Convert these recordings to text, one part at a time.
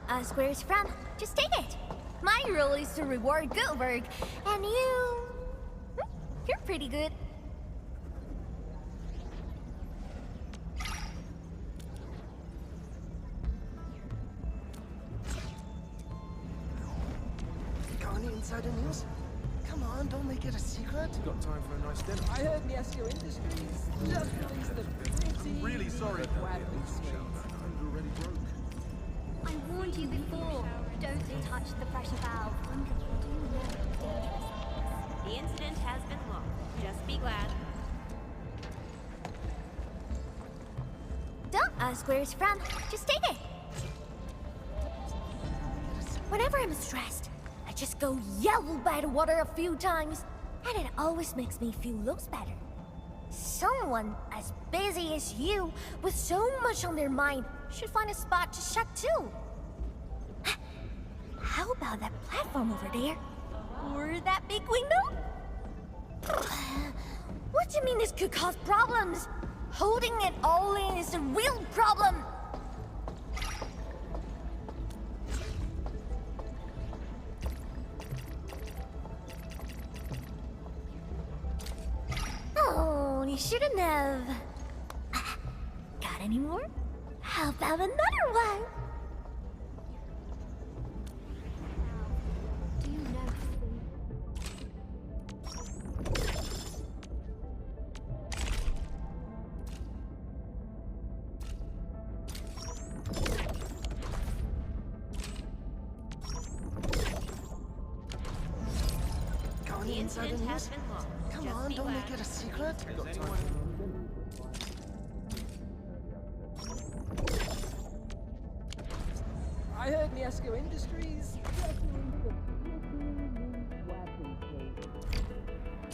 ask where it's from. Just take it. My role is to reward good work, and you're pretty good. Got any insider news? Come on, don't make it a secret. Got time for a nice dinner? I heard Miesco Industries just released a pretty Really sorry. wacky suite. I'm already broke. I warned you before. Don't touch the pressure valve. The incident has been logged. Just be glad. Don't ask where it's from. Just take it. Whenever I'm stressed, I just go yell by the water a few times, and it always makes me feel loads better. Someone as busy as you, with so much on their mind, should find a spot to shut too. How about that platform over there? Or that big window? What do you mean this could cause problems? Holding it all in is the real problem. Oh, you shouldn't have. Got any more? How about another one? Do you know? Got The any insider incident news? has been logged. Come Just on, be don't glad. make it a secret. Got time I heard Miesco Industries just released a pretty wacky suite.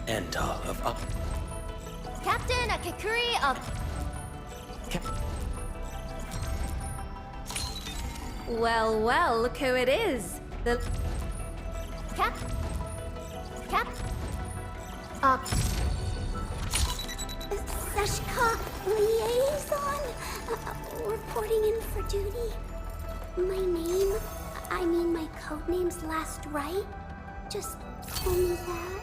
End of up. Captain Akakuri of. Well, well, look who it is. The Cap. Seshka Liaison, reporting in for duty. My name, I mean my codename's last right. Just call me that.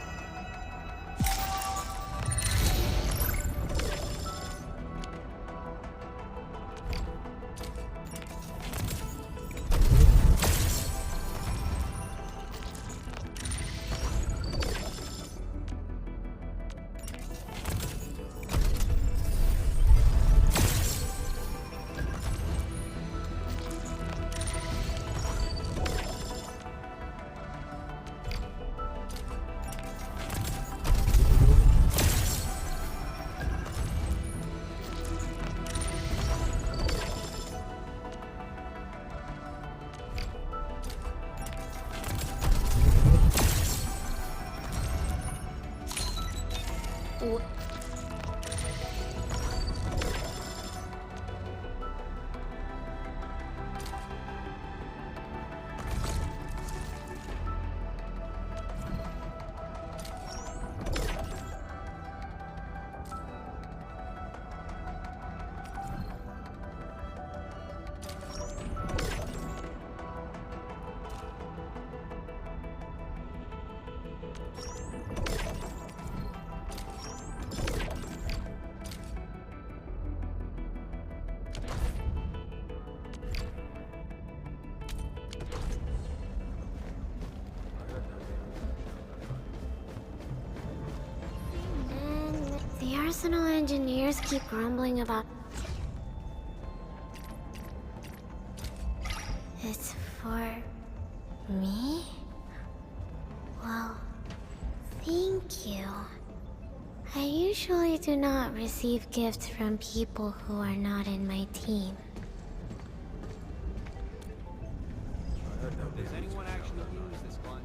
The Arsenal engineers keep grumbling about... It's for... me? Thank you. I usually do not receive gifts from people who are not in my team. Does anyone actually use this one?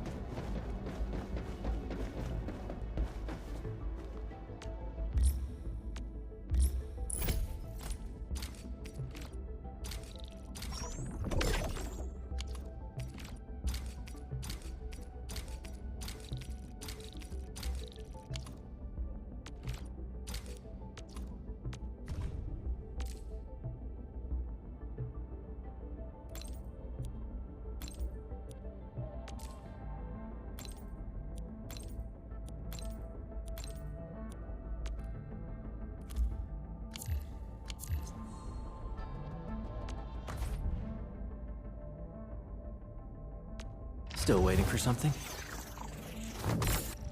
Still waiting for something?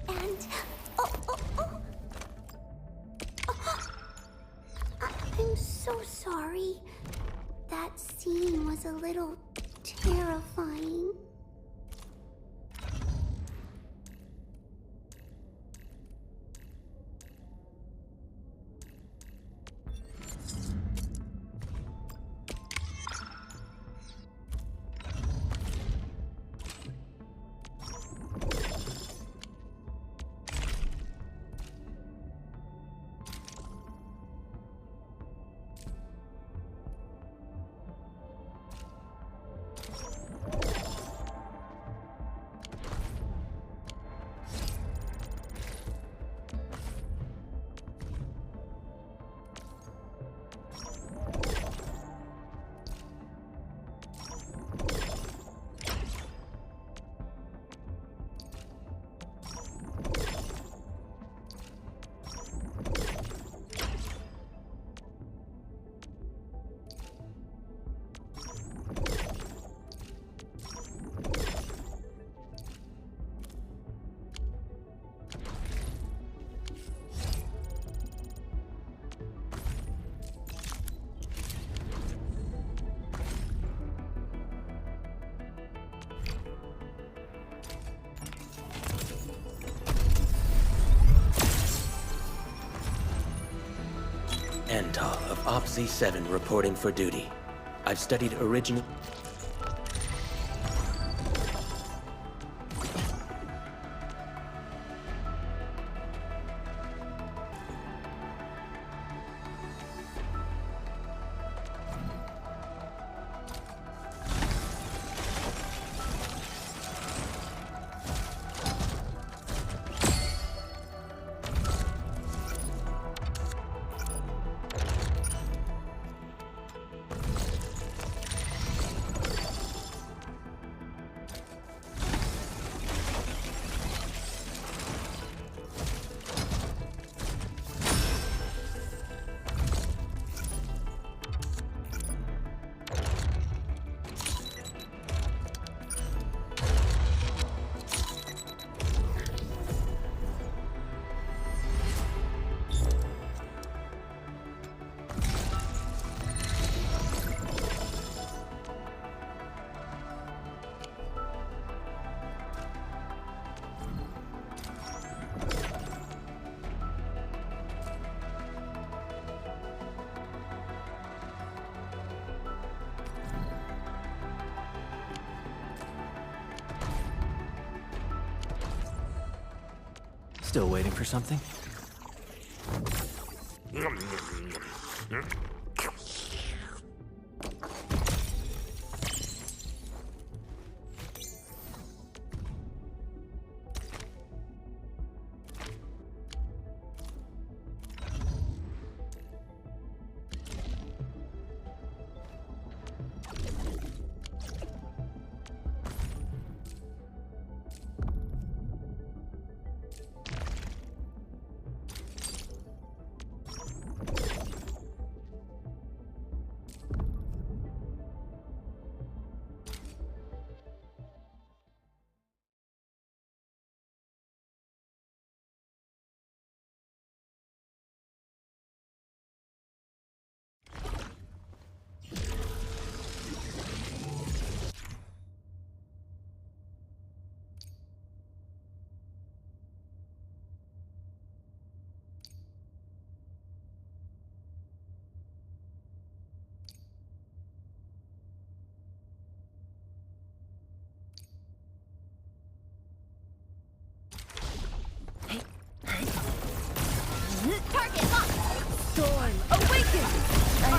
And... oh. I'm so sorry. That scene was a little terrifying. Endal of XIV reporting for duty. I've studied original... Still waiting for something?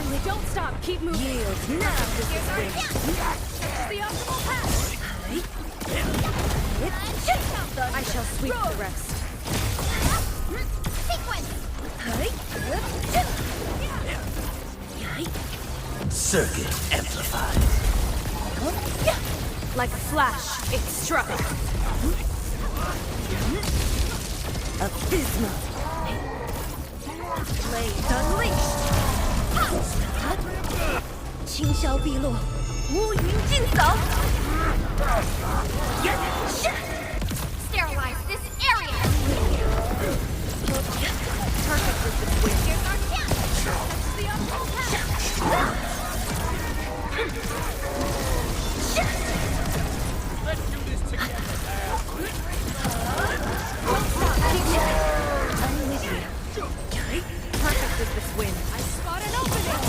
Strongly, don't stop. Keep moving. Yield. Now here's our It's the optimal path. I shall sweep the rest. Sequence! Circuit amplified. Like a flash, it struck. Abysmal! Blade unleashed. 轻霄碧落，乌云尽扫。Sterilize this area. Perfect with the wind. Here's our chance. That's the optimal path. Let's do this together, pal. I'm with you. Perfect with this wind. I spot an opening.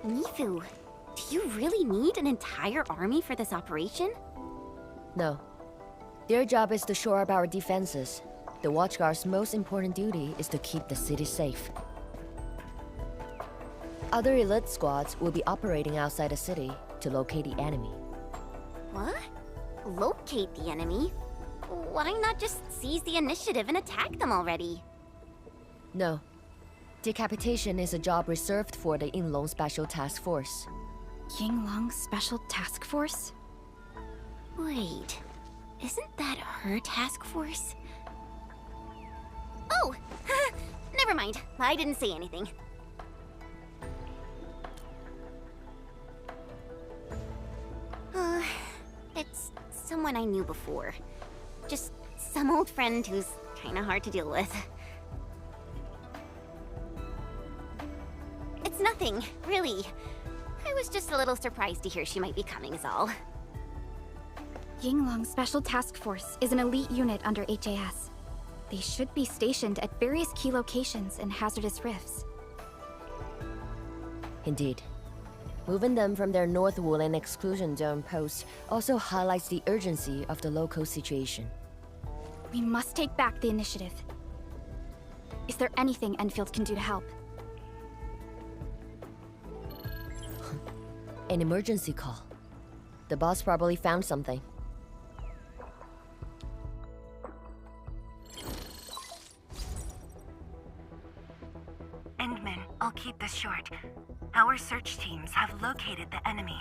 Nifu, do you really need an entire army for this operation? No. Their job is to shore up our defenses. The Watchguard's most important duty is to keep the city safe. Other elite squads will be operating outside the city to locate the enemy. What? Locate the enemy? Why not just seize the initiative and attack them already? No. Decapitation is a job reserved for the Yinglong Special Task Force. Yinglong Special Task Force? Wait, isn't that her task force? Oh! Never mind, I didn't say anything. It's someone I knew before. Just some old friend who's kinda hard to deal with. It's nothing, really. I was just a little surprised to hear she might be coming is all. Yinglong Special Task Force is an elite unit under HAS. They should be stationed at various key locations in hazardous rifts. Indeed. Moving them from their North Woolen exclusion zone post also highlights the urgency of the local situation. We must take back the initiative. Is there anything Endfield can do to help? An emergency call. The boss probably found something. Endman, I'll keep this short. Our search teams have located the enemy.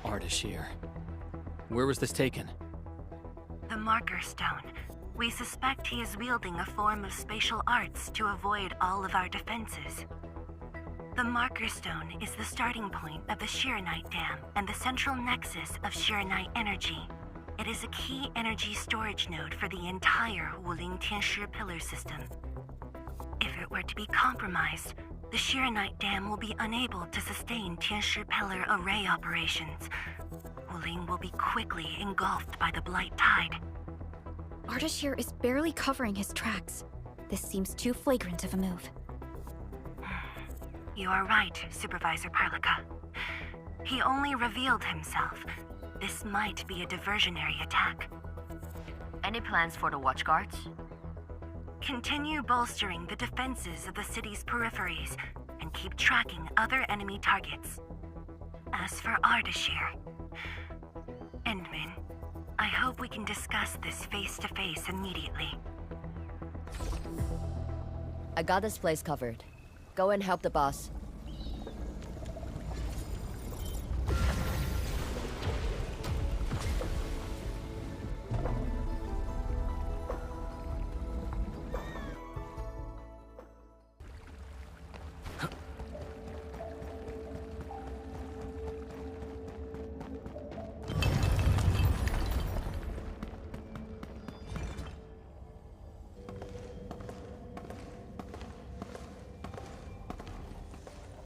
Ardashir. Where was this taken? The Marker Stone. We suspect he is wielding a form of spatial arts to avoid all of our defenses. The Marker Stone is the starting point of the Shiranite Dam and the central nexus of Shiranite energy. It is a key energy storage node for the entire Wuling Tianshi pillar system. If it were to be compromised, the Shiranite Dam will be unable to sustain Tianshi pillar array operations. Wuling will be quickly engulfed by the Blight Tide. Ardashir is barely covering his tracks. This seems too flagrant of a move. You are right, Supervisor Parlica. He only revealed himself. This might be a diversionary attack. Any plans for the Watchguards? Continue bolstering the defenses of the city's peripheries and keep tracking other enemy targets. As for Ardashir, Endman, I hope we can discuss this face-to-face immediately. I got this place covered. Go and help the boss.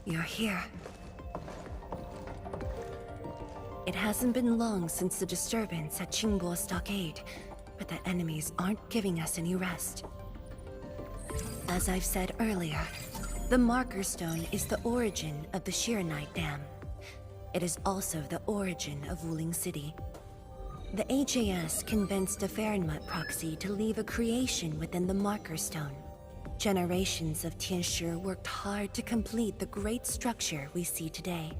You're here. It hasn't been long since the disturbance at Qingbo Stockade, but the enemies aren't giving us any rest. As I've said earlier, the Marker Stone is the origin of the Shiranite Dam. It is also the origin of Wuling City. The HAS convinced a Fahrenheit proxy to leave a creation within the Marker Stone. Generations of Tianshi worked hard to complete the great structure we see today.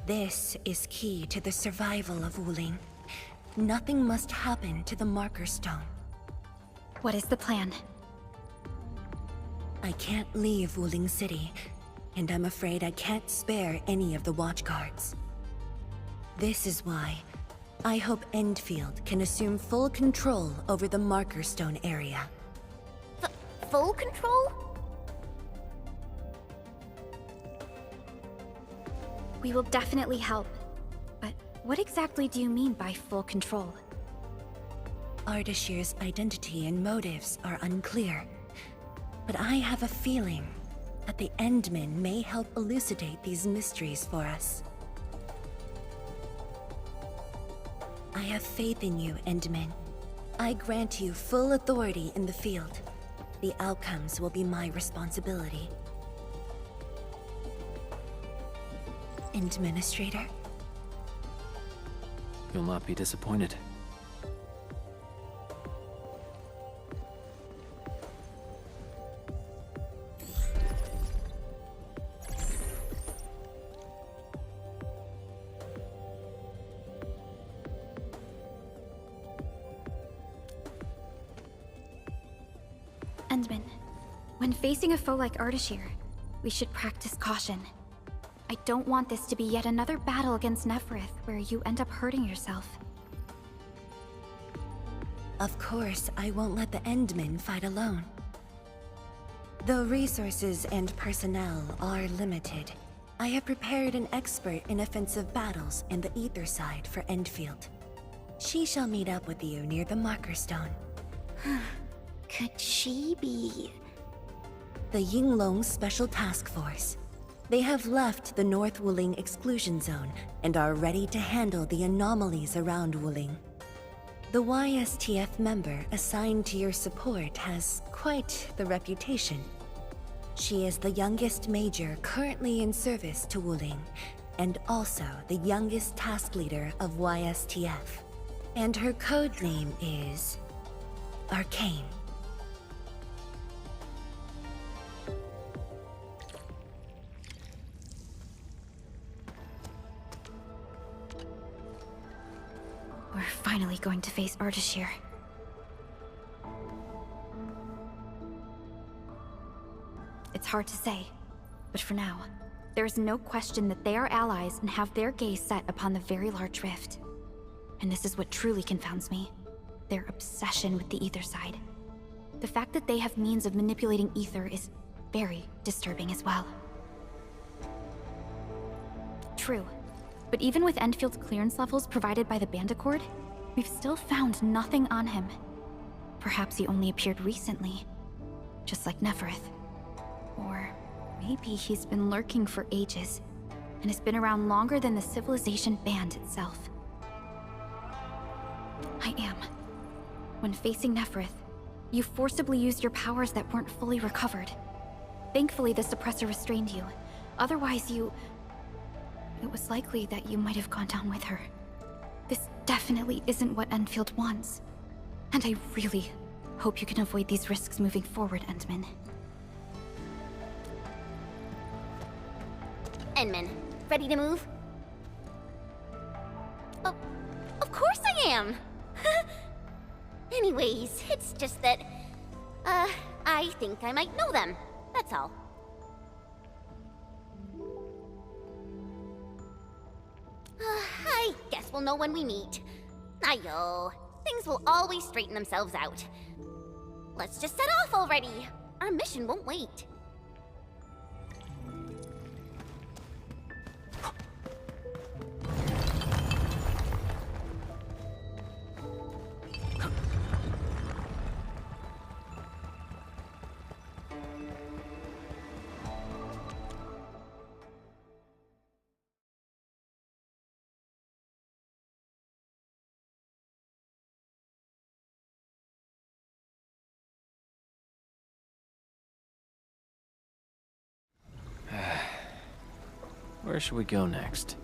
This is key to the survival of Wuling. Nothing must happen to the Marker Stone. What is the plan? I can't leave Wuling City, and I'm afraid I can't spare any of the Watchguards. This is why I hope Endfield can assume full control over the Marker Stone area. Full control? We will definitely help. But what exactly do you mean by full control? Ardashir's identity and motives are unclear, but I have a feeling that the Endmen may help elucidate these mysteries for us. I have faith in you, Endmen. I grant you full authority in the field. The outcomes will be my responsibility. Administrator? You'll not be disappointed. Endman, when facing a foe like Ardashir, we should practice caution. I don't want this to be yet another battle against Neferith where you end up hurting yourself. Of course, I won't let the Endmen fight alone. Though resources and personnel are limited, I have prepared an expert in offensive battles in the Ether side for Endfield. She shall meet up with you near the Marker Stone. Could she be... The Yinglong Special Task Force. They have left the North Wuling exclusion zone and are ready to handle the anomalies around Wuling. The YSTF member assigned to your support has quite the reputation. She is the youngest major currently in service to Wuling, and also the youngest task leader of YSTF. And her code name is... Arcane. We're finally going to face Ardashir. It's hard to say, but for now, there is no question that they are allies and have their gaze set upon the very large rift. And this is what truly confounds me. Their obsession with the Ether side. The fact that they have means of manipulating Ether is very disturbing as well. True. But even with Enfield's clearance levels provided by the Bandicord, we've still found nothing on him. Perhaps he only appeared recently, just like Neferith. Or maybe he's been lurking for ages, and has been around longer than the civilization band itself. I am. When facing Neferith, you forcibly used your powers that weren't fully recovered. Thankfully, the suppressor restrained you. Otherwise, it was likely that you might have gone down with her. This definitely isn't what Enfield wants. And I really hope you can avoid these risks moving forward, Endman. Endman, ready to move? Oh, of course I am! Anyways, it's just that, I think I might know them. That's all. I guess we'll know when we meet. Ayo, things will always straighten themselves out. Let's just set off already. Our mission won't wait. Where should we go next?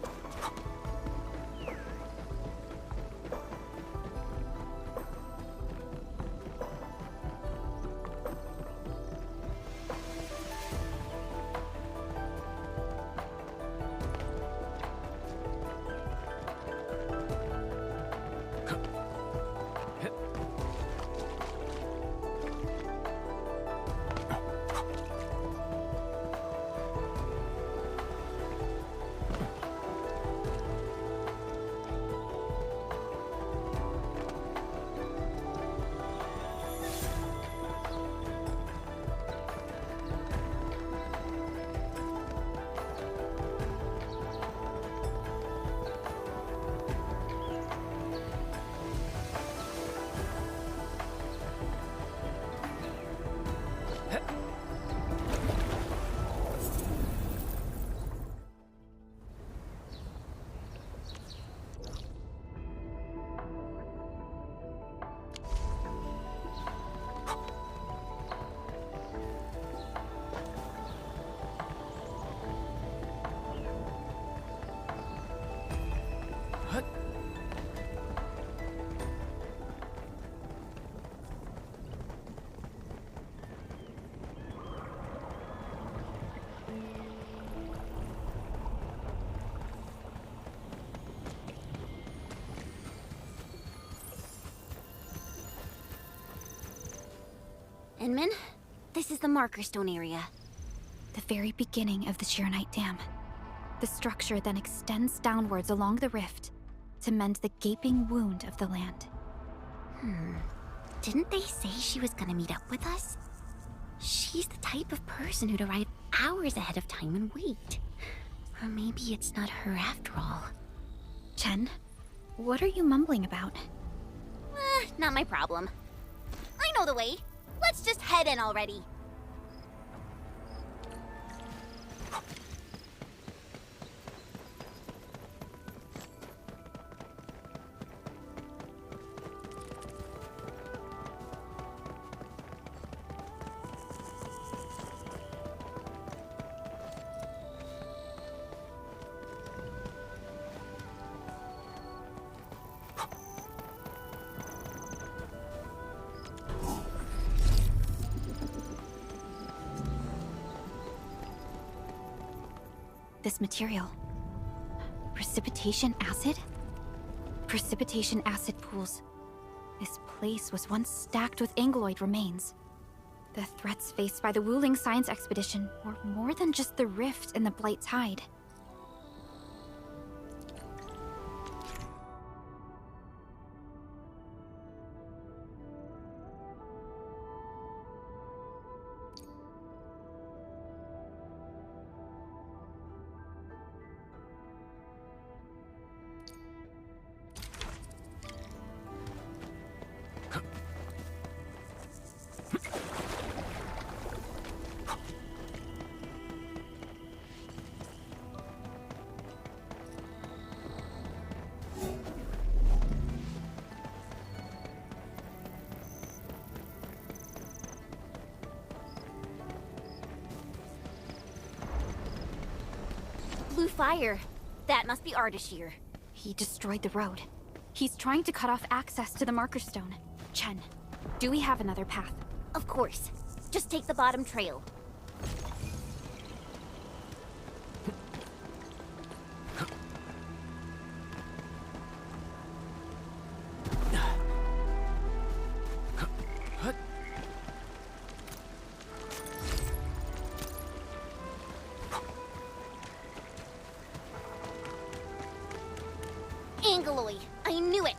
Inman, this is the Marker Stone area. The very beginning of the Sheernite Dam. The structure then extends downwards along the rift to mend the gaping wound of the land. Didn't they say she was gonna meet up with us? She's the type of person who'd arrive hours ahead of time and wait. Or maybe it's not her after all. Chen, what are you mumbling about? Not my problem. I know the way. Let's just head in already. This material. Precipitation acid? Precipitation acid pools. This place was once stacked with Angloid remains. The threats faced by the Wuling Science Expedition were more than just the rift in the Blight Tide. Blue fire. That must be Ardashir. He destroyed the road. He's trying to cut off access to the Marker Stone. Chen, do we have another path? Of course. Just take the bottom trail. Angloid. I knew it.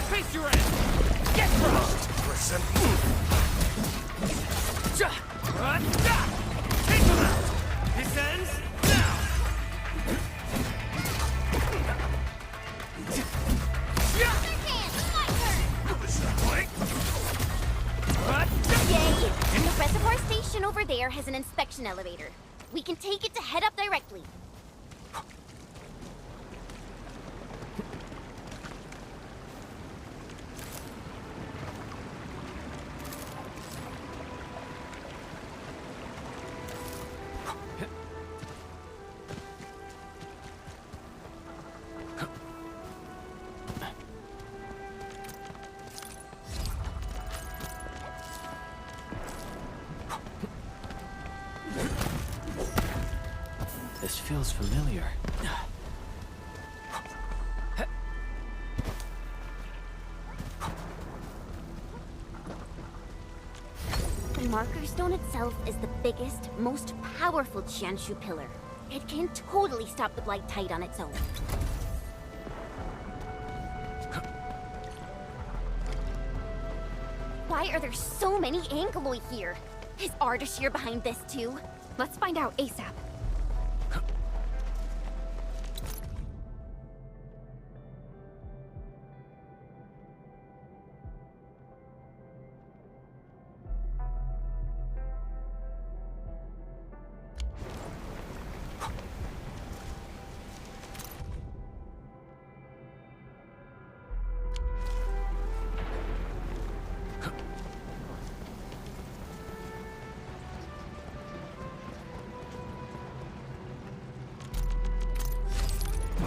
Face your end! Get crushed! Listen. Take him out! This ends now! Yay! The reservoir station over there has an inspection elevator. We can take it to head up directly. This feels familiar. The Marker Stone itself is the biggest, most powerful Qianshu pillar. It can totally stop the Blight Tide on its own. Why are there so many Angloid here? Is Ardashir behind this too? Let's find out ASAP.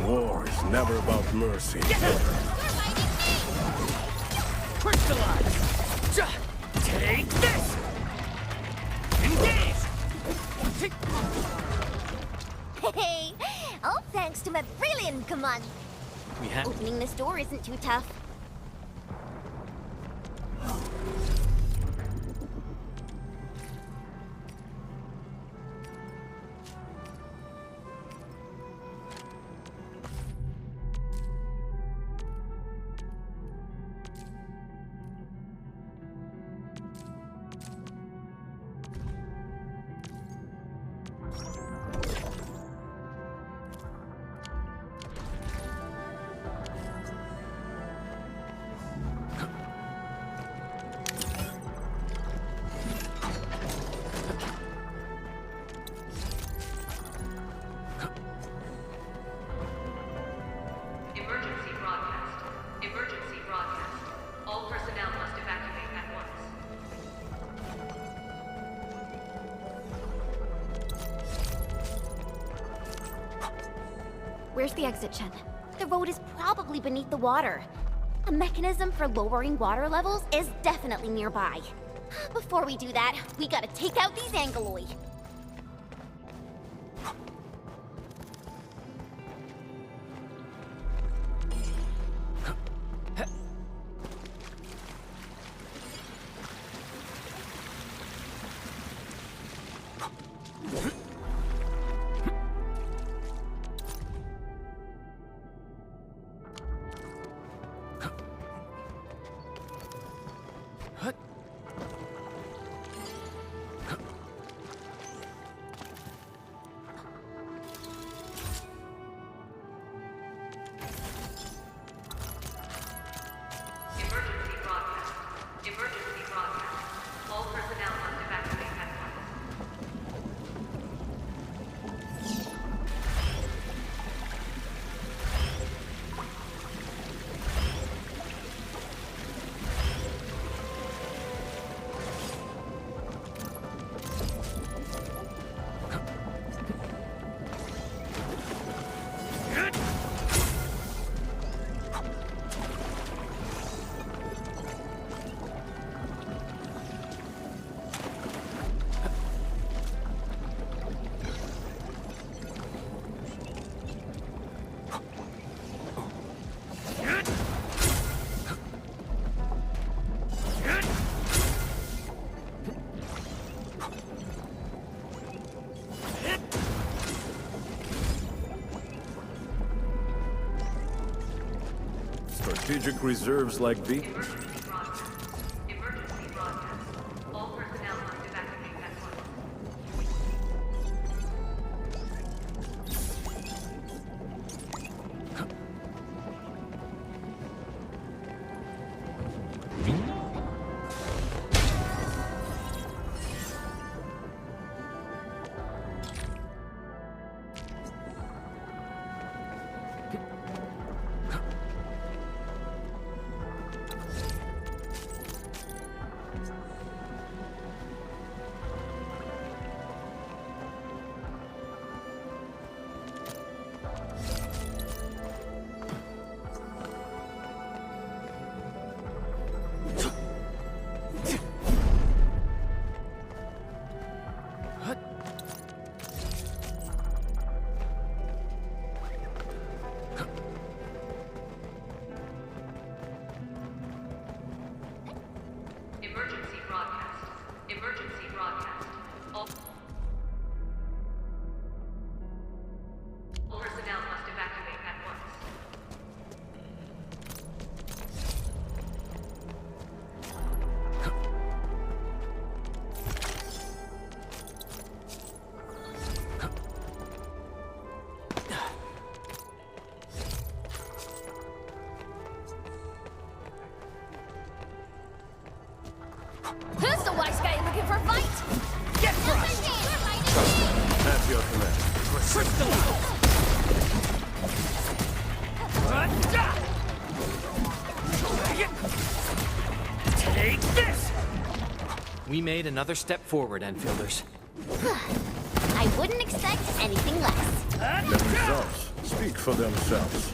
War is never about mercy. Crystallize! Take this! Engage! Hey, all thanks to my opening this door isn't too tough. Emergency broadcast. Emergency broadcast. All personnel must evacuate at once. Where's the exit, Chen? The road is probably beneath the water. A mechanism for lowering water levels is definitely nearby. Before we do that, we gotta take out these Angoloi. Emergency broadcast. Emergency broadcast. All personnel must evacuate at Strategic reserves like these. Emergency broadcast. Emergency broadcast. All personnel must evacuate at once. Emergency broadcast. Emergency broadcast. All personnel must evacuate at once. Who's the wise guy looking for a fight? Get crushed! At your command. Take this! We made another step forward, Enfielders. I wouldn't expect anything less. The results speak for themselves.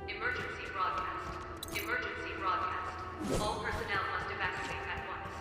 Emergency broadcast. Emergency broadcast. All personnel must evacuate at once.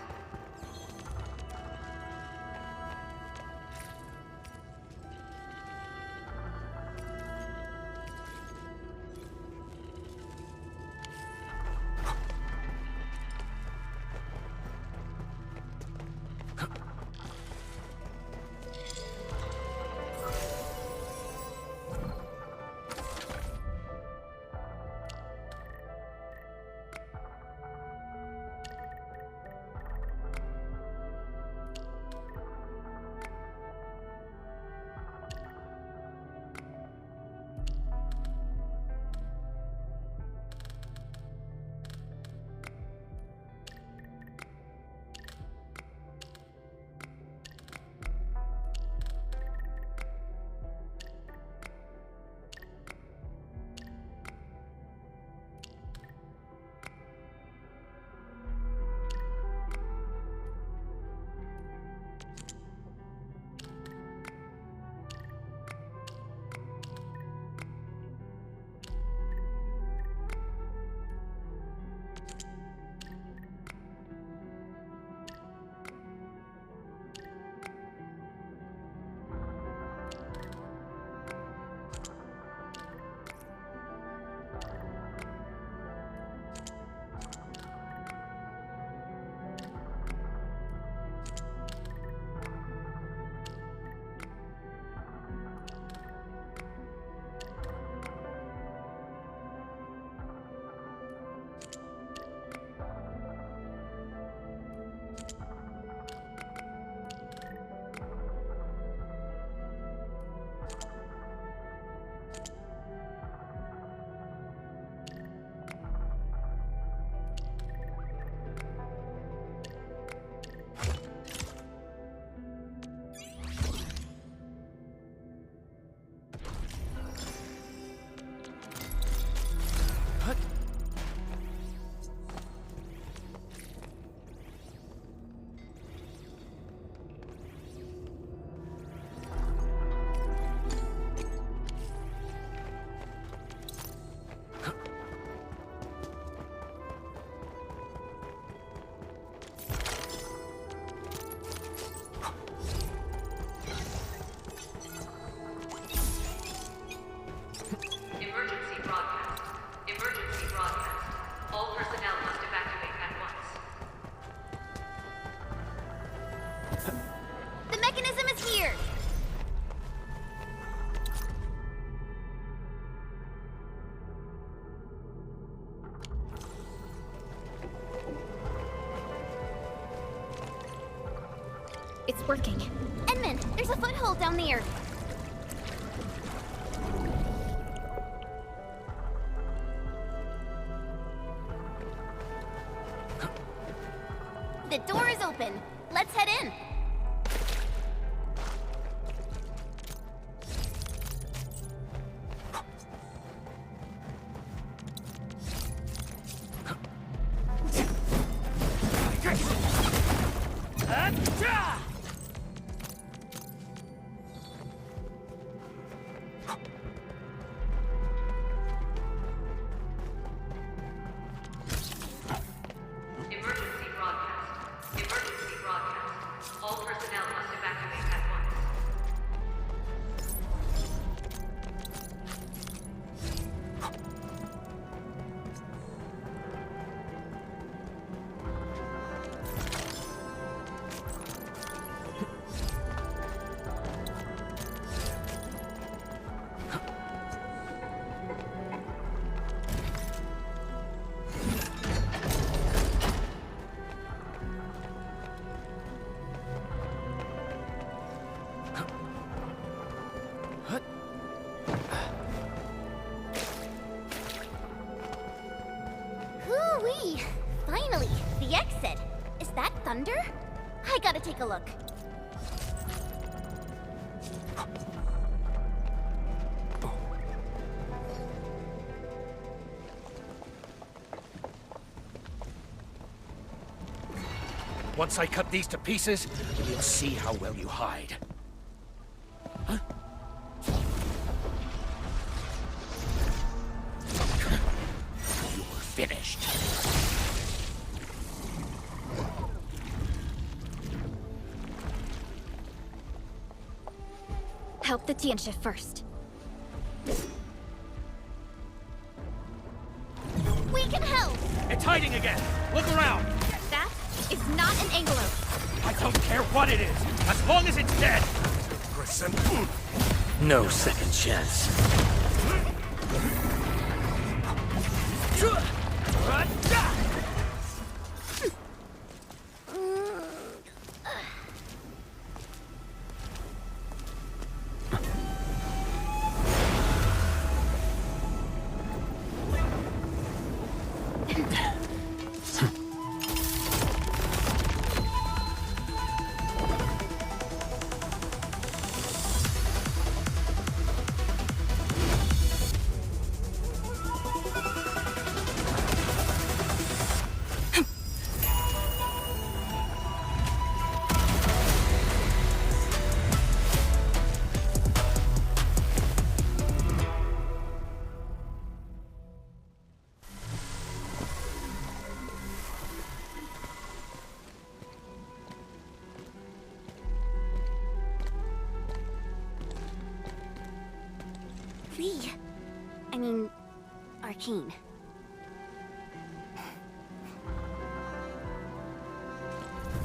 The mechanism is here! It's working. Edmund, there's a foothold down there. The door is open. Let's head in. Hoo-wee! Finally, the exit. Is that thunder? I gotta take a look. Once I cut these to pieces, you'll see how well you hide. Huh? You're finished. Help the Tianxia first. We can help! It's hiding again! Look around! That is not an Anglo. I don't care what it is, as long as it's dead! No second chance. Arkane.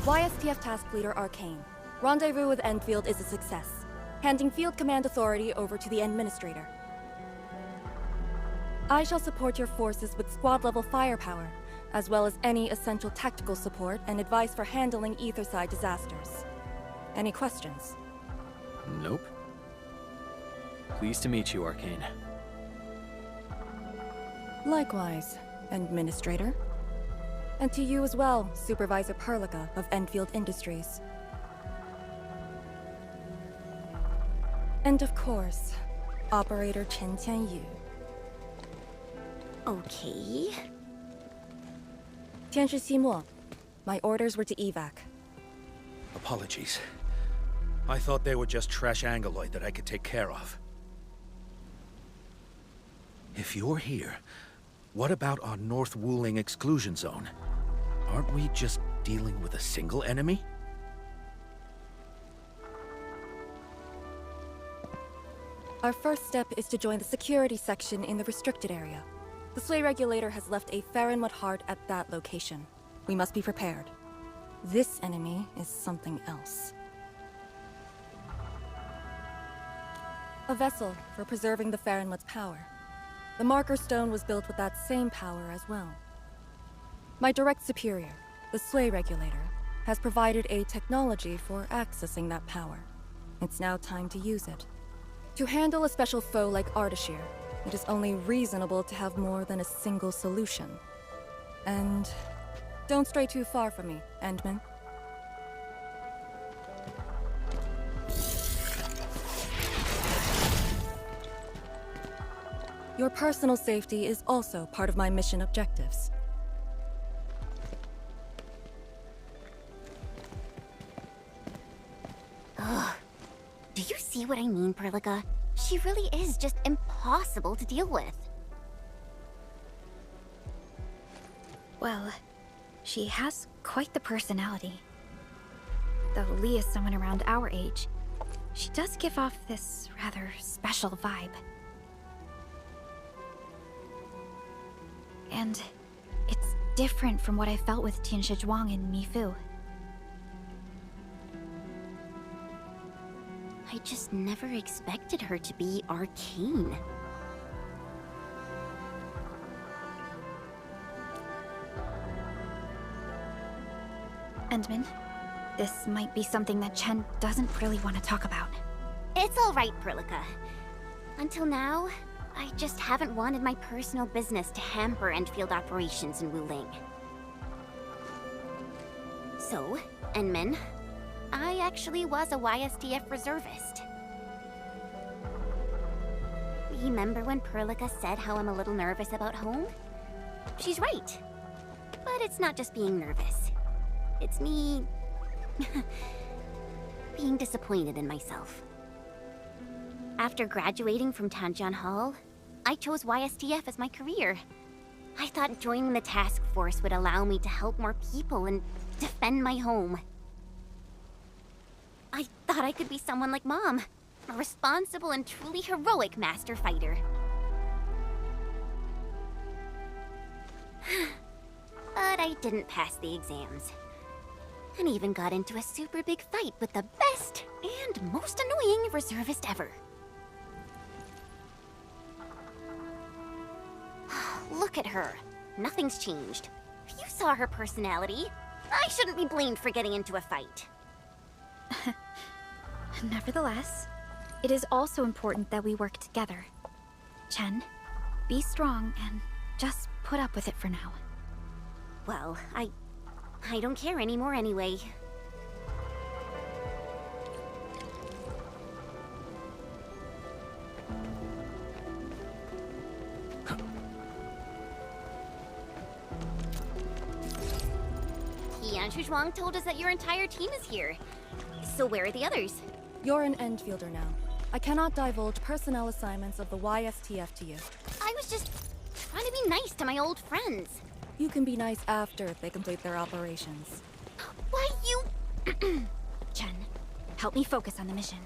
YSTF Task Leader Arkane. Rendezvous with Endfield is a success. Handing Field Command Authority over to the Administrator. I shall support your forces with squad-level firepower, as well as any essential tactical support and advice for handling Etherside disasters. Any questions? Nope. Pleased to meet you, Arkane. Likewise, Administrator. And to you as well, Supervisor Perlica of Endfield Industries. And of course, Operator Chen Qianyu. Okay. Tianshi Ximo, my orders were to evac. Apologies. I thought they were just trash Angoloid that I could take care of. If you're here, what about our North Wuling exclusion zone? Aren't we just dealing with a single enemy? Our first step is to join the security section in the restricted area. The Sway Regulator has left a Farron Heart at that location. We must be prepared. This enemy is something else. A vessel for preserving the Farinlet's power. The Marker Stone was built with that same power as well. My direct superior, the Sway Regulator, has provided a technology for accessing that power. It's now time to use it. To handle a special foe like Ardashir, it is only reasonable to have more than a single solution. And don't stray too far from me, Endman. Your personal safety is also part of my mission objectives. Ugh. Do you see what I mean, Perlica? She really is just impossible to deal with. Well, she has quite the personality. Though Lee is someone around our age, she does give off this rather special vibe. And it's different from what I felt with Tianshi Zhuang and Mi Fu. I just never expected her to be arcane. Endman, this might be something that Chen doesn't really want to talk about. It's all right, Perlica. Until now, I just haven't wanted my personal business to hamper Endfield operations in Wuling. So, Endman, I actually was a YSTF reservist. Remember when Perlica said how I'm a little nervous about home? She's right. But it's not just being nervous. It's me... being disappointed in myself. After graduating from Tanjian Hall, I chose YSTF as my career. I thought joining the task force would allow me to help more people and defend my home. I thought I could be someone like Mom, a responsible and truly heroic master fighter. But I didn't pass the exams. And even got into a super big fight with the best and most annoying reservist ever. Look at her. Nothing's changed. You saw her personality. I shouldn't be blamed for getting into a fight. Nevertheless, it is also important that we work together. Chen, be strong and just put up with it for now. Well, I don't care anymore anyway. Tianshi Zhuang told us that your entire team is here. So where are the others? You're an Endfielder now. I cannot divulge personnel assignments of the YSTF to you. I was just trying to be nice to my old friends. You can be nice after they complete their operations. Why you... Chen, help me focus on the mission.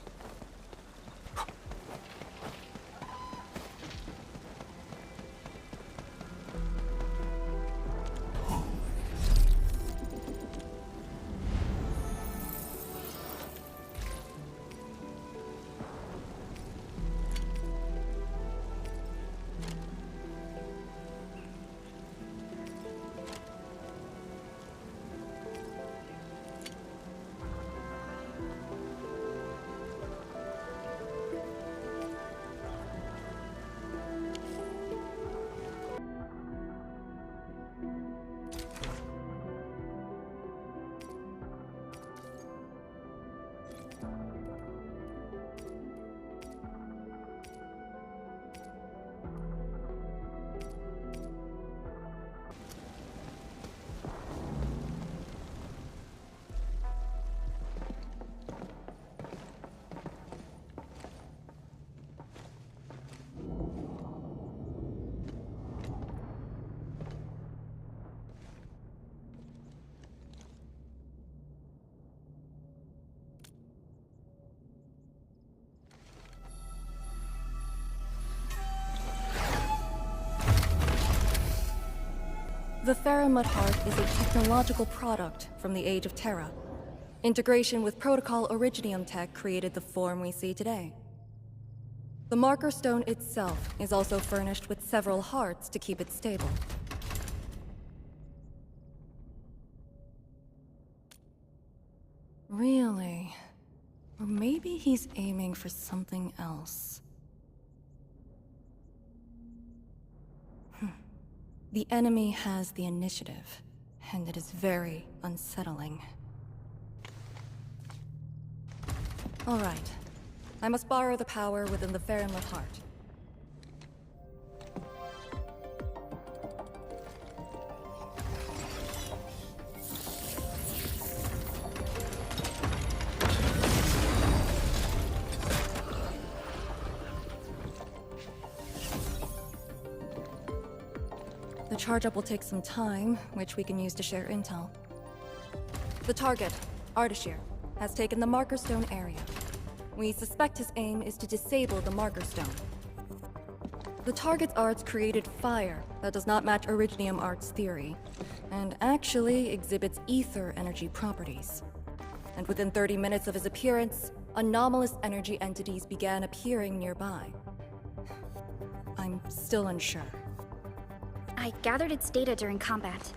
The Faramud Heart is a technological product from the Age of Terra. Integration with Protocol Originium tech created the form we see today. The Marker Stone itself is also furnished with several hearts to keep it stable. Really? Or maybe he's aiming for something else. The enemy has the initiative, and it is very unsettling. All right. I must borrow the power within the Faramud Heart. The charge-up will take some time, which we can use to share intel. The target, Ardashir, has taken the Marker Stone area. We suspect his aim is to disable the Marker Stone. The target's arts created fire that does not match Originium Art's theory, and actually exhibits ether energy properties. And within 30 minutes of his appearance, anomalous energy entities began appearing nearby. I'm still unsure. I gathered its data during combat.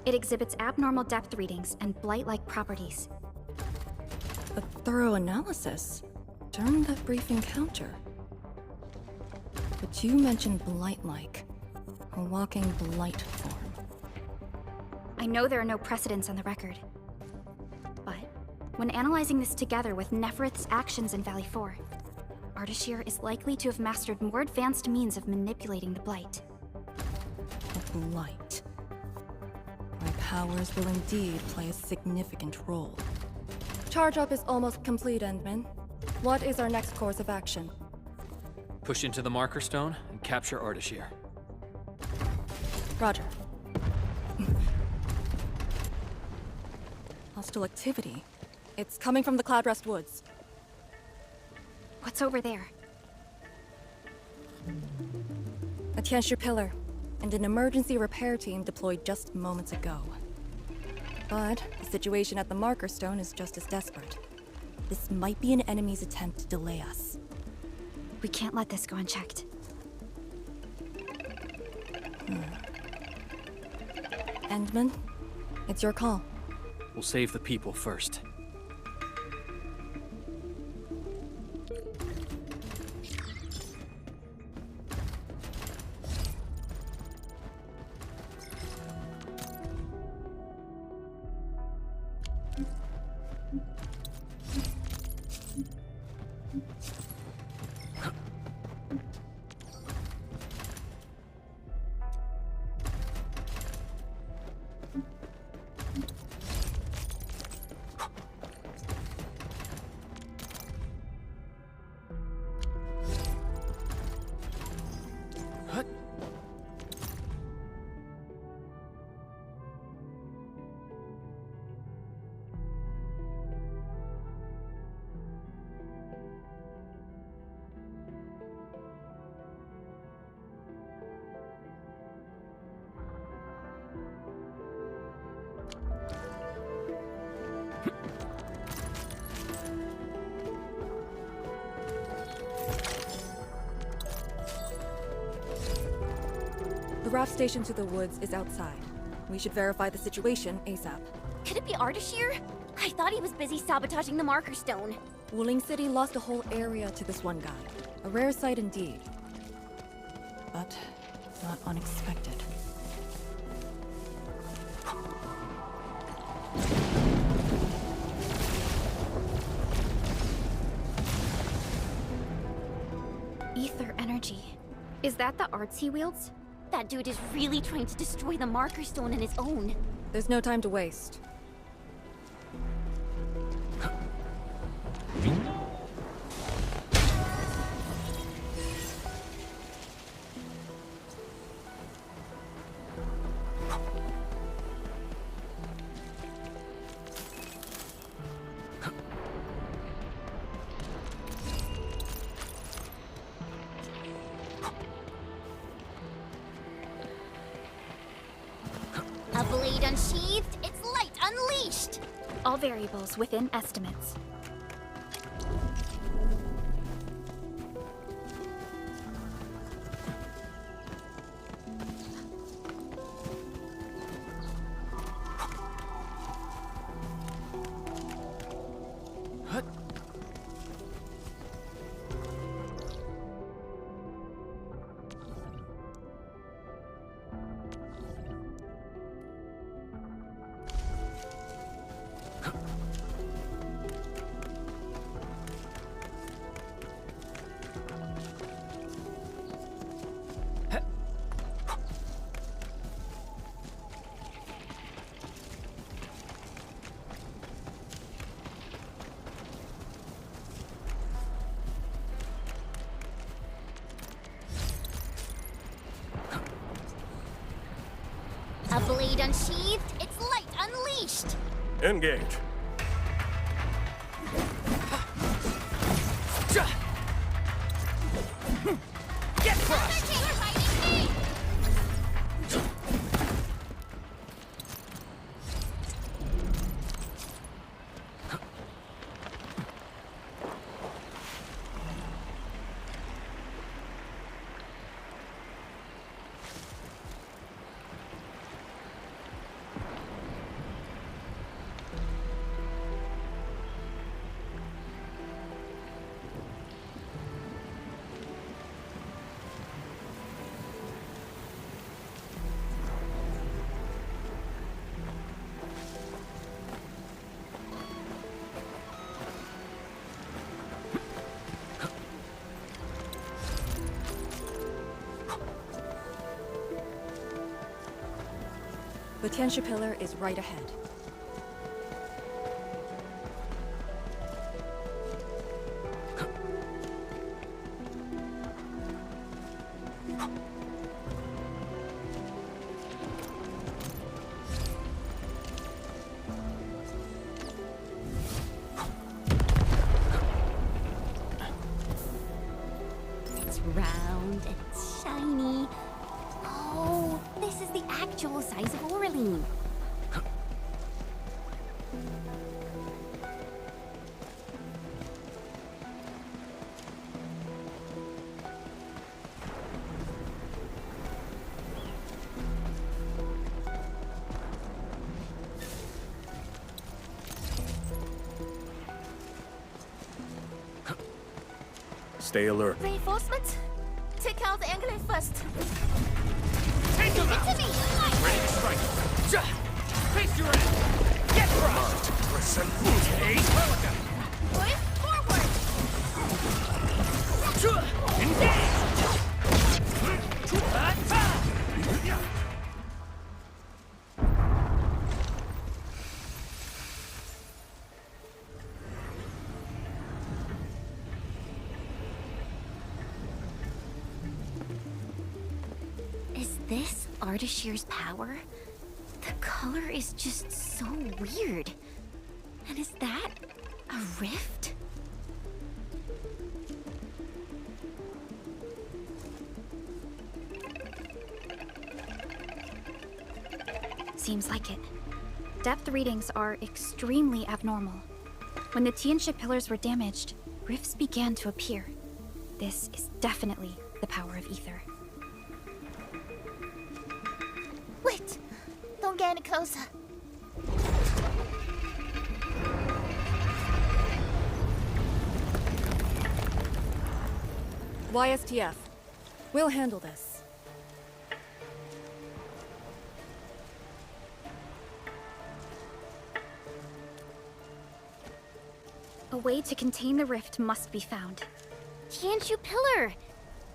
It exhibits abnormal depth readings and blight-like properties. A thorough analysis during that brief encounter. But you mentioned blight-like, a walking blight form. I know there are no precedents on the record. But when analyzing this together with Neferith's actions in Valley 4, Ardashir is likely to have mastered more advanced means of manipulating the blight. A blight. My powers will indeed play a significant role. Charge-up is almost complete, Endman. What is our next course of action? Push into the Marker Stone and capture Ardashir. Roger. Hostile activity. It's coming from the Cloudrest Woods. What's over there? A Tianshi pillar, and an emergency repair team deployed just moments ago. But the situation at the Marker Stone is just as desperate. This might be an enemy's attempt to delay us. We can't let this go unchecked. Endman, it's your call. We'll save the people first. The raft station to the woods is outside. We should verify the situation ASAP. Could it be Ardashir? I thought he was busy sabotaging the Marker Stone. Wuling City lost a whole area to this one guy. A rare sight indeed. But not unexpected. Ether energy. Is that the arts he wields? That dude is really trying to destroy the Marker Stone on his own. There's no time to waste. blade unsheathed, its light unleashed! All variables within estimates. A blade unsheathed, its light unleashed! Engage. Get crushed! The Tianxia Pillar is right ahead. It's round and it's shiny. Oh, this is the actual size of Oraline. Stay alert. Reinforcements? Take out the angler first. Take him out! Give it to me! Ready to strike! Face your end! Get crushed! Okay, Push forward! engage! Is this Ardashir's power? The color is just so weird. And is that a rift? Seems like it. Depth readings are extremely abnormal. When the Tianxia pillars were damaged, rifts began to appear. This is definitely the power of ether. Wait! Don't get any closer. YSTF. We'll handle this. A way to contain the rift must be found. Tianxia Pillar!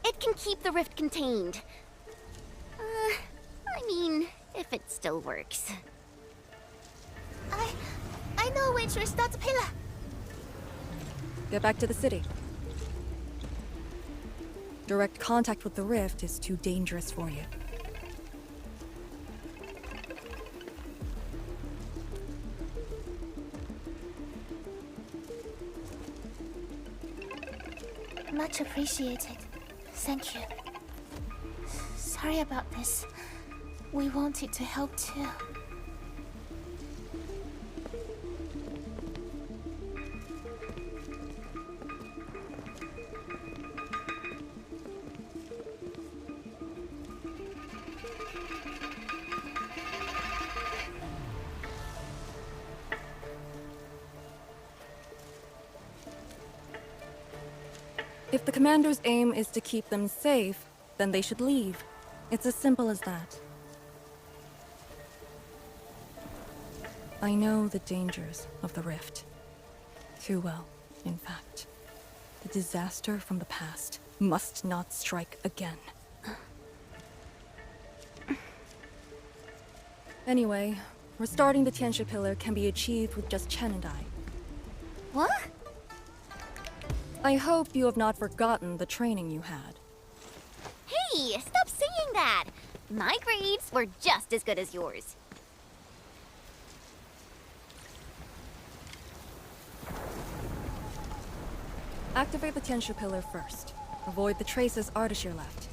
It can keep the rift contained. I mean, if it still works. I know a way to restart the pillar. Get back to the city. Direct contact with the rift is too dangerous for you. Much appreciated. Thank you. Sorry about this. We wanted to help too. If the commander's aim is to keep them safe, then they should leave. It's as simple as that. I know the dangers of the rift. Too well, in fact. The disaster from the past must not strike again. Anyway, restarting the Tianshi Pillar can be achieved with just Chen and I. What? I hope you have not forgotten the training you had. Hey, stop saying that! My grades were just as good as yours. Activate the Tianshi Pillar first. Avoid the traces Ardashir left.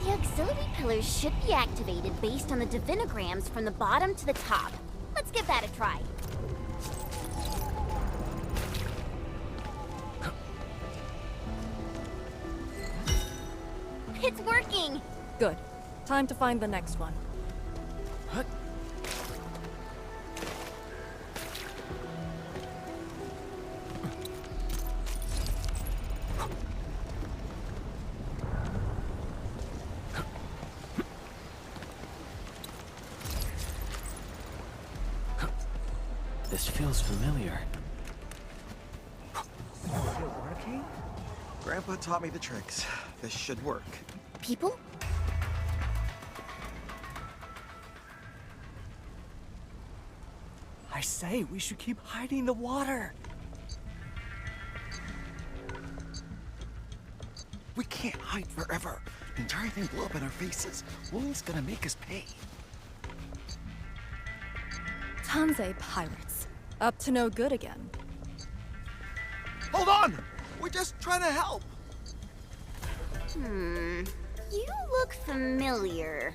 The auxiliary pillars should be activated based on the divinograms from the bottom to the top. Let's give that a try. It's working! Good. Time to find the next one. This feels familiar. Is it working? Grandpa taught me the tricks. This should work. People? I say, we should keep hiding in the water. We can't hide forever. The entire thing blew up in our faces. Wooly's gonna make us pay. Tanzai pirates. Up to no good again. Hold on! We're just trying to help. You look familiar.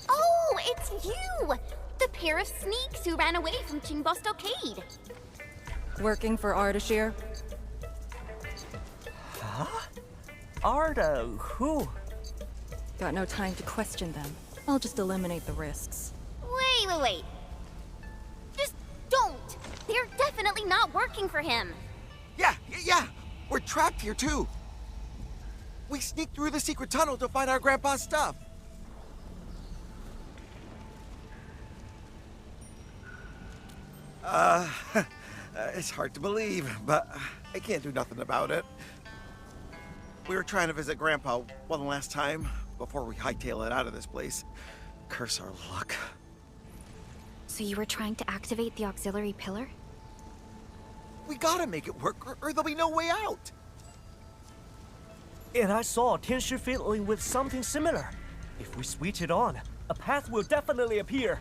Oh, it's you! The pair of sneaks who ran away from Qingbo Stockade. Working for Ardashir? Huh? Arda, who? Got no time to question them. I'll just eliminate the risks. Wait. Just don't! They're definitely not working for him. Yeah. We're trapped here too. We sneaked through the secret tunnel to find our grandpa's stuff. It's hard to believe, but I can't do nothing about it. We were trying to visit Grandpa one last time before we hightail it out of this place. Curse our luck. So you were trying to activate the auxiliary pillar? We gotta make it work, or there'll be no way out. And I saw Tianshi fiddling with something similar. If we switch it on, a path will definitely appear.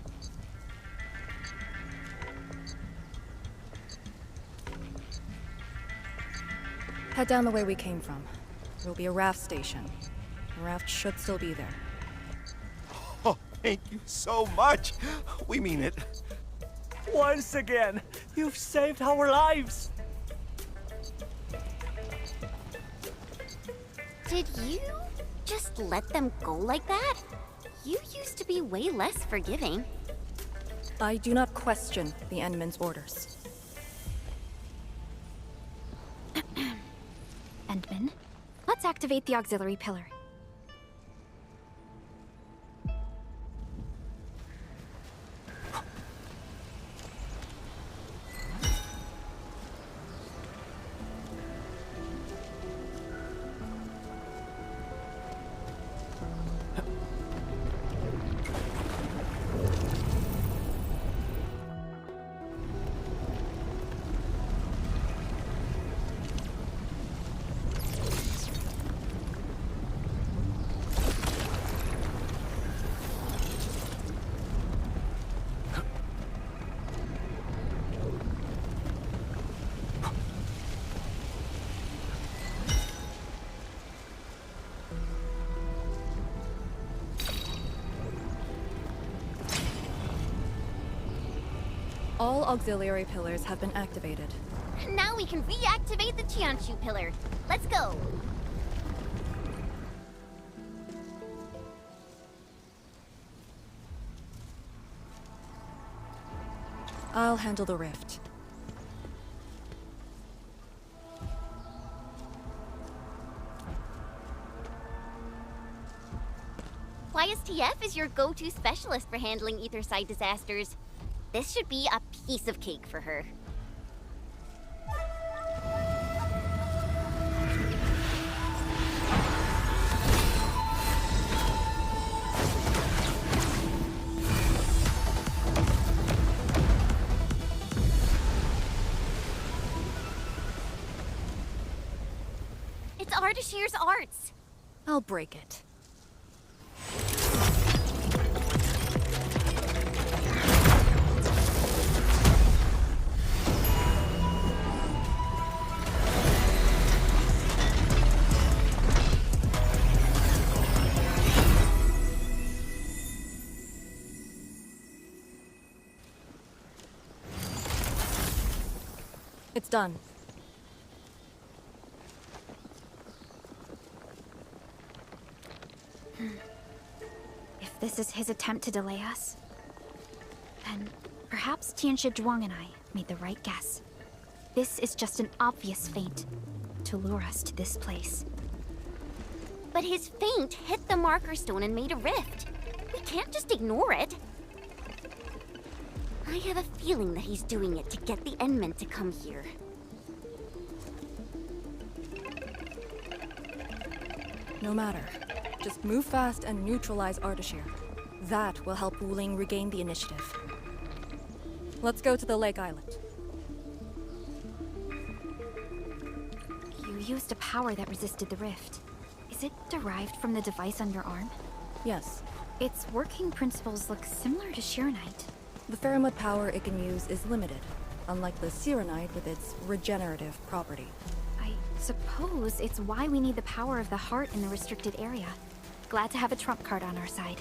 Head down the way we came from. There'll be a raft station. The raft should still be there. Oh, thank you so much. We mean it. Once again, you've saved our lives. Did you just let them go like that? You used to be way less forgiving. I do not question the Endman's orders. Endman, let's activate the auxiliary pillar. All auxiliary pillars have been activated. Now we can reactivate the Tianshu pillar. Let's go. I'll handle the rift. YSTF is your go-to specialist for handling Etherside disasters. This should be a piece of cake for her. It's Ardashir's arts. I'll break it. It's done. If this is his attempt to delay us, then perhaps Tianshi Zhuang and I made the right guess. This is just an obvious feint to lure us to this place. But his feint hit the marker stone and made a rift. We can't just ignore it. I have a feeling that he's doing it to get the Endmen to come here. No matter. Just move fast and neutralize Ardashir. That will help Wuling regain the initiative. Let's go to the Lake Island. You used a power that resisted the rift. Is it derived from the device on your arm? Yes. Its working principles look similar to Shiranite. The Faramud power it can use is limited, unlike the Sirenite with its regenerative property. I suppose it's why we need the power of the heart in the restricted area. Glad to have a trump card on our side.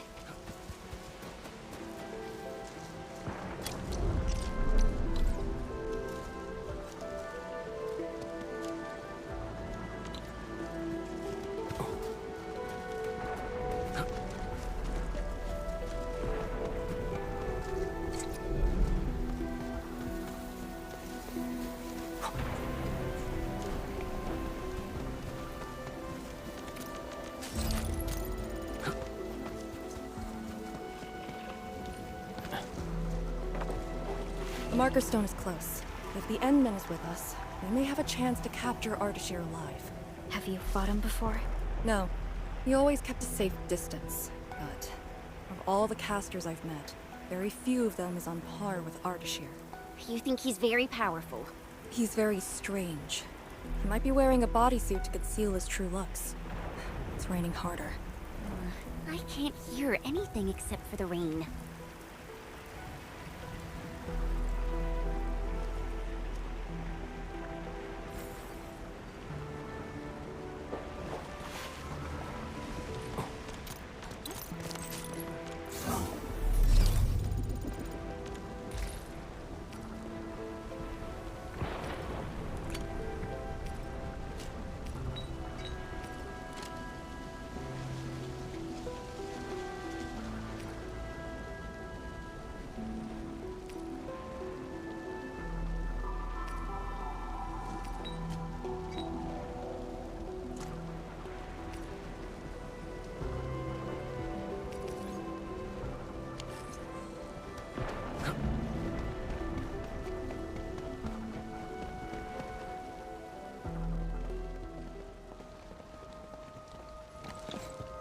The marker stone is close. If the Endman is with us, we may have a chance to capture Ardashir alive. Have you fought him before? No. He always kept a safe distance. But of all the casters I've met, very few of them is on par with Ardashir. You think he's very powerful? He's very strange. He might be wearing a bodysuit to conceal his true looks. It's raining harder. I can't hear anything except for the rain.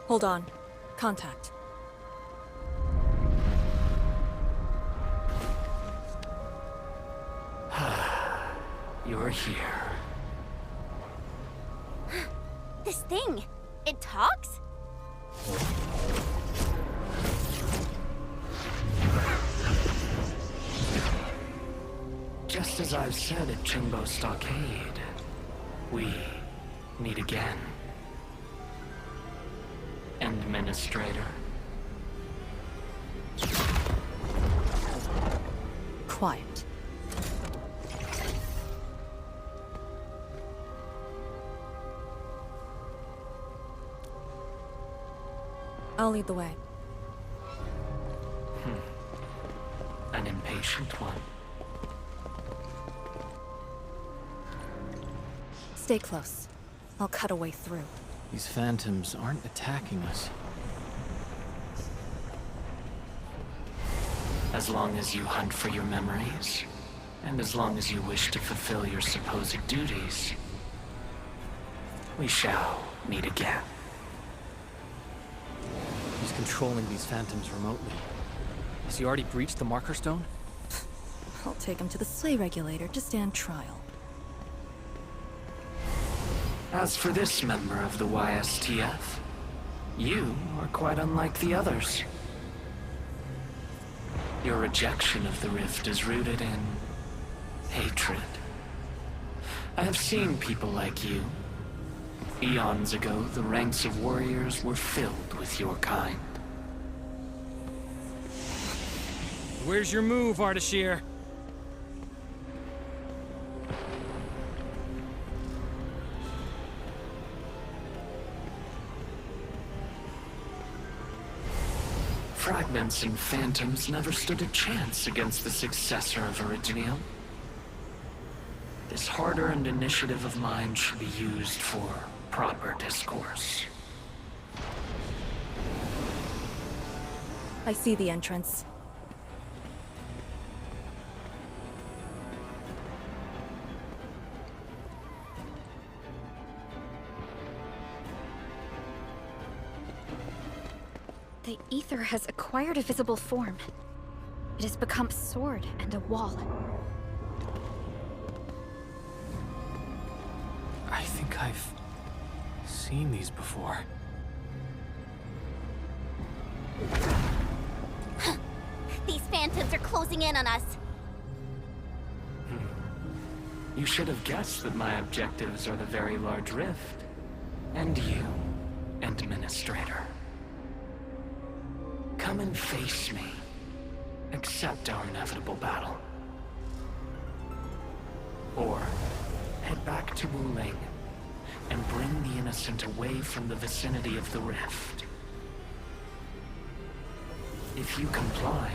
Hold on. Contact. You're here. This thing, it talks? Just as I've said at Chimbo Stockade, we meet again. Administrator. Quiet. I'll lead the way. An impatient one. Stay close. I'll cut a way through. These phantoms aren't attacking us. As long as you hunt for your memories, and as long as you wish to fulfill your supposed duties, we shall meet again. He's controlling these phantoms remotely. Has he already breached the marker stone? I'll take him to the Sway Regulator to stand trial. As for this member of the YSTF, you are quite unlike the others. Your rejection of the rift is rooted in hatred. I have seen people like you. Eons ago, the ranks of warriors were filled with your kind. Where's your move, Ardashir? Fragments and phantoms never stood a chance against the successor of Originium. This harder-earned initiative of mine should be used for proper discourse. I see the entrance. The ether has acquired a visible form. It has become a sword and a wall. I think I've seen these before. These phantoms are closing in on us. You should have guessed that my objectives are the very large rift. And you, Administrator. Come and face me. Accept our inevitable battle. Or head back to Wuling and bring the innocent away from the vicinity of the rift. If you comply,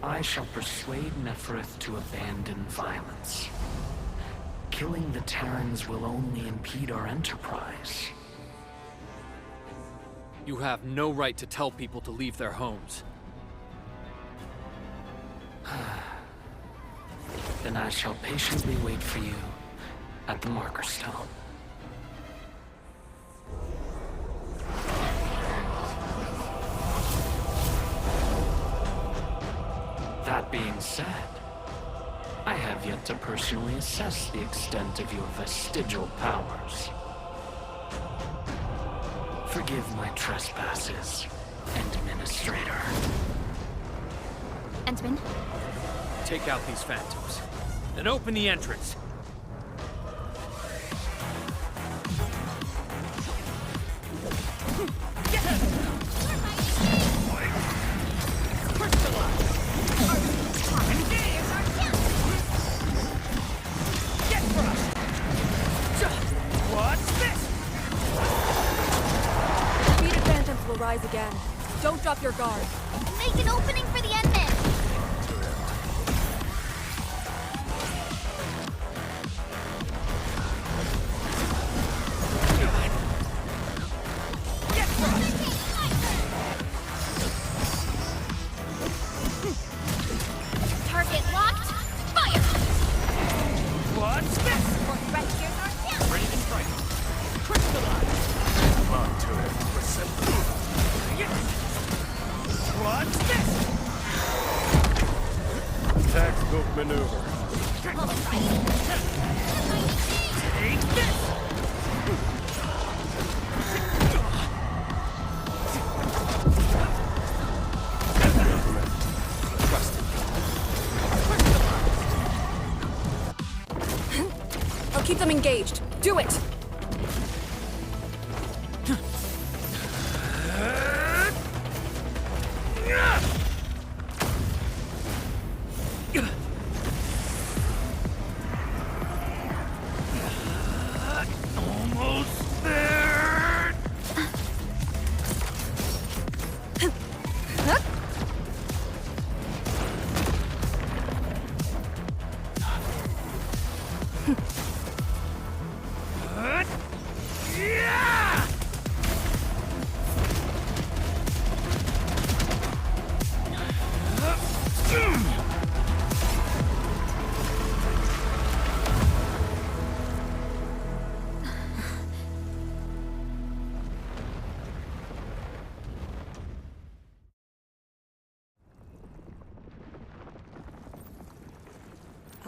I shall persuade Nefereth to abandon violence. Killing the Terrans will only impede our enterprise. You have no right to tell people to leave their homes. Then I shall patiently wait for you at the marker stone. That being said, I have yet to personally assess the extent of your vestigial powers. Forgive my trespasses, Administrator. Entman? Take out these phantoms, and open the entrance. Defeated phantoms will rise again. Don't drop your guard. Make an opening for the Endmen! Target locked. Fire! What's this? More threat gears are down. Ready to strike. Crystallize. Come on to it. What's this? Textbook maneuver. Take this! I'll keep them engaged. Do it! Almost there!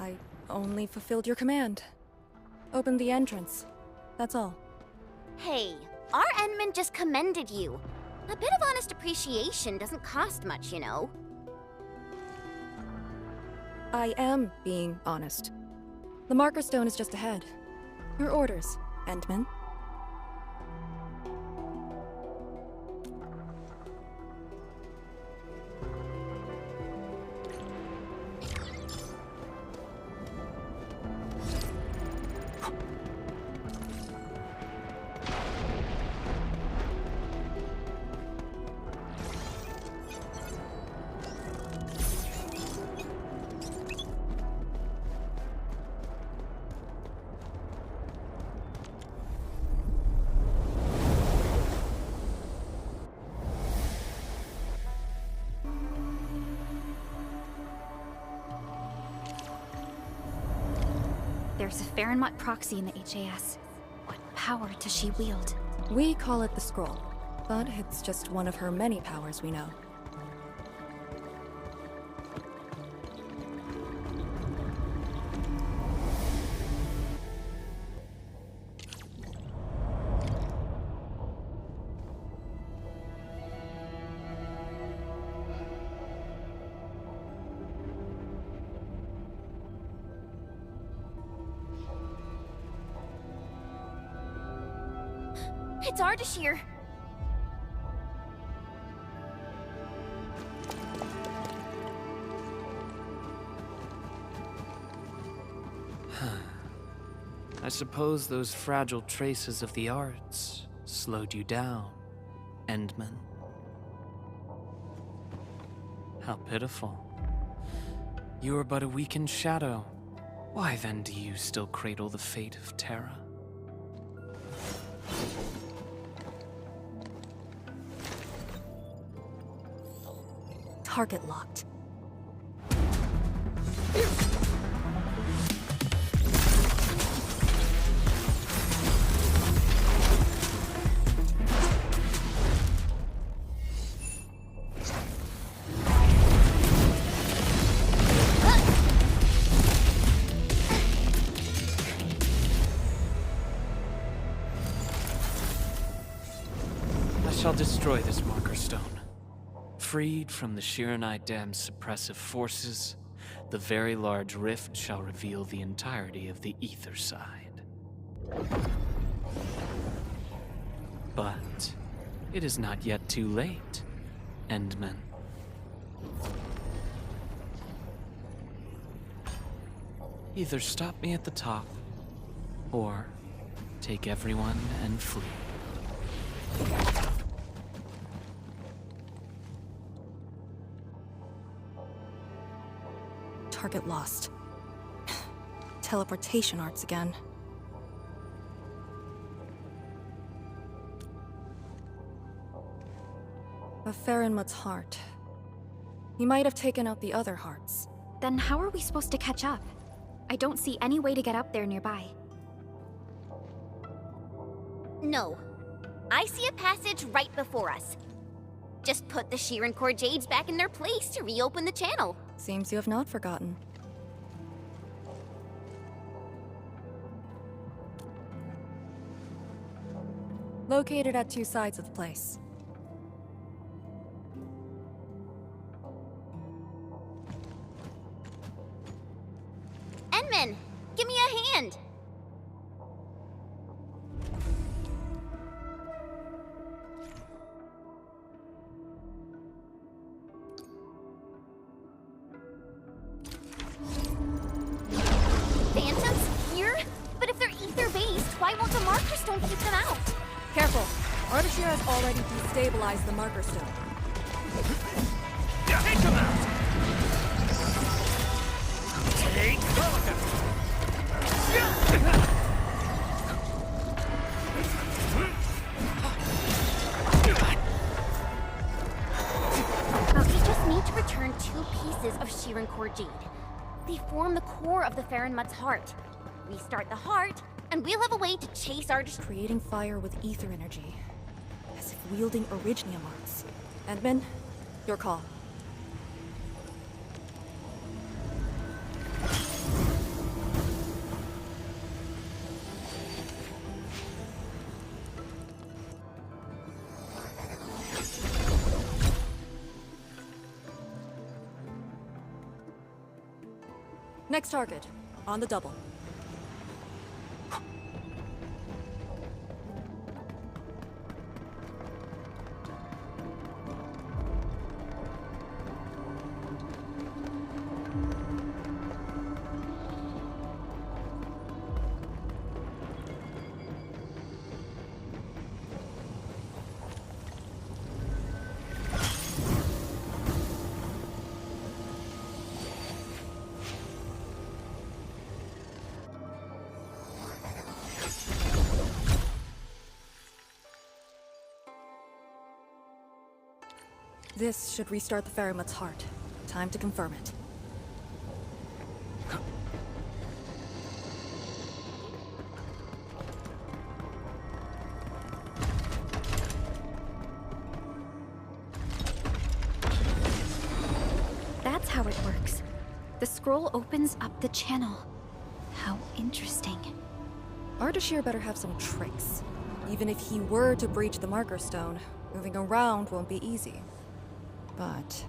I only fulfilled your command. Opened the entrance. That's all. Hey, our Endman just commended you. A bit of honest appreciation doesn't cost much, you know. I am being honest. The marker stone is just ahead. Your orders, Endman. There's a Farenmut proxy in the HAS. What power does she wield? We call it the Scroll, but it's just one of her many powers we know. It's Ardashir. I suppose those fragile traces of the arts slowed you down, Endman. How pitiful. You are but a weakened shadow. Why then do you still cradle the fate of Terra? Target locked. I shall destroy this marker stone. Freed from the Shiranite Dam's suppressive forces, the very large rift shall reveal the entirety of the ether side. But it is not yet too late, Endman. Either stop me at the top, or take everyone and flee. Target lost. Teleportation arts again. A Farenmut's heart. He might have taken out the other hearts. Then how are we supposed to catch up? I don't see any way to get up there nearby. No. I see a passage right before us. Just put the Shiran Core Jades back in their place to reopen the channel. Seems you have not forgotten. Located at two sides of the place. Endman, give me a hand. Phantoms here? But if they're ether-based, why won't the marker stone keep them out? Careful! Ardashir has already destabilized the marker stone. Take them out! Take We just need to return 2 pieces of Shiran Core Jade. They form the core of the Farenmut's heart. Restart the heart, and we'll have a way to chase Ardashir. Creating fire with ether energy. As if wielding Orignium arts. Endman, your call. Next target. On the double. This should restart the Ferryman's heart. Time to confirm it. That's how it works. The scroll opens up the channel. How interesting. Ardashir better have some tricks. Even if he were to breach the Marker Stone, moving around won't be easy. But...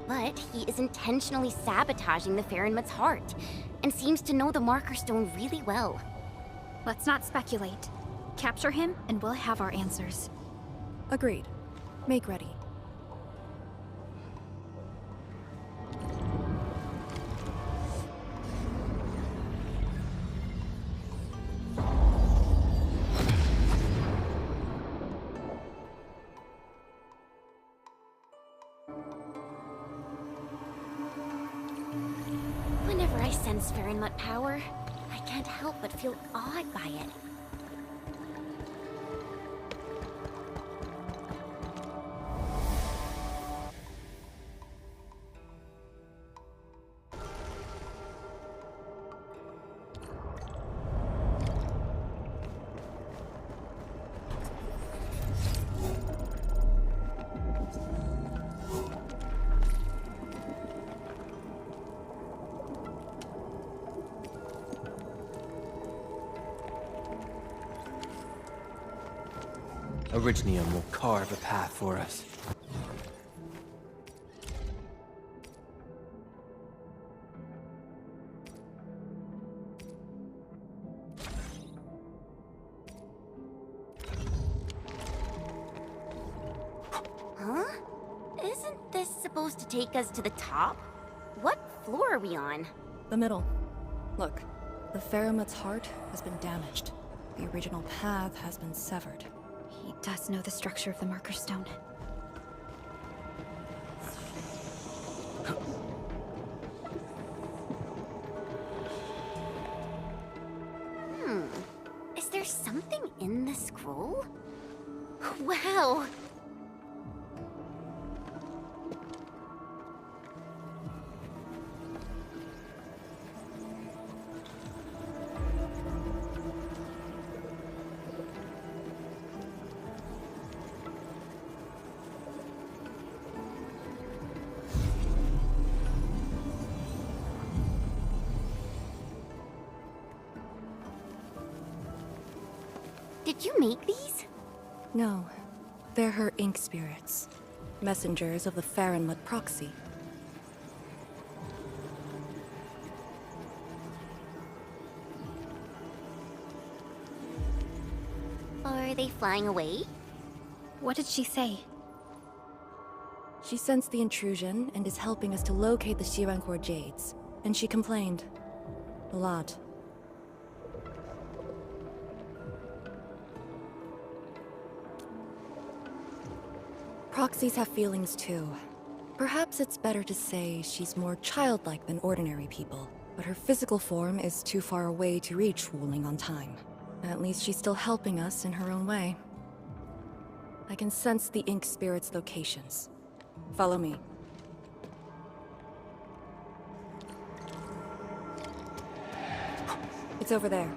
But he is intentionally sabotaging the Ferryman's heart, and seems to know the Marker Stone really well. Let's not speculate. Capture him, and we'll have our answers. Agreed. Make ready. Whenever I sense Ferryman power, I can't help but feel awed by it. Orignium will carve a path for us. Huh? Isn't this supposed to take us to the top? What floor are we on? The middle. Look, the Ferryman's heart has been damaged. The original path has been severed. He does know the structure of the Marker Stone. Is there something in the scroll? Wow! Did you make these? No. They're her ink spirits. Messengers of the Ferryman proxy. Are they flying away? What did she say? She sensed the intrusion and is helping us to locate the Shirankor Jades. And she complained. A lot. Proxies have feelings too. Perhaps it's better to say she's more childlike than ordinary people, but her physical form is too far away to reach Wuling on time. At least she's still helping us in her own way. I can sense the ink spirit's locations. Follow me. It's over there.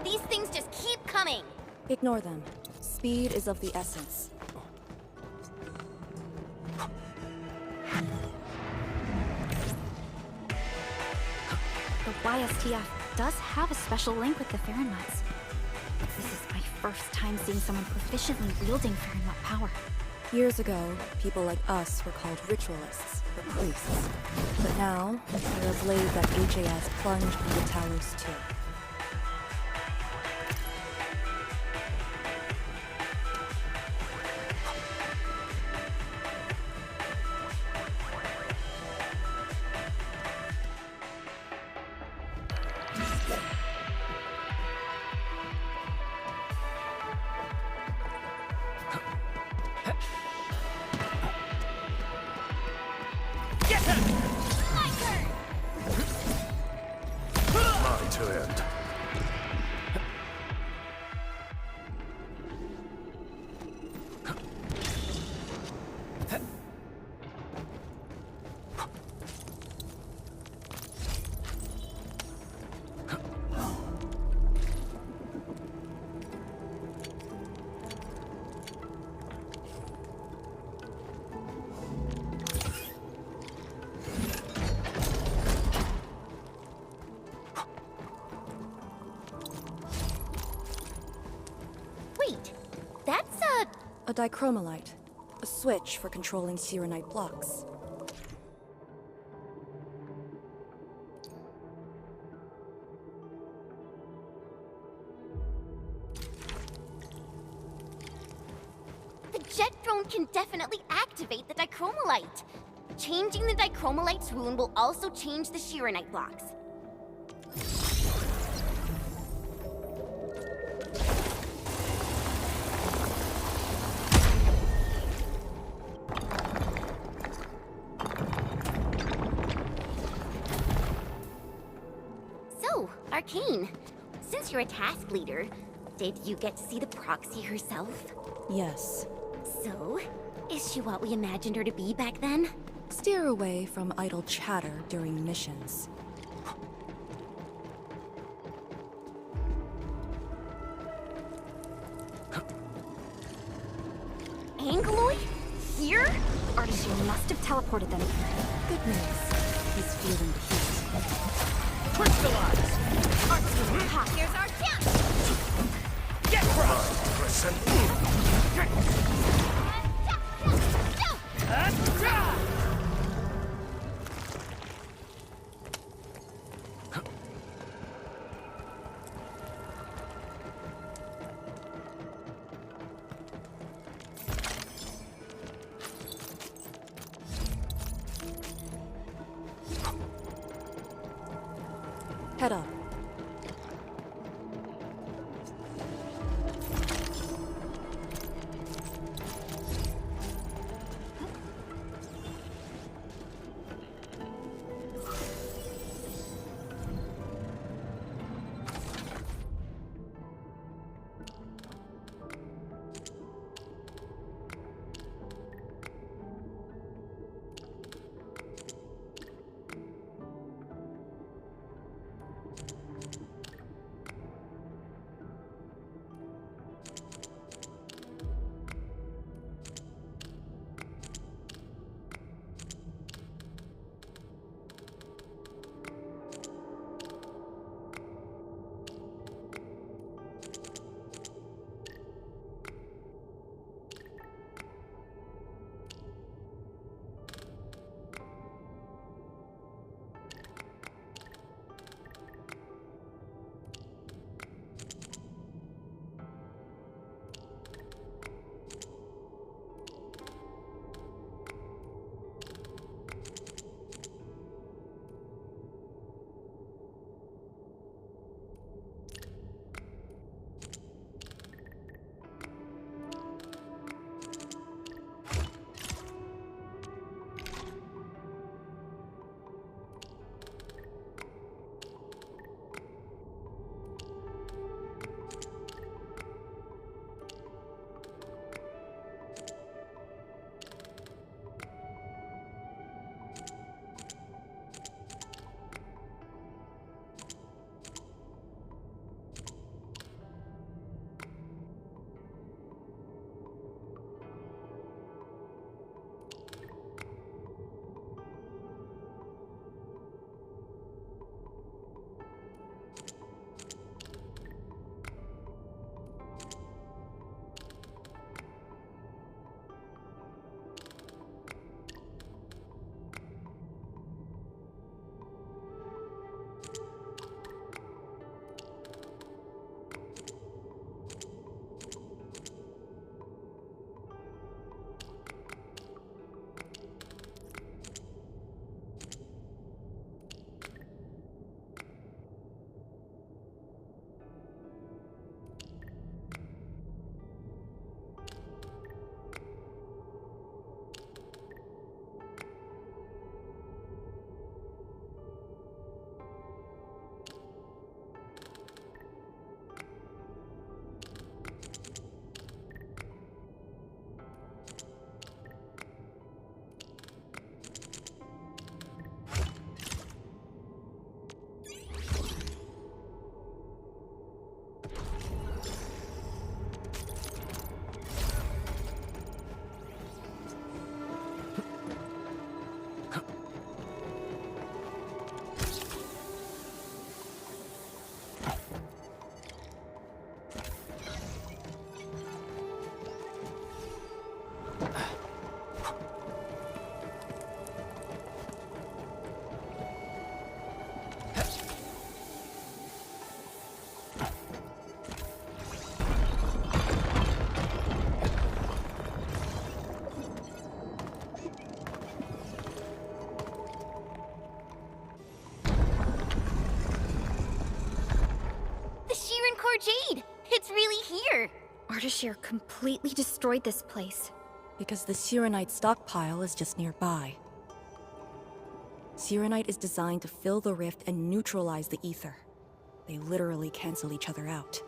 These things just keep coming! Ignore them. Speed is of the essence. The YSTF does have a special link with the Fahrenmouths. This is my first time seeing someone proficiently wielding Fahrenmouth power. Years ago, people like us were called ritualists, or priests. But now, we're a blade that HAS plunged into Talos too. My turn. Wait, that's a dichromolite, a switch for controlling Sirenite blocks. The jet drone can definitely activate the dichromolite. Changing the dichromolite's rune will also change the Shirenite blocks. So, Arcane, since you're a task leader, did you get to see the proxy herself? Yes. So, is she what we imagined her to be back then? Steer away from idle chatter during missions. Angloid? Here? Ardashir must have teleported them here. Good news. He's feeling the heat. Crystallize! Here's our chance! Get crushed! Listen. Head up. here? Ardashir completely destroyed this place. Because the Sirenite stockpile is just nearby. Sirenite is designed to fill the rift and neutralize the ether. They literally cancel each other out.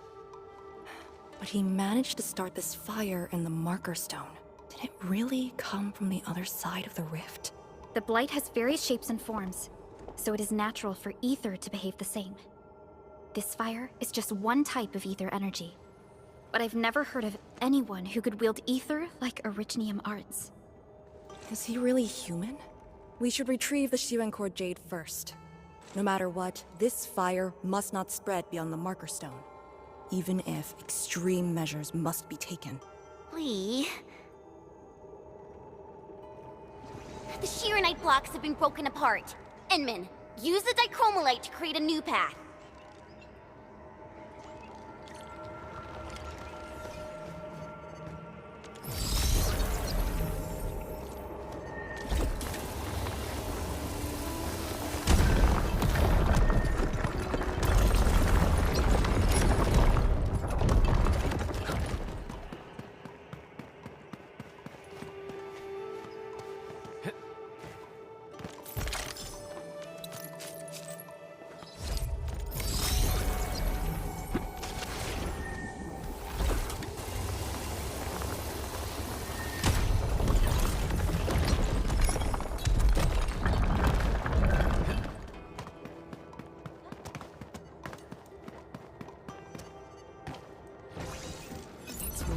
But he managed to start this fire in the Marker Stone. Did it really come from the other side of the rift? The Blight has various shapes and forms, so it is natural for ether to behave the same. This fire is just one type of ether energy. But I've never heard of anyone who could wield ether like Arichnium arts. Is he really human? We should retrieve the Shirencore Jade first. No matter what, this fire must not spread beyond the Marker Stone, even if extreme measures must be taken. The Shirenite blocks have been broken apart. Enman, use the dichromolite to create a new path.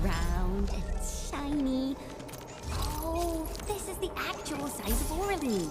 Round and shiny. Oh, this is the actual size of Oraline.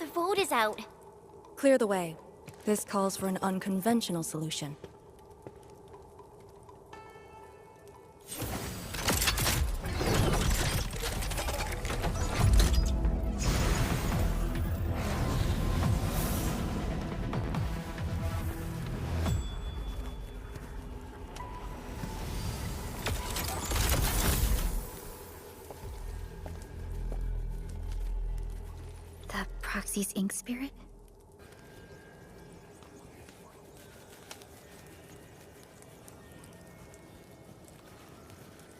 The vote is out. Clear the way. This calls for an unconventional solution. The Proxy's ink spirit?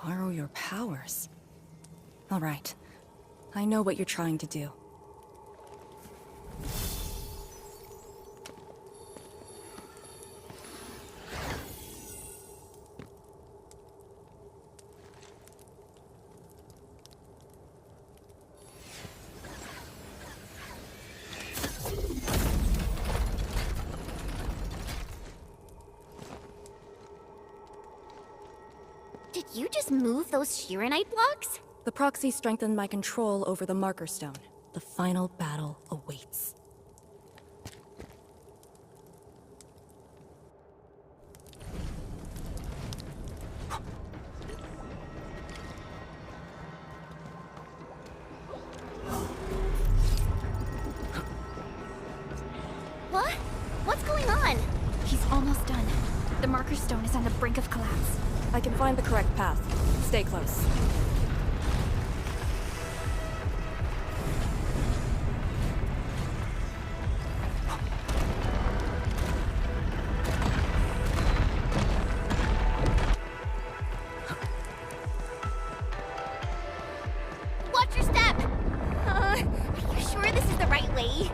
Borrow your powers. All right. I know what you're trying to do. Did you just move those Shiranite blocks? The proxy strengthened my control over the marker stone. The final battle awaits. What? What's going on? He's almost done. The marker stone is on the brink of collapse. I can find the correct path. Stay close. Watch your step! Are you sure this is the right way?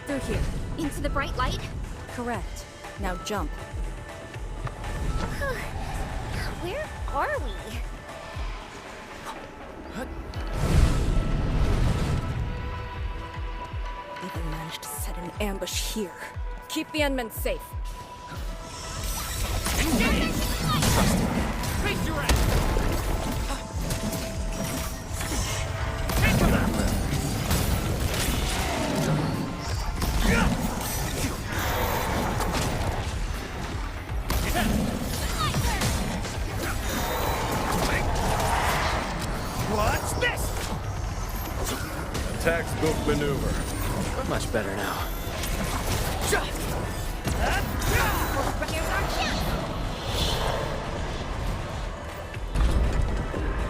Through here. Into the bright light? Correct. Now jump. Where are we? They managed to set an ambush here. Keep the Endmen safe. Face your ass! Take to that left! What's this? Textbook maneuver. Much better now.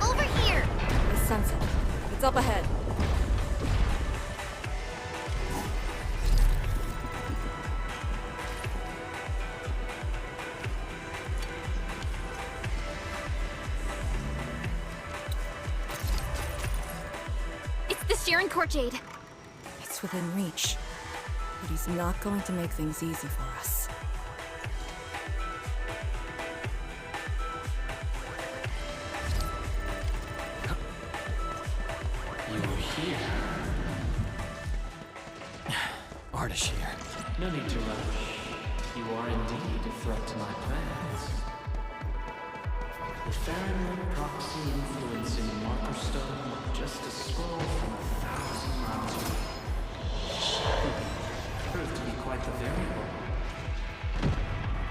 Over here! I sense it. It's up ahead. It's the Sharon Court Jade. It's within reach. But he's not going to make things easy for us. You were here. Ardashir. No need to rush. You are indeed a threat to my plans. The Farinwood proxy influencing the Marker Stone, just a scroll from 1,000 miles away. Proved to be quite the variable.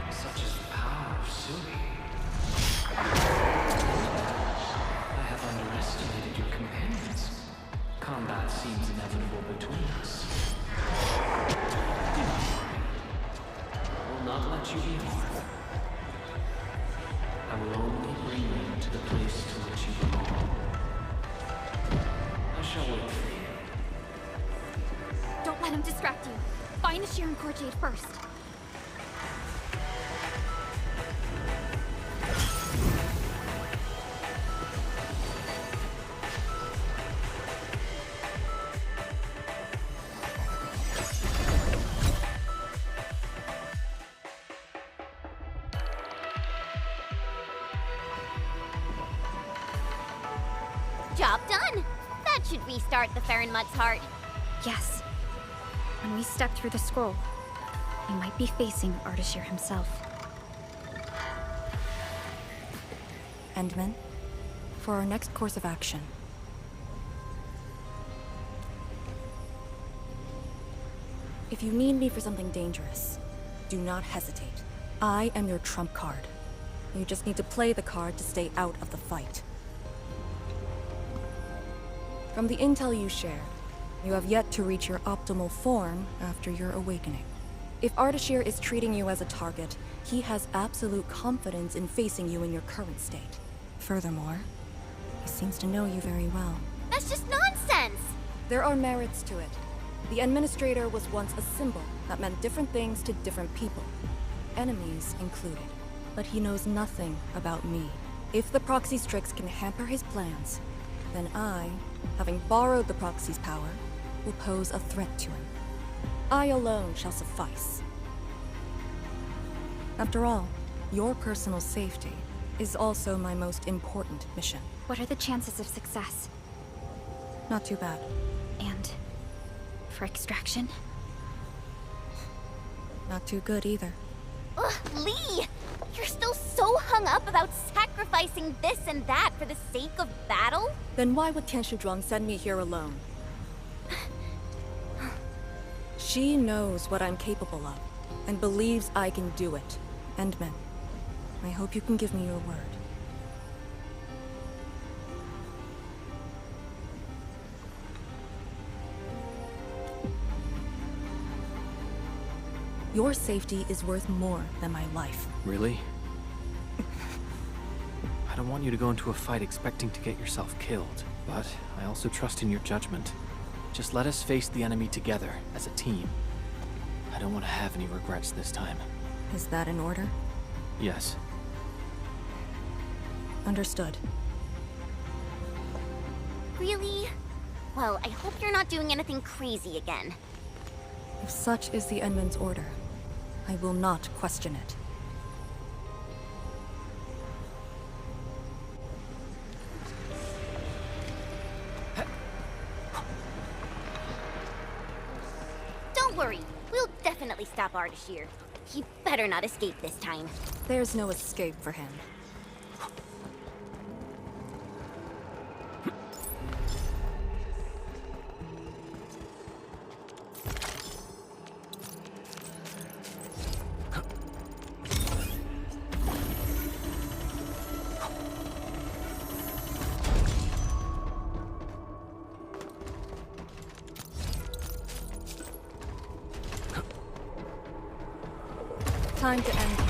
Such is the power of Sui. I have underestimated your companions. Combat seems inevitable between us. Do not worry. I will not let you be harmed. I will only bring you to the place to which you belong. I shall wait for you. Don't let him distract you. Find the Sharon Court Jade first. Job done! That should restart the Farinmud's heart. Yes. When we step through the scroll, we might be facing Ardashir himself. Endman, for our next course of action. If you need me for something dangerous, do not hesitate. I am your trump card. You just need to play the card to stay out of the fight. From the intel you shared, you have yet to reach your optimal form after your awakening. If Ardashir is treating you as a target, he has absolute confidence in facing you in your current state. Furthermore, he seems to know you very well. That's just nonsense! There are merits to it. The Administrator was once a symbol that meant different things to different people, enemies included. But he knows nothing about me. If the Proxy's tricks can hamper his plans, then I, having borrowed the Proxy's power, will pose a threat to him. I alone shall suffice. After all, your personal safety is also my most important mission. What are the chances of success? Not too bad. And for extraction? Not too good either. Ugh, Lee! You're still so hung up about sacrificing this and that for the sake of battle? Then why would Tian Shuzhuang send me here alone? She knows what I'm capable of, and believes I can do it. Endman, I hope you can give me your word. Your safety is worth more than my life. Really? I don't want you to go into a fight expecting to get yourself killed, but I also trust in your judgment. Just let us face the enemy together, as a team. I don't want to have any regrets this time. Is that in order? Yes. Understood. Really? Well, I hope you're not doing anything crazy again. If such is the Endman's order, I will not question it. Don't worry, we'll definitely stop Ardashir. He better not escape this time. There's no escape for him. Time to end him.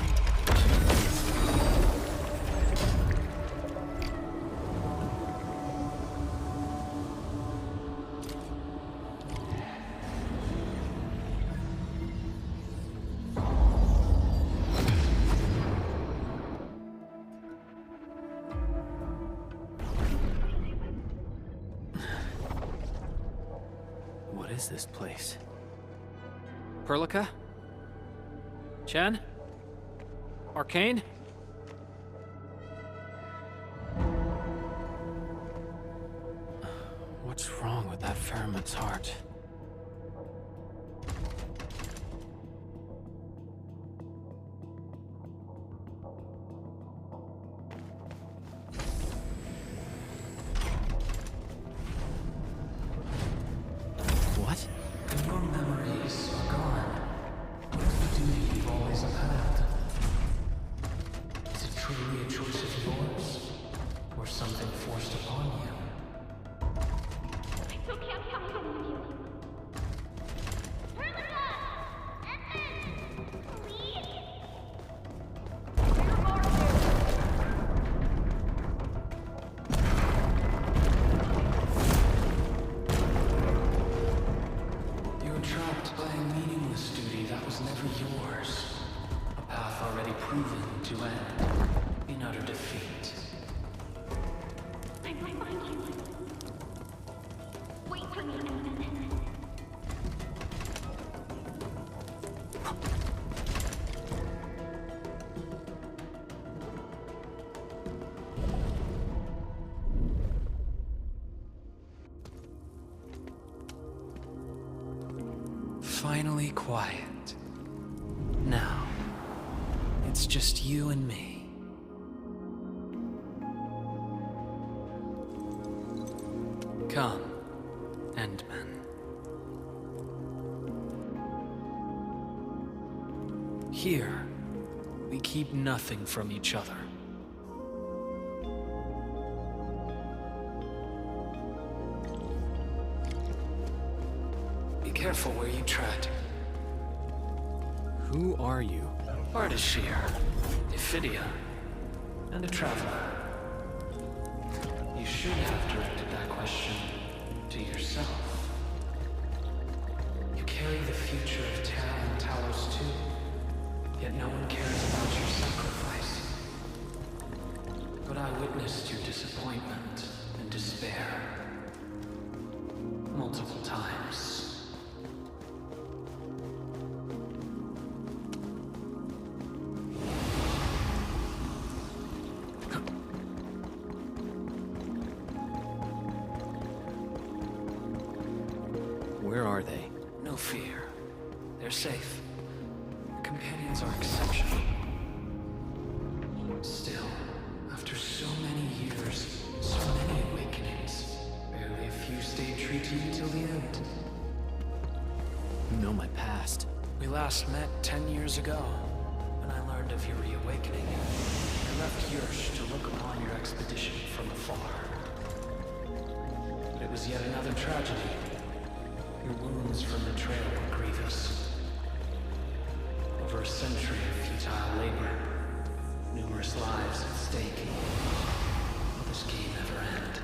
What is this place? Perlica? Chen? Arcane? What's wrong with that Ferment's heart? What? Your memories are gone. What's the duty you've always upheld? Is it truly a choice of yours? Or something forced upon you? I still can't stop coming you. Perlica! Endman! Please? You were trapped by a meaningless duty that was never yours. A path already proven to end in utter defeat. I might find you. Wait for me, Endman. Finally quiet. Now, it's just you and me. Come, Endman. Here, we keep nothing from each other. Be careful where you tread. Who are you? Ardashir, Ephidia, and a traveler. You should have directed that question to yourself. You carry the future of Terra and Talos too, yet no one cares about your sacrifice. But I witnessed your disappointment and despair multiple times. Where are they? No fear. They're safe. Your companions are exceptional. Still, after so many years, so many awakenings, barely a few stayed true to you till the end. You know my past. We last met 10 years ago, when I learned of your reawakening. I left Yursh to look upon your expedition from afar. But it was yet another tragedy. Your wounds from betrayal were grievous. Over a century of futile labor, numerous lives at stake. Will this game ever end?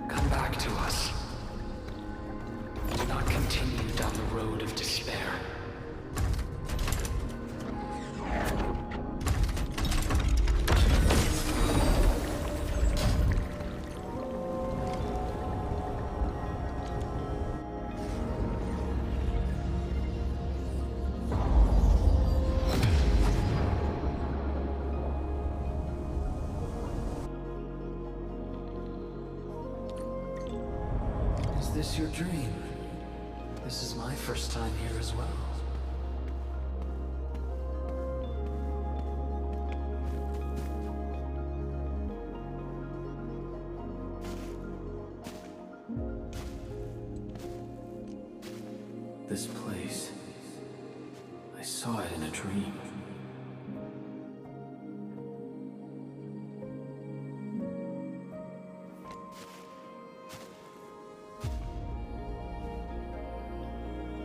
Come back to us. Do not continue down the road of despair. Is this your dream? This is my first time here as well. This place. I saw it in a dream.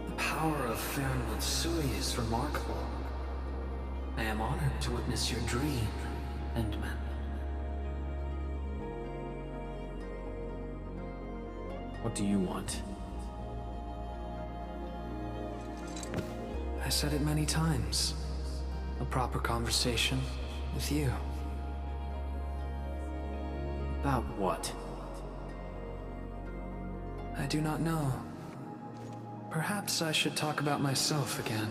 The power of Faron Matsui is remarkable. I am honored to witness your dream, Endman. What do you want? I said it many times. A proper conversation with you. About what? I do not know. Perhaps I should talk about myself again.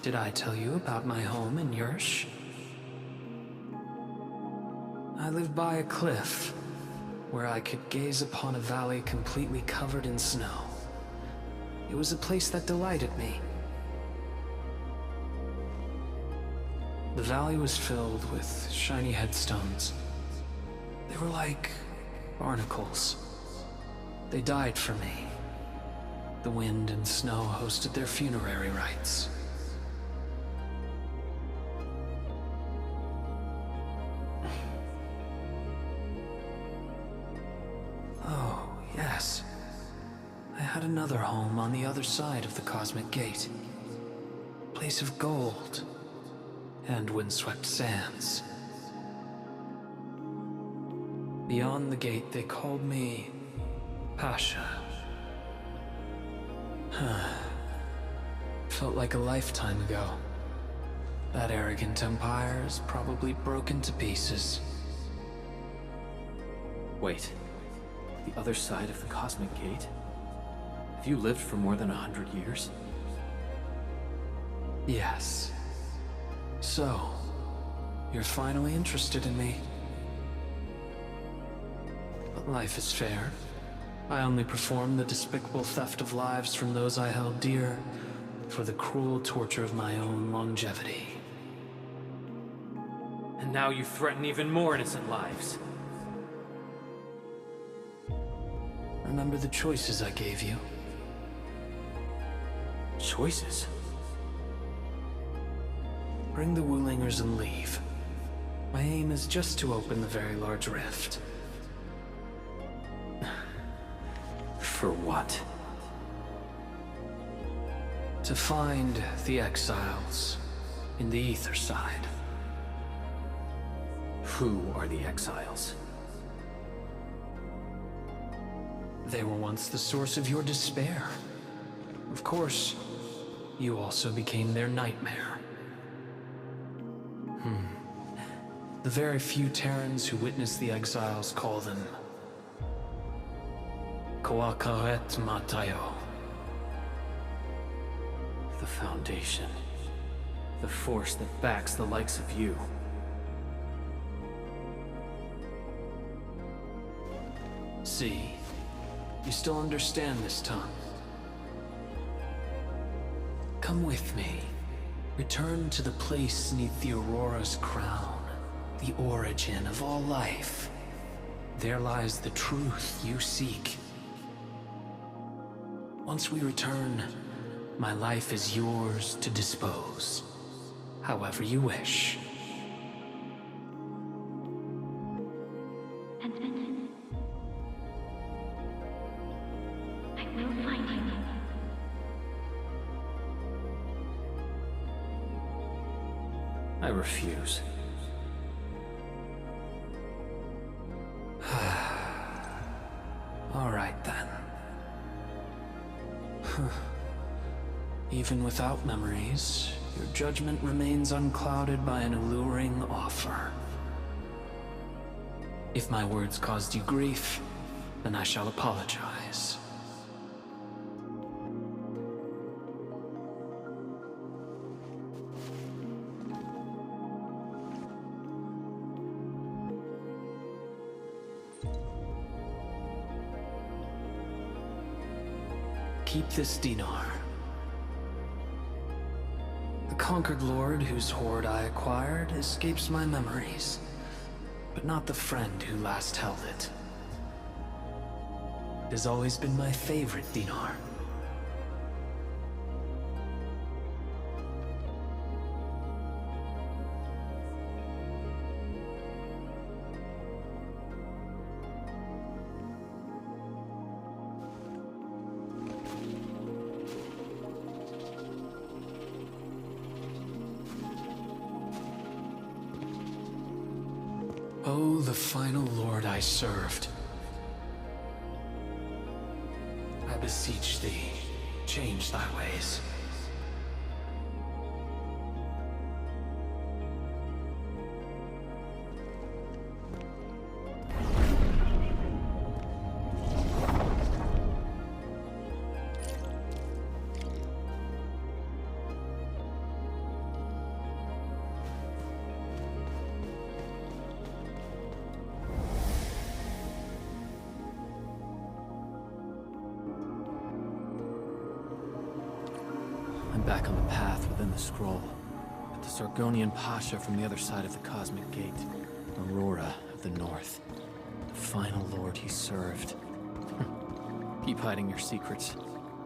Did I tell you about my home in Yursh? I lived by a cliff, where I could gaze upon a valley completely covered in snow. It was a place that delighted me. The valley was filled with shiny headstones. They were like barnacles. They died for me. The wind and snow hosted their funerary rites. Oh, yes. I had another home on the other side of the Cosmic Gate. A place of gold and windswept sands. Beyond the gate, they called me Pasha. Felt like a lifetime ago. That arrogant empire is probably broken to pieces. Wait. The other side of the Cosmic Gate? Have you lived for more than 100 years? Yes. So, you're finally interested in me. Life is fair. I only performed the despicable theft of lives from those I held dear for the cruel torture of my own longevity. And now you threaten even more innocent lives. Remember the choices I gave you? Choices? Bring the Wulingers and leave. My aim is just to open the very large rift. For what? To find the exiles in the ether side. Who are the exiles? They were once the source of your despair. Of course, you also became their nightmare. The very few Terrans who witnessed the exiles call them Koakaret Matayo. The Foundation. The force that backs the likes of you. See, you still understand this tongue. Come with me. Return to the place neath the Aurora's crown, the origin of all life. There lies the truth you seek. Once we return, my life is yours to dispose, however you wish. I will find you. I refuse. All right then. Even without memories, your judgment remains unclouded by an alluring offer. If my words caused you grief, then I shall apologize. Keep this dinar. The conquered lord whose hoard I acquired escapes my memories, but not the friend who last held it. It has always been my favorite dinar. Oh, the final lord I served. I beseech thee, change thy ways. I'm back on the path within the scroll. But the Sargonian Pasha from the other side of the Cosmic Gate. Aurora of the North. The final lord he served. Keep hiding your secrets.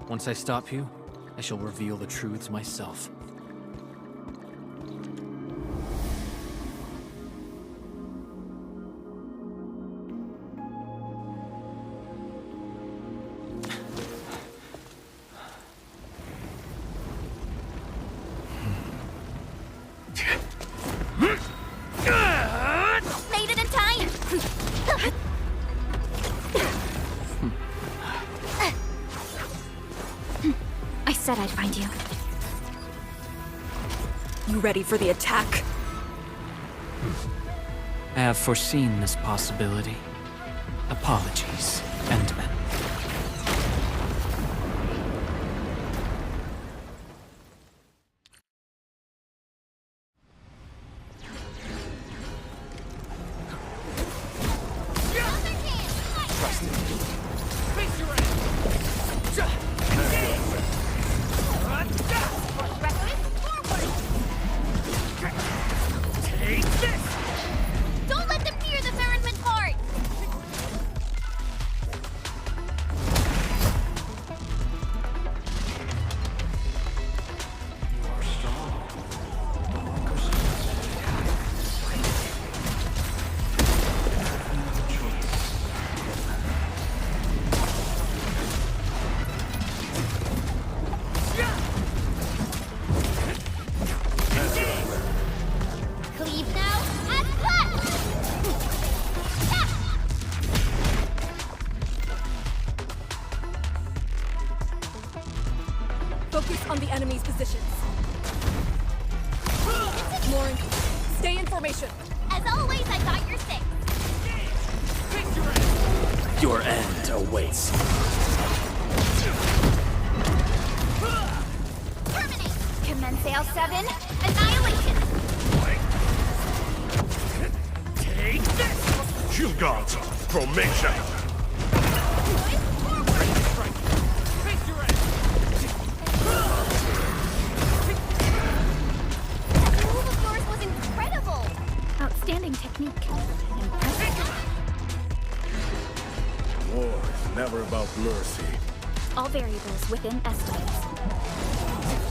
Once I stop you, I shall reveal the truths myself. Made it in time! I said I'd find you. You ready for the attack? I have foreseen this possibility. Apologies, Endman. trusted. Face your end! Take this! Don't let them fear the Ferryman's heart! You are strong. Cleave now and cut! Focus on the enemy's positions. More in. Stay in formation. As always, I got your six. Your end awaits. Terminate! Commence L7. Annihilation! Take this! Shield guards, formation. Face your end! The move of yours was incredible! Outstanding technique. Impressive. War is never about mercy. All variables within estimates.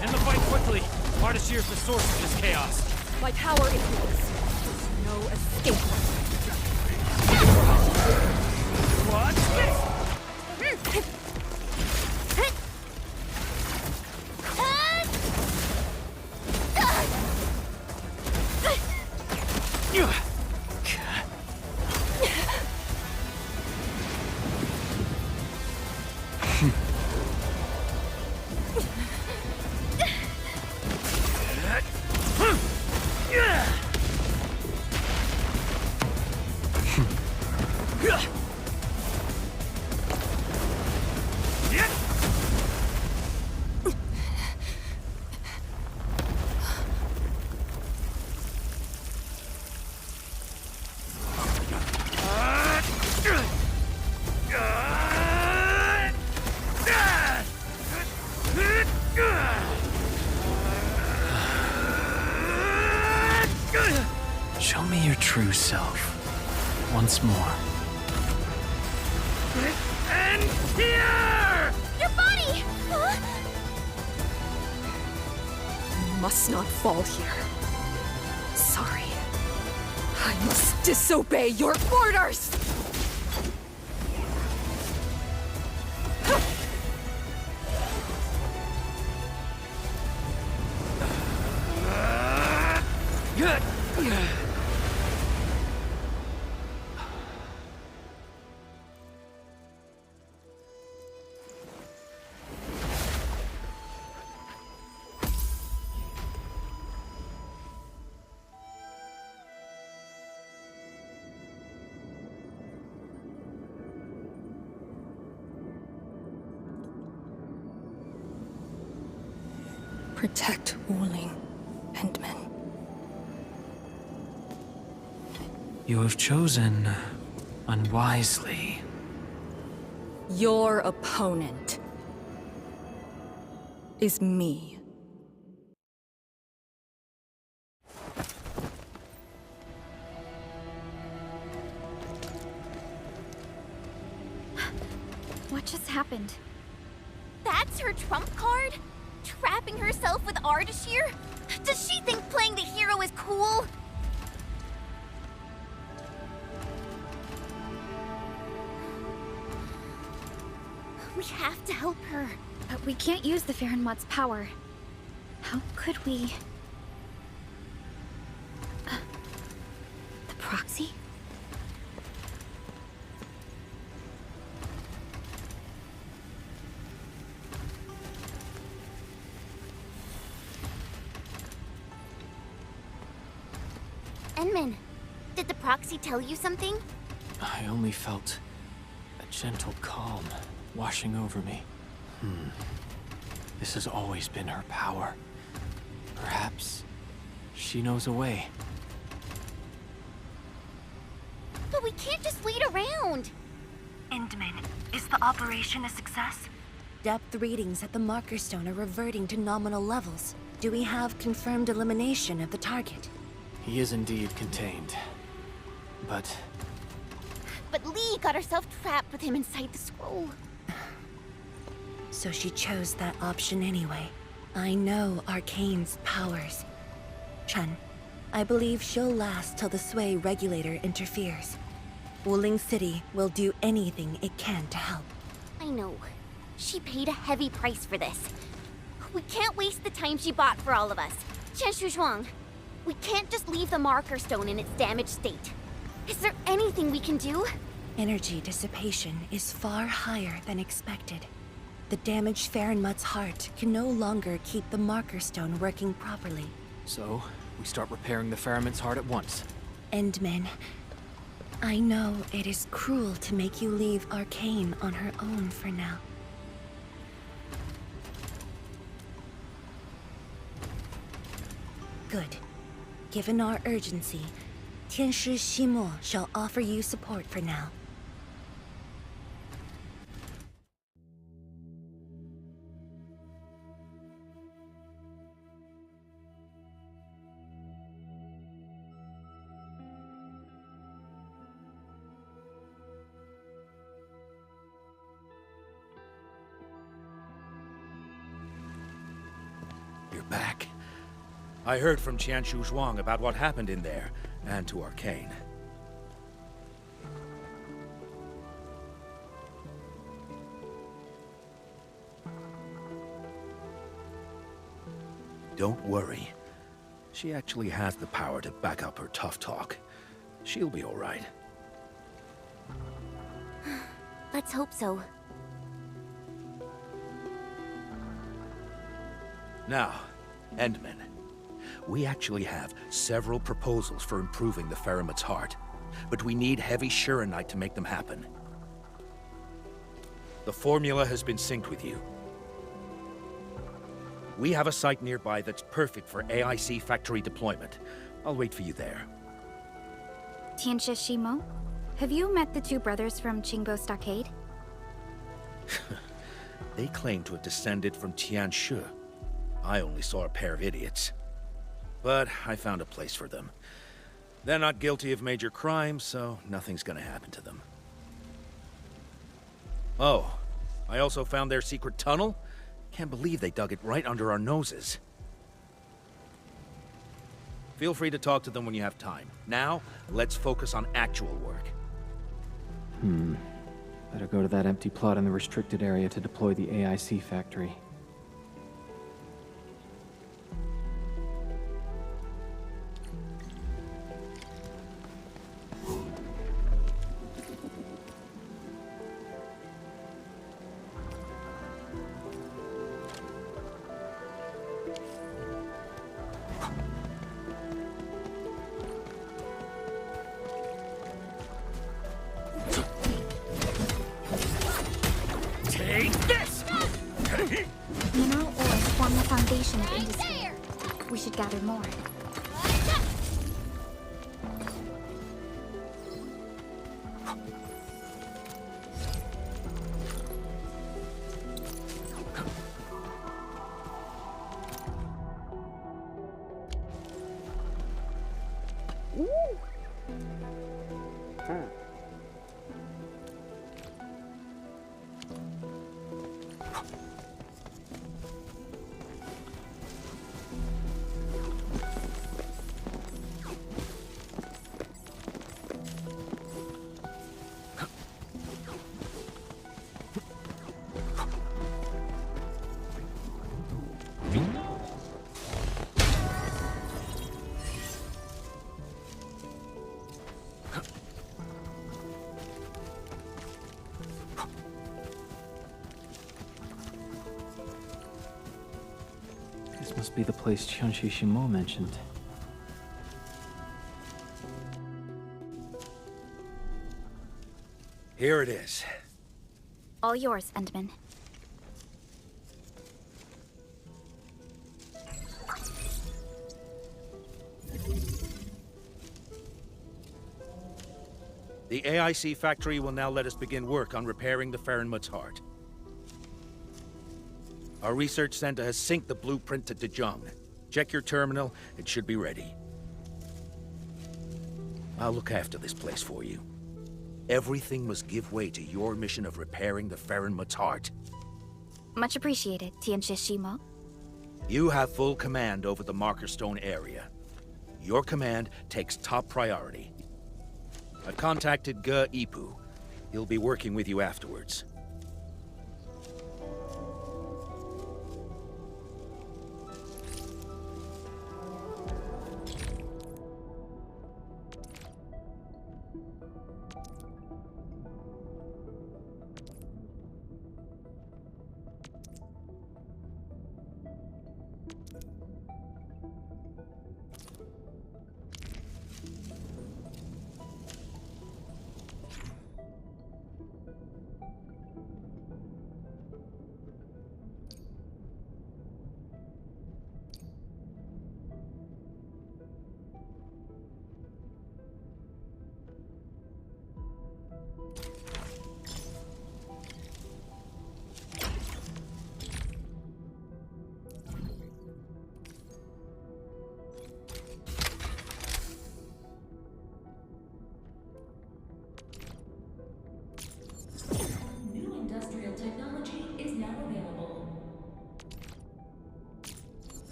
End the fight quickly. Ardashir's the source of this chaos. My power is yours. There's no escape from it. Watch this! Show me your true self. Once more. And here! Your body! Huh? You must not fall here. Sorry. I must disobey your orders! Protect Wuling and men. You have chosen unwisely. Your opponent is me. What just happened? That's her trump card? Trapping herself with Ardashir? Does she think playing the hero is cool? We have to help her. But we can't use the Farenwad's power. How could we... the proxy? Enman, did the proxy tell you something? I only felt a gentle calm washing over me. This has always been her power. Perhaps she knows a way. But we can't just wait around. Endman, is the operation a success? Depth readings at the marker stone are reverting to nominal levels. Do we have confirmed elimination of the target? He is indeed contained. But Lee got herself trapped with him inside the scroll. So she chose that option anyway. I know Arcane's powers. Chen, I believe she'll last till the Sway regulator interferes. Wuling City will do anything it can to help. I know. She paid a heavy price for this. We can't waste the time she bought for all of us. Chen Shuzhuang, we can't just leave the marker stone in its damaged state. Is there anything we can do? Energy dissipation is far higher than expected. The damaged Farenmut's heart can no longer keep the marker stone working properly. so, we start repairing the Faramut's heart at once. Endman, I know it is cruel to make you leave Arcane on her own for now. Good. Given our urgency, Tianshi Ximo shall offer you support for now. You're back. I heard from Qianshu Zhuang about what happened in there, and to Arcane. Don't worry. She actually has the power to back up her tough talk. She'll be all right. Let's hope so. Now, Endman. We actually have several proposals for improving the Faramut's heart, but we need heavy Shurenite to make them happen. The formula has been synced with you. We have a site nearby that's perfect for AIC factory deployment. I'll wait for you there. Tianshi Ximo? Have you met the two brothers from Qingbo Stockade? They claim to have descended from Tianshu. I only saw a pair of idiots. But I found a place for them. They're not guilty of major crimes, so nothing's gonna happen to them. Oh, I also found their secret tunnel. Can't believe they dug it right under our noses. Feel free to talk to them when you have time. Now, let's focus on actual work. Better go to that empty plot in the restricted area to deploy the AIC factory. Mineral ores form the foundation of industry. We should gather more. This must be the place Tianshi Ximo mentioned. Here it is. All yours, Endman. The AIC factory will now let us begin work on repairing the Farenmut's heart. Our research center has synced the blueprint to Dejong. Check your terminal, it should be ready. I'll look after this place for you. Everything must give way to your mission of repairing the Farenmut's heart. Much appreciated, Tianxie Shimo. You have full command over the Marker Stone area. Your command takes top priority. I've contacted Ge Ipu. He'll be working with you afterwards.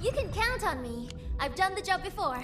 You can count on me. I've done the job before.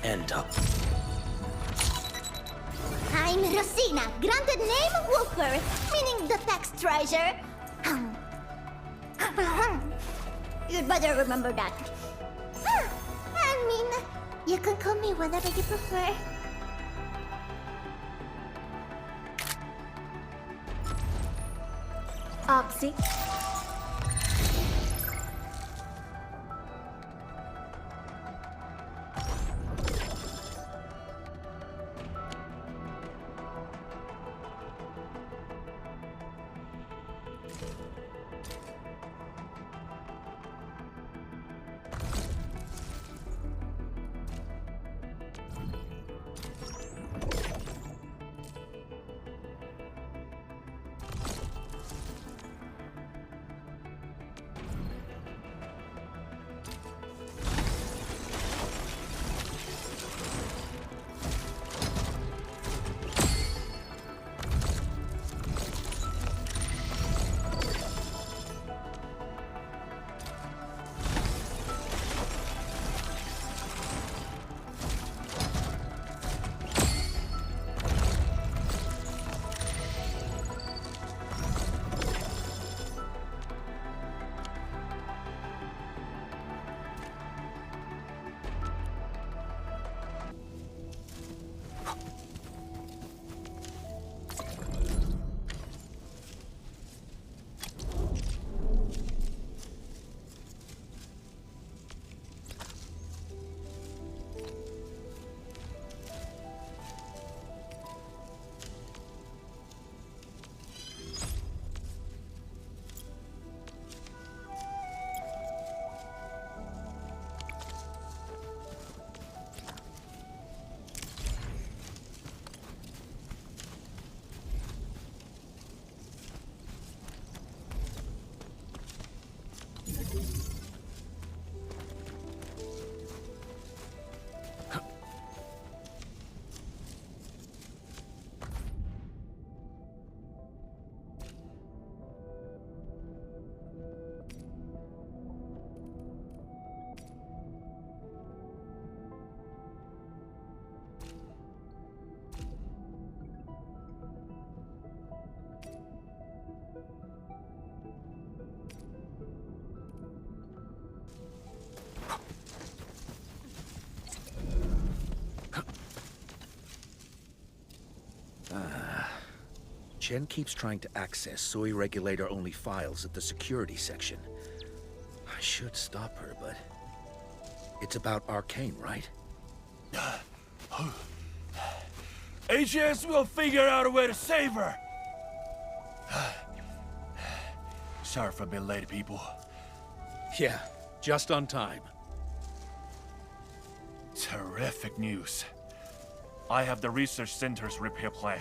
Enter. I'm Rosina, granted name Wooper, meaning the tax treasure. You'd better remember that. I mean, you can call me whatever you prefer. Oxy. Chen keeps trying to access Soy Regulator-only files at the security section. I should stop her, but... It's about Arcane, right? HS will figure out a way to save her! Sorry for being late, people. Yeah, just on time. Terrific news. I have the research center's repair plan,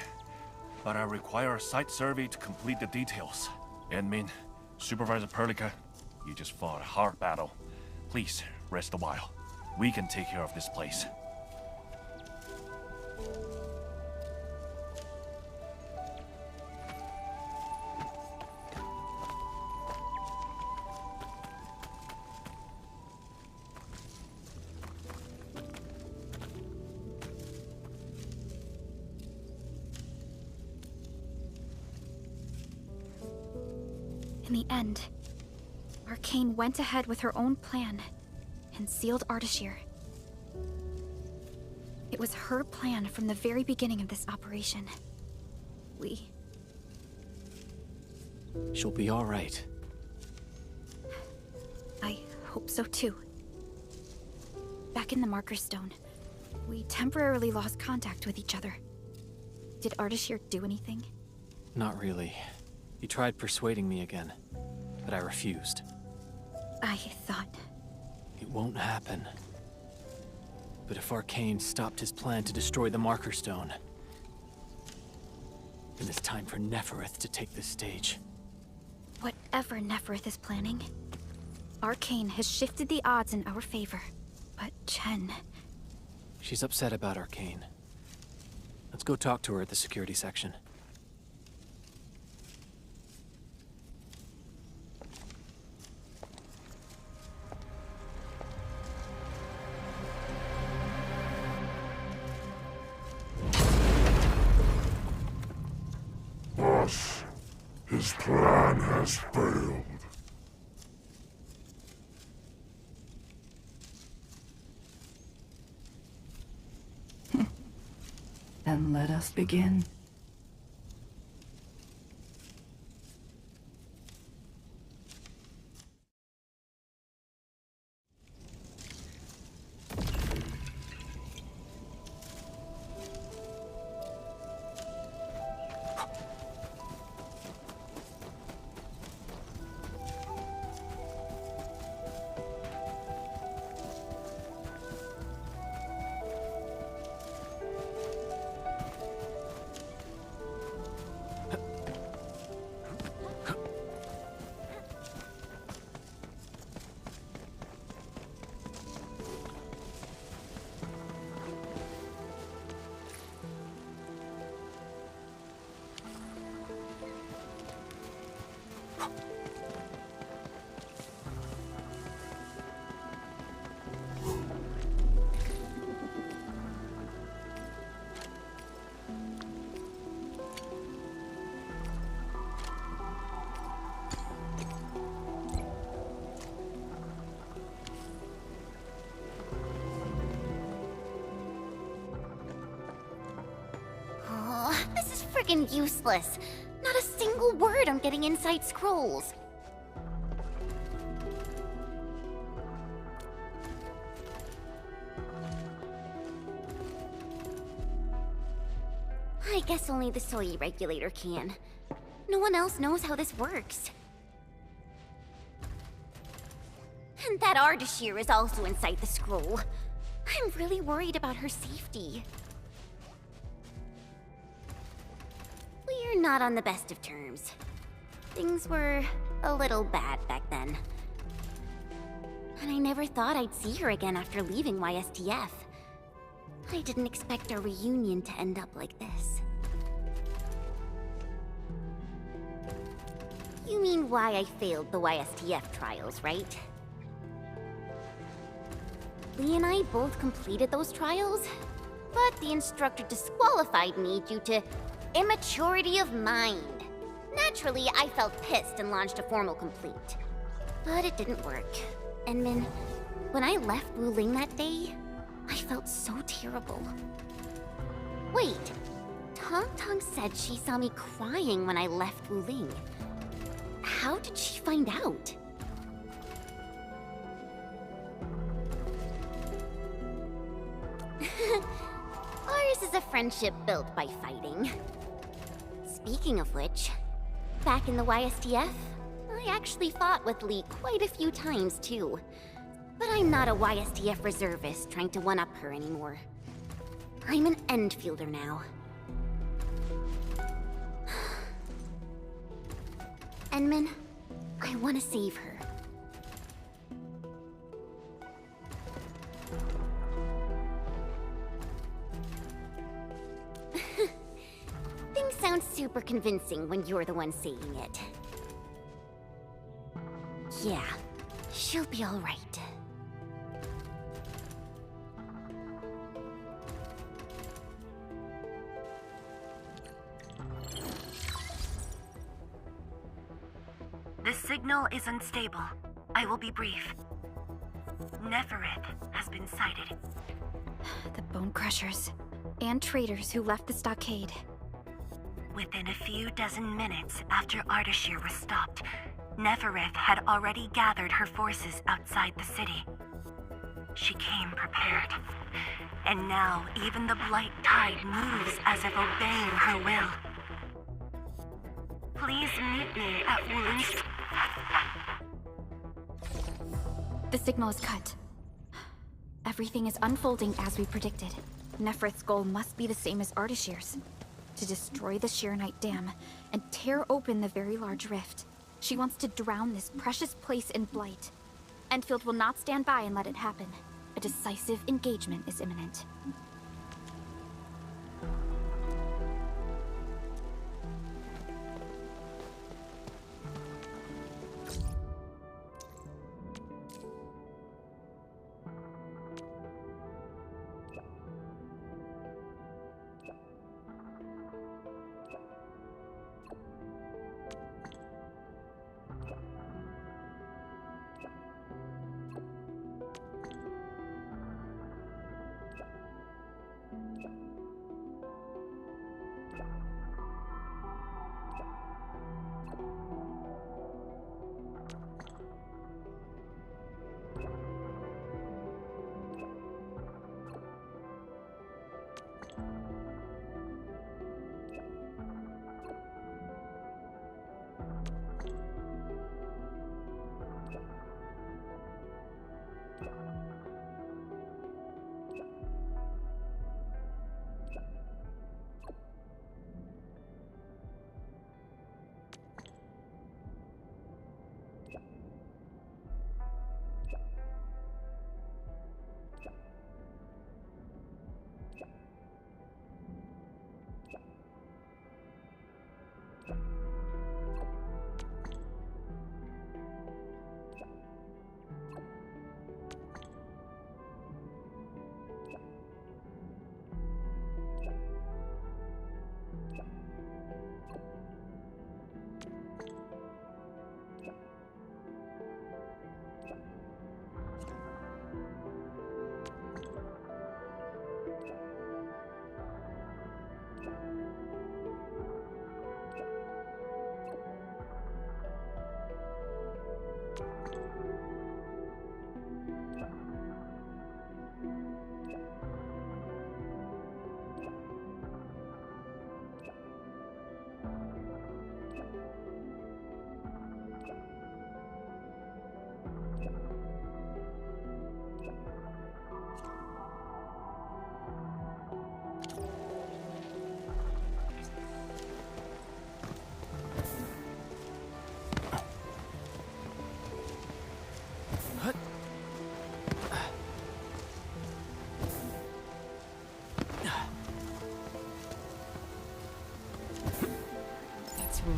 but I require a site survey to complete the details. Admin, Supervisor Perlica, you just fought a hard battle. Please, rest a while. We can take care of this place. In the end, Arcane went ahead with her own plan and sealed Ardashir. It was her plan from the very beginning of this operation. She'll be all right. I hope so too. Back in the Marker Stone, we temporarily lost contact with each other. Did Ardashir do anything? Not really. He tried persuading me again, but I refused. I thought... It won't happen. But if Arcane stopped his plan to destroy the Marker Stone, then it's time for Nefereth to take the stage. Whatever Nefereth is planning, Arcane has shifted the odds in our favor. But Chen... She's upset about Arcane. Let's go talk to her at the security section. Boss, his plan has failed. Then let us begin. Friggin' useless. Not a single word on getting inside scrolls. I guess only the Soy Regulator can. No one else knows how this works. And that Ardashir is also inside the scroll. I'm really worried about her safety. We're not on the best of terms. Things were a little bad back then. And I never thought I'd see her again after leaving YSTF. I didn't expect our reunion to end up like this. You mean why I failed the YSTF trials, right? Lee and I both completed those trials, but the instructor disqualified me due to immaturity of mind. Naturally, I felt pissed and launched a formal complaint. But it didn't work. And Min, when I left Wuling that day, I felt so terrible. Wait, Tong Tong said she saw me crying when I left Wuling. How did she find out? Ours is a friendship built by fighting. Speaking of which, back in the YSTF, I actually fought with Lee quite a few times too. But I'm not a YSTF reservist trying to one-up her anymore. I'm an Endfielder now. Enman, I want to save her. Things sound super convincing when you're the one saying it. Yeah, she'll be all right. The signal is unstable. I will be brief. Nefereth has been sighted. The Bone Crushers and traitors who left the stockade. Within a few dozen minutes after Ardashir was stopped, Nefereth had already gathered her forces outside the city. She came prepared. And now even the Blight Tide moves as if obeying her will. Please meet me at Wuling. The signal is cut. Everything is unfolding as we predicted. Nefereth's goal must be the same as Ardashir's. To destroy the Sheer-Night Dam and tear open the very large rift. She wants to drown this precious place in blight. Endfield will not stand by and let it happen. A decisive engagement is imminent.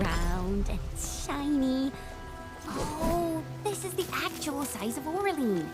Round and shiny. Oh, this is the actual size of Oraline.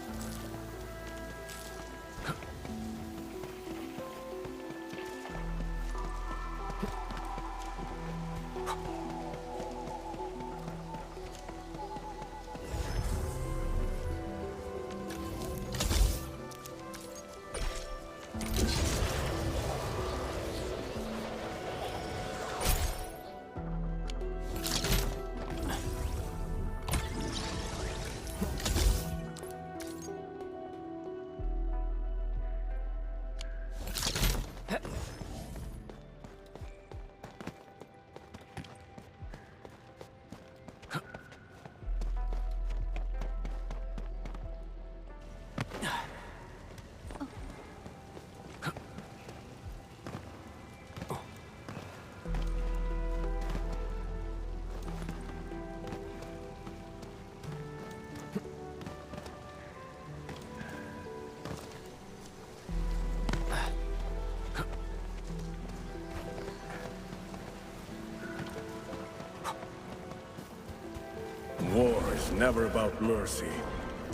never about mercy.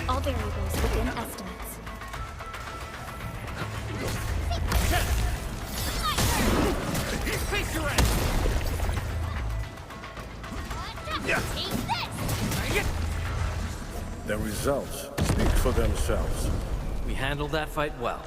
All variables within estimates. Face your end! The results speak for themselves. We handled that fight well.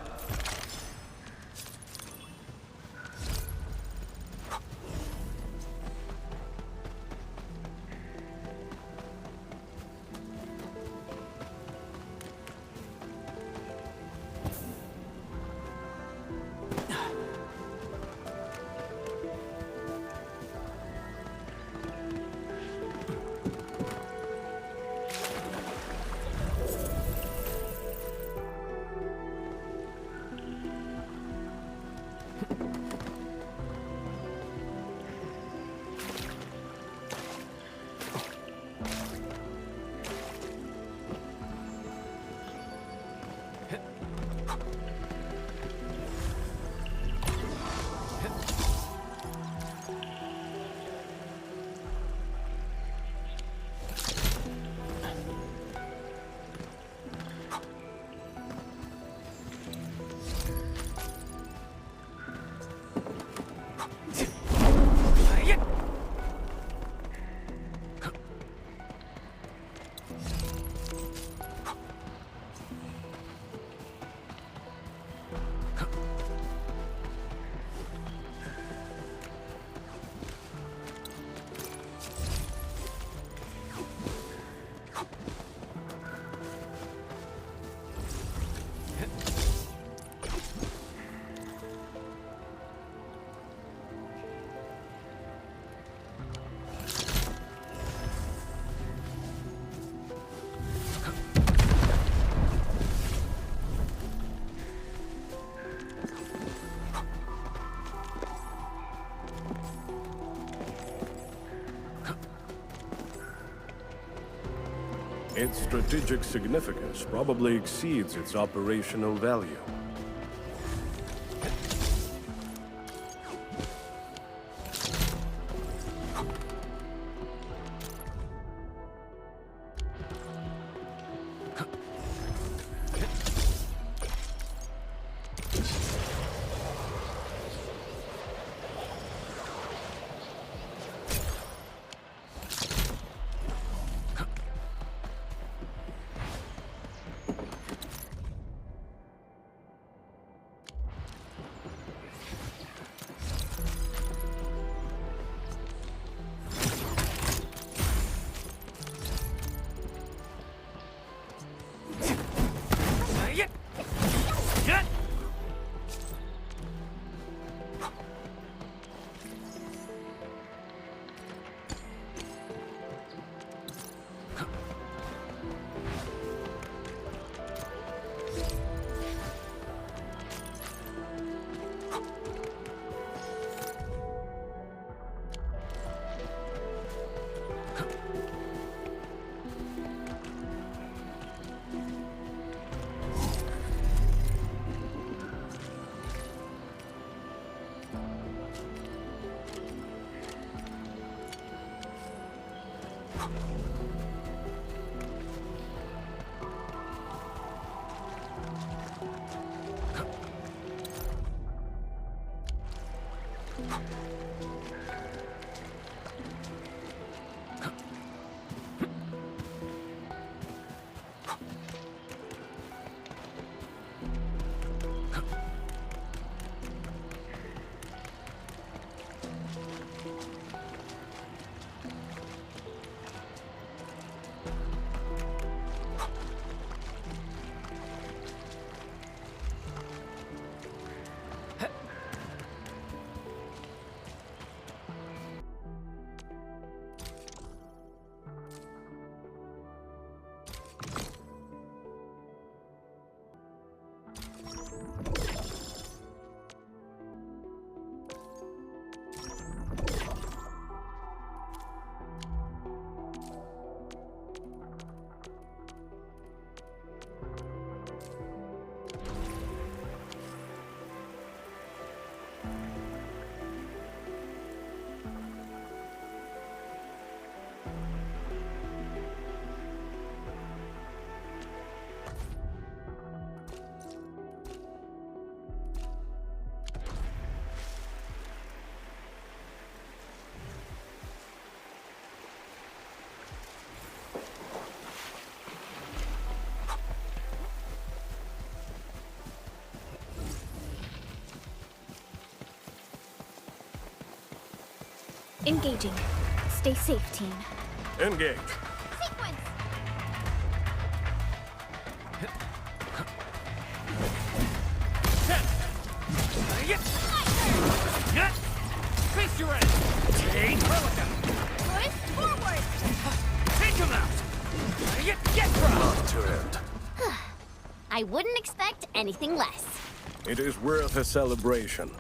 Its strategic significance probably exceeds its operational value. Engaging. Stay safe, team. Engage. Sequence! Face your end! Take Hurricane! Push forward! Take him out! Get crushed! I wouldn't expect anything less. It is worth a celebration.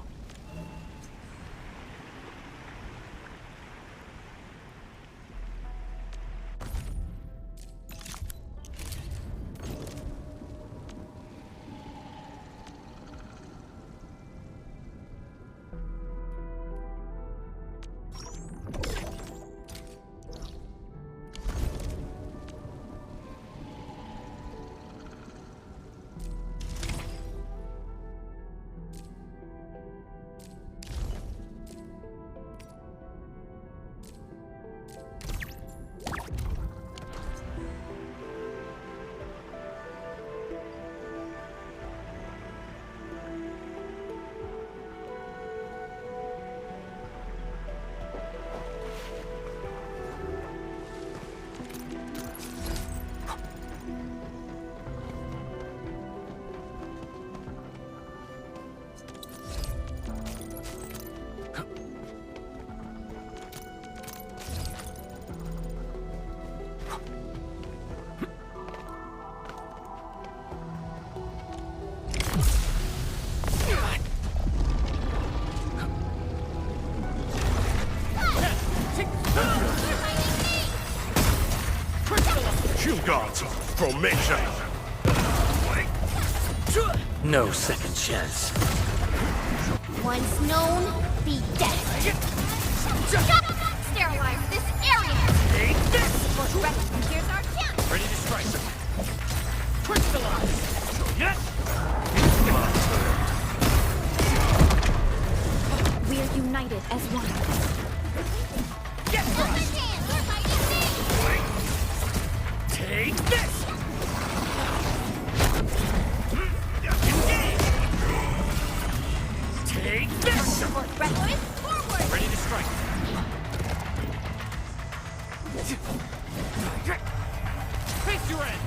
Shield guards, formation. No second chance. Once known, be dead. Sterilize this area! Take this! Push rest and here's our chance! Ready to strike. Crystallize! Yes! We're united as one. Get crushed! Take this! Engage! Take this! Forward! Ready to strike. Face your end!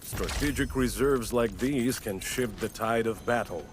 Strategic reserves like these can shift the tide of battle.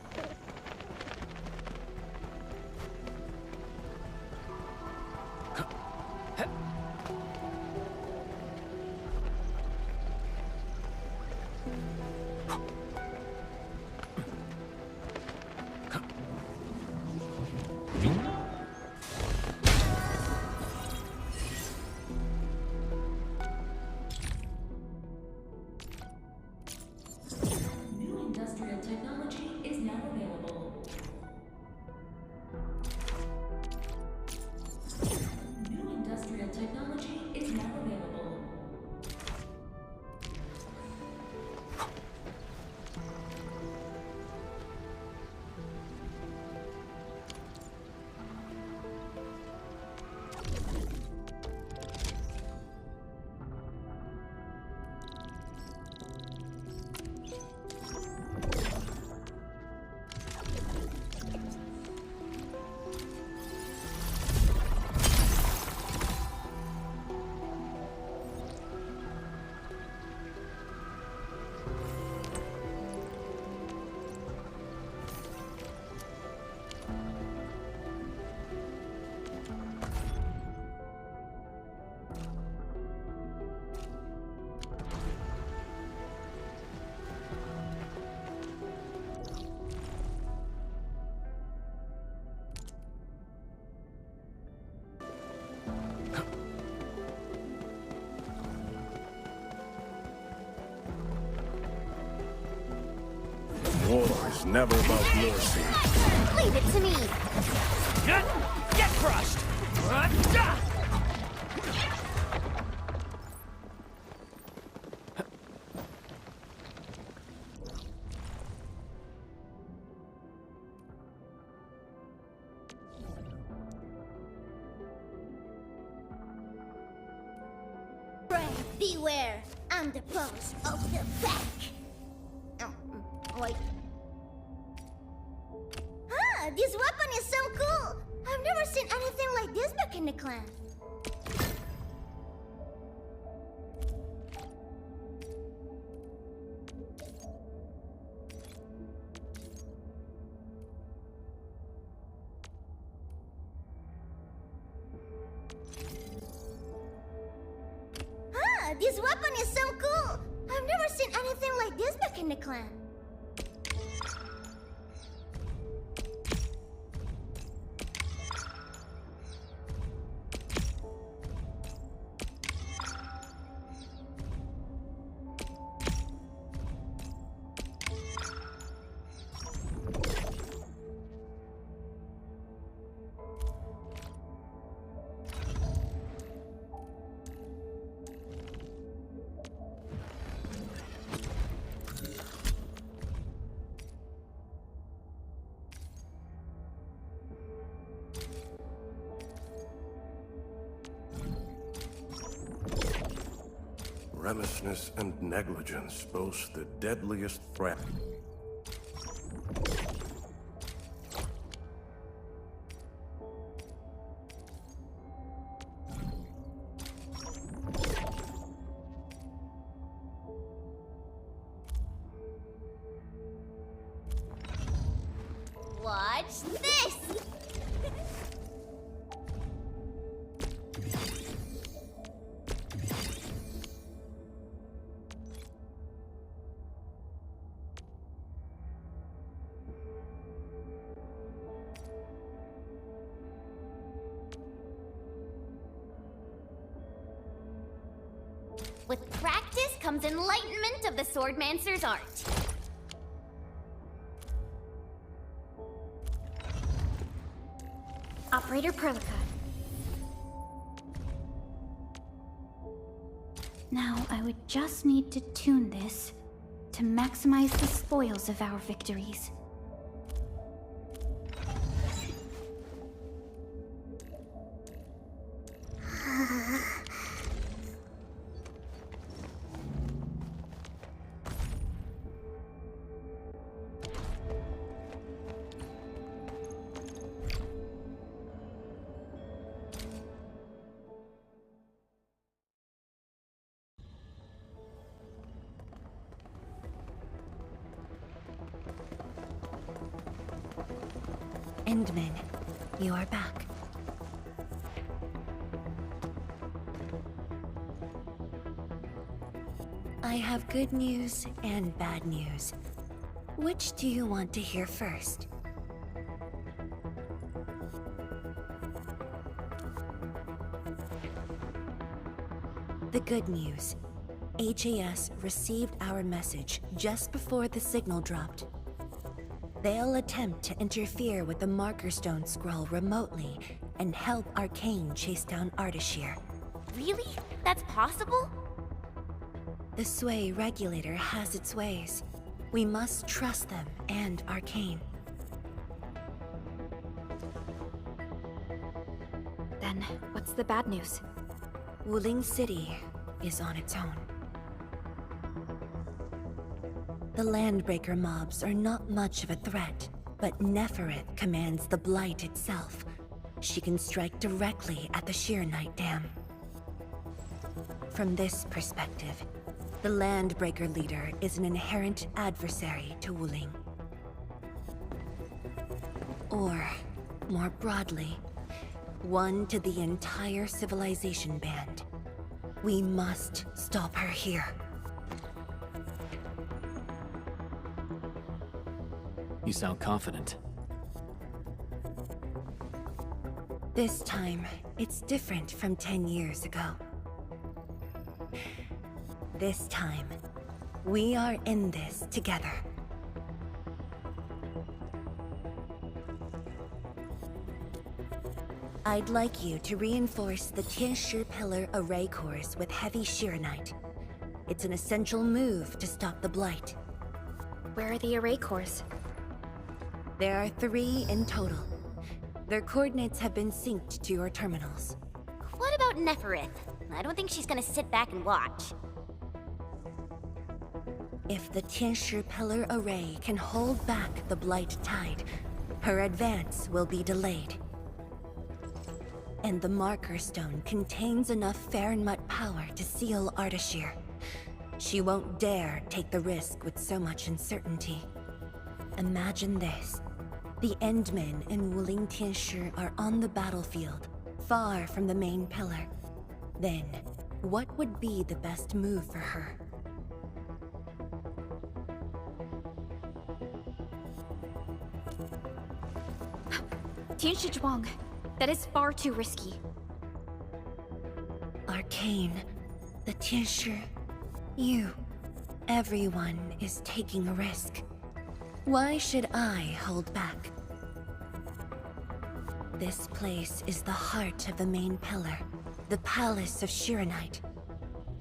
War is never about mercy. Leave it to me. Get crushed! Beware, I'm the boss of the pack. Like... Huh, this weapon is so cool! I've never seen anything like this back in the clan. Huh, this weapon is so cool! I've never seen anything like this back in the clan. Remissness and negligence boast the deadliest threat. Watch this! With practice comes enlightenment of the swordmancer's art. Operator Perlica. Now, I would just need to tune this to maximize the spoils of our victories. Endman, you are back. I have good news and bad news. Which do you want to hear first? The good news. HAS received our message just before the signal dropped. They'll attempt to interfere with the Marker Stone scroll remotely and help Arcane chase down Ardashir. Really? That's possible? The Sway regulator has its ways. We must trust them and Arcane. Then, what's the bad news? Wuling City is on its own. The Landbreaker mobs are not much of a threat, but Nefereth commands the Blight itself. She can strike directly at the Sheer Knight Dam. From this perspective, the Landbreaker leader is an inherent adversary to Wuling. Or, more broadly, one to the entire civilization band. We must stop her here. You sound confident. This time, it's different from 10 years ago. This time, we are in this together. I'd like you to reinforce the Tianshi Pillar array cores with heavy Sheeranite. It's an essential move to stop the Blight. Where are the array cores? There are 3 in total. Their coordinates have been synced to your terminals. What about Nefereth? I don't think she's gonna sit back and watch. If the Tianshi Pillar Array can hold back the Blight Tide, her advance will be delayed. And the Marker Stone contains enough Farenmut power to seal Ardashir. She won't dare take the risk with so much uncertainty. Imagine this. The Endmen and Wuling Tianshi are on the battlefield, far from the main pillar. Then, what would be the best move for her? Tianshi Zhuang, that is far too risky. Arcane, the Tianshi, you, everyone is taking a risk. Why should I hold back? This place is the heart of the main pillar, the Palace of Shiranite,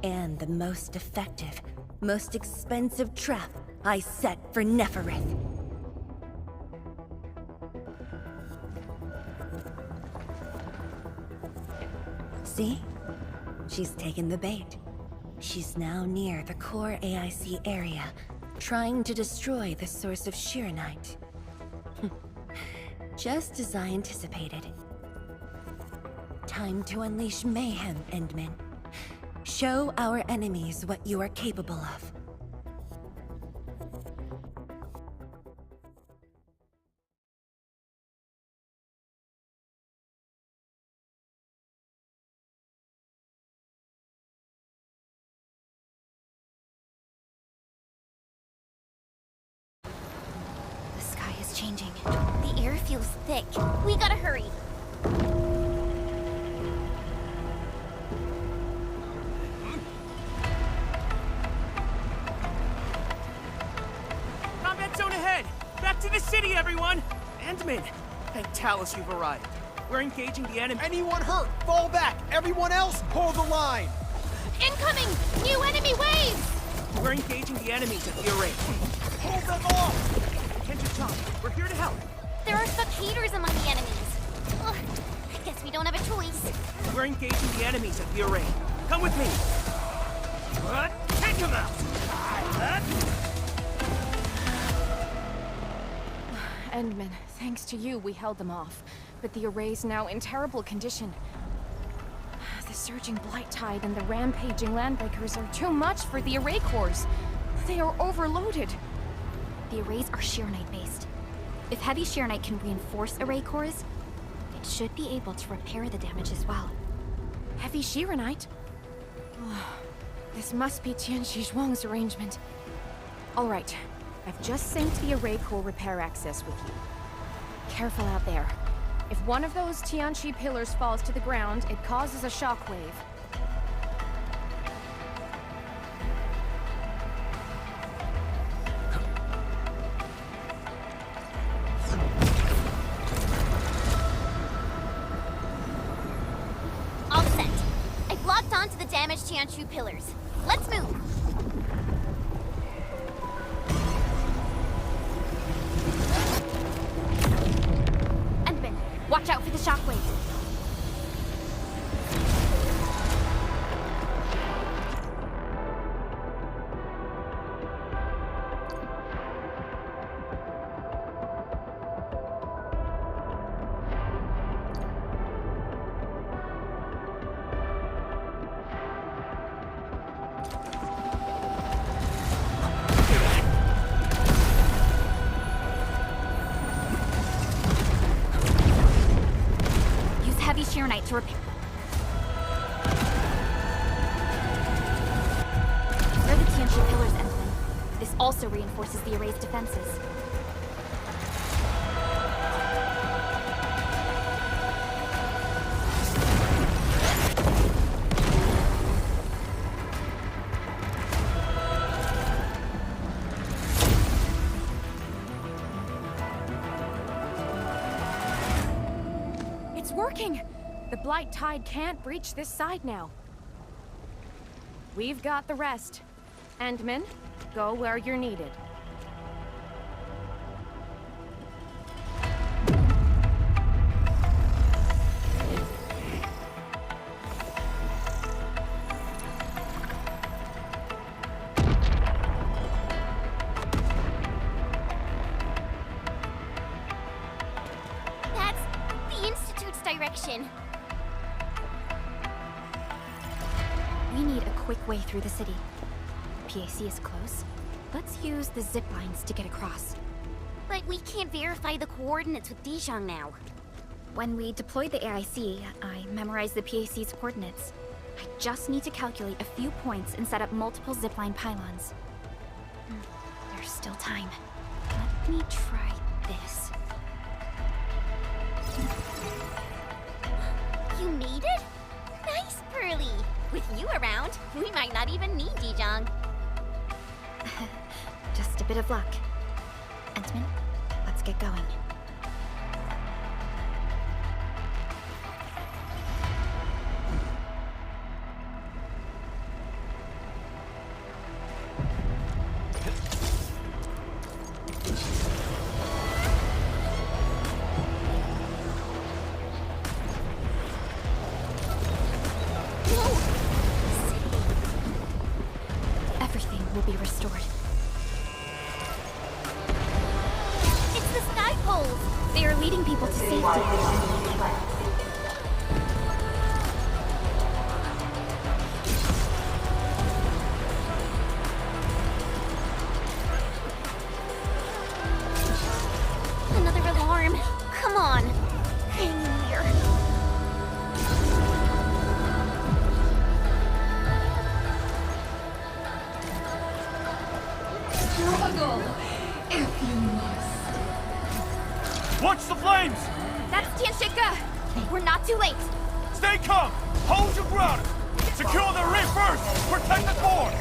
and the most effective, most expensive trap I set for Neferith. See? She's taken the bait. She's now near the core AIC area, trying to destroy the source of Shiranite. Just as I anticipated. Time to unleash mayhem, Endman. Show our enemies what you are capable of. Changing. The air feels thick. We gotta hurry. Combat zone ahead! Back to the city, everyone! Endman, thank Talus you've arrived. We're engaging the enemy. Anyone hurt, fall back! Everyone else, hold the line! Incoming! New enemy waves! We're engaging the enemies at the array. Hold them off! We're here to help. There are spectators among the enemies. Ugh, I guess we don't have a choice. We're engaging the enemies at the array. Come with me. Take them out! Endman, thanks to you, we held them off. But the array's now in terrible condition. The surging Blight Tide and the rampaging Landbreakers are too much for the array cores. They are overloaded. The arrays are Shiranite-based. If heavy Shiranite can reinforce array cores, it should be able to repair the damage as well. Heavy Shiranite? This must be Tianshi Zhuang's arrangement. Alright, I've just synced the array core repair access with you. Careful out there. If one of those Tianshi pillars falls to the ground, it causes a shockwave. Onto the damaged Tianchu pillars. Let's move! Endman, watch out for the shockwave. Shiranite to repair. They're the Tianshi pillars, Endman. This also reinforces the array's defenses. It's working! The Blight Tide can't breach this side now. We've got the rest. Endman, go where you're needed. way through the city. The PAC is close. Let's use the zip lines to get across. But we can't verify the coordinates with Dijon now. When we deployed the AIC, I memorized the PAC's coordinates. I just need to calculate a few points and set up multiple zipline pylons. There's still time. Let me try this. You made it? Nice, Pearly! With you around, we might not even need Dijon. Just a bit of luck. Entman, let's get going. Everything will be restored. It's the sky poles! They are leading people to safety. Another alarm. Come on. Hang in here. Struggle, if you must. Watch the flames! That's Tianshika! We're not too late! Stay calm! Hold your ground! Secure the rear first! Protect the core!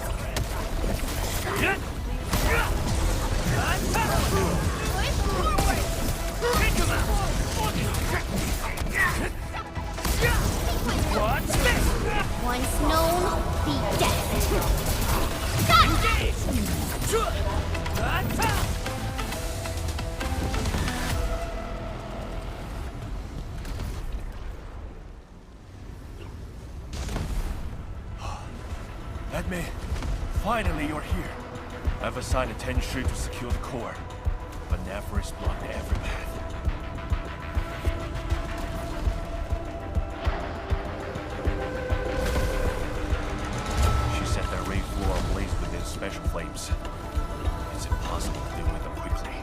Watch this! Once known, be dead. Edme, finally you're here. I've assigned a Tenshu to secure the core, but Nephris blocked every path. She set the raid floor ablaze with his special flames. It's impossible to deal with them quickly.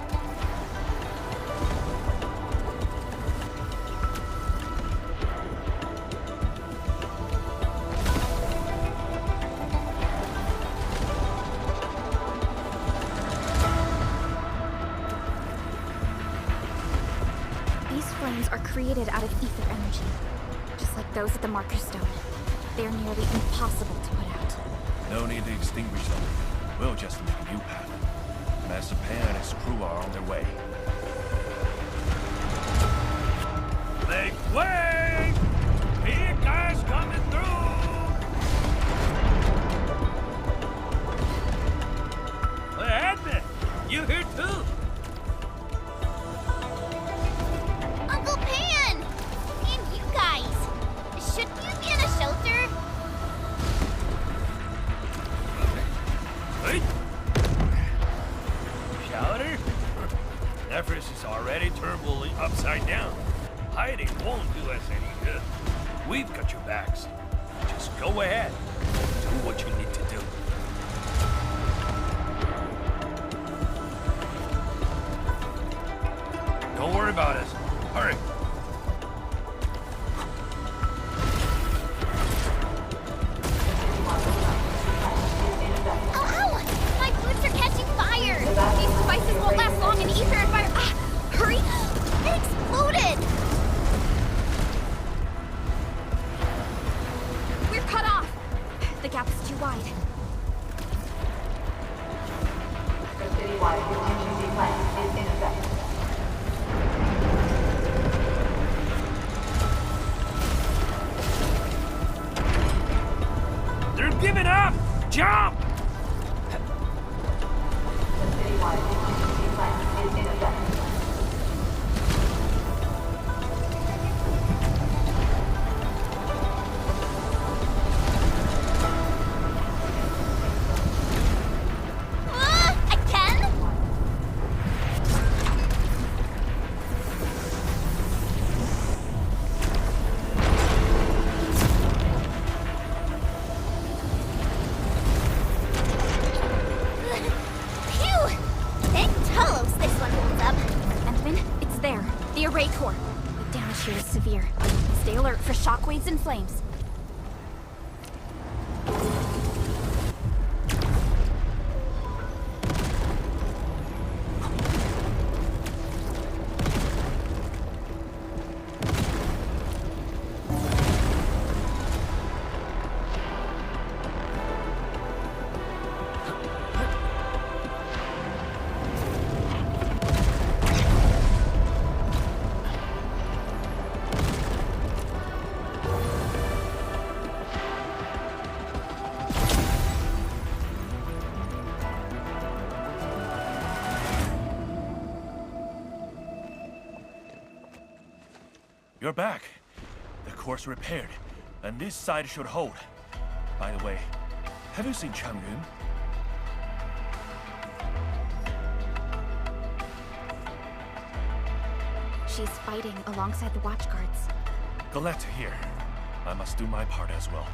These flames are created out of ether energy, just like those at the Marker Stone. They're nearly impossible to put out. No need to extinguish them. We'll just make a new path. Master Pan and his crew are on their way. Make way! Big guys coming through! Well, Admin, you here too? Uncle Pan! And you guys! Shouldn't you be in a shelter? Hey! Chowder? Nephris is already turned Wooly upside down. Hiding won't do us any good. We've got your backs. Just go ahead. Do what you need to do. Don't worry about us. Hurry. Ow! My boots are catching fire! These devices won't last long in ether environment. Ah! Hurry! It exploded! We're cut off! The gap is too wide. They're giving up! Jump! Again? severe. Stay alert for shockwaves and flames. You're back. The core's repaired, and this side should hold. By the way, have you seen Chang Yun? She's fighting alongside the watchguards. Glad to hear. I must do my part as well.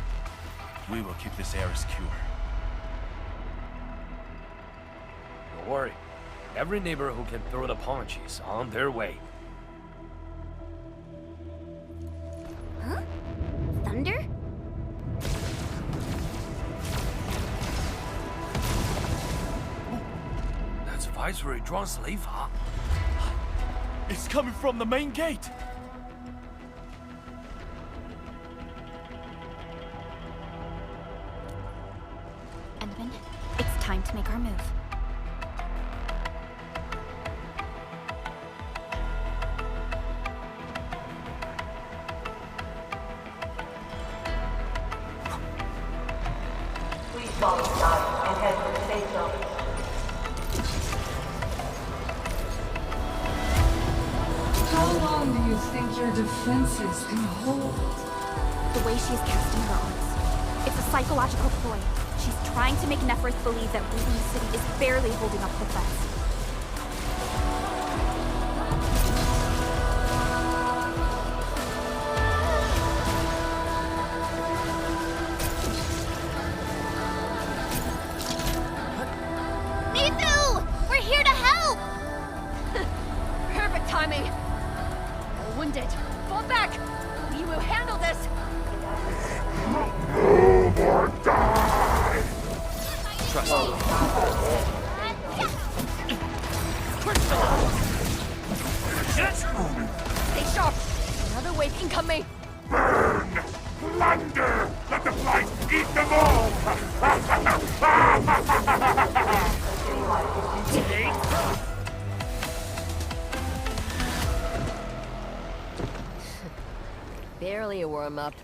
We will keep this area secure. Don't worry. Every neighbor who can throw the punch is on their way. Huh? Thunder? That's Viceroy Zhuang's slave, huh? It's coming from the main gate! Endman, it's time to make our move. Please follow Scott and head for the safe zone. How long do you think your defenses can hold? The way she's casting her arms. It's a psychological ploy. She's trying to make Neferth believe that Within the City is barely holding up the threats. Nifu! We're here to help! Perfect timing. All wounded. Fall back! We will handle this! Move or die! Trust me. Stay sharp! Another wave incoming! Burn! Plunder! Let the blight eat them all! Barely a warm-up.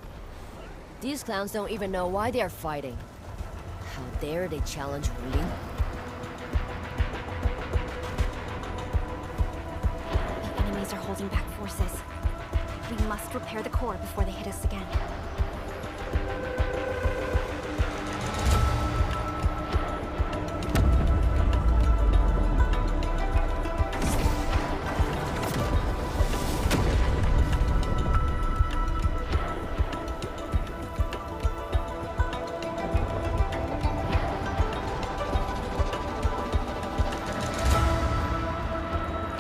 These clowns don't even know why they're fighting. How dare they challenge Wu Ling? The enemies are holding back forces. We must repair the core before they hit us again.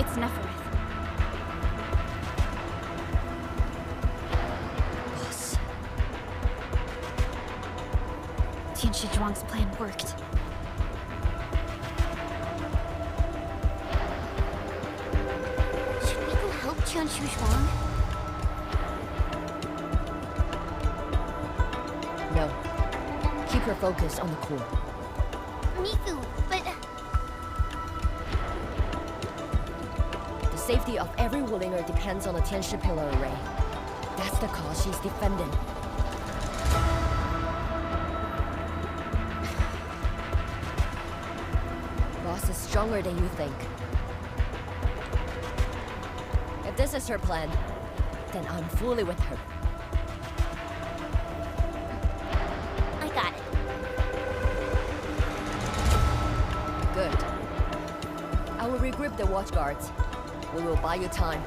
It's Neferth. Tianshi Zhuang's plan worked. Should we go help Tianshi Zhuang? No. Keep her focused on the core. Nifu, but... The safety of every Wulinger depends on the Tianshi Pillar Array. That's the cause she's defending. Boss is stronger than you think. If this is her plan, then I'm fully with her. I got it. Good. I will regroup the watchguards. We will buy you time.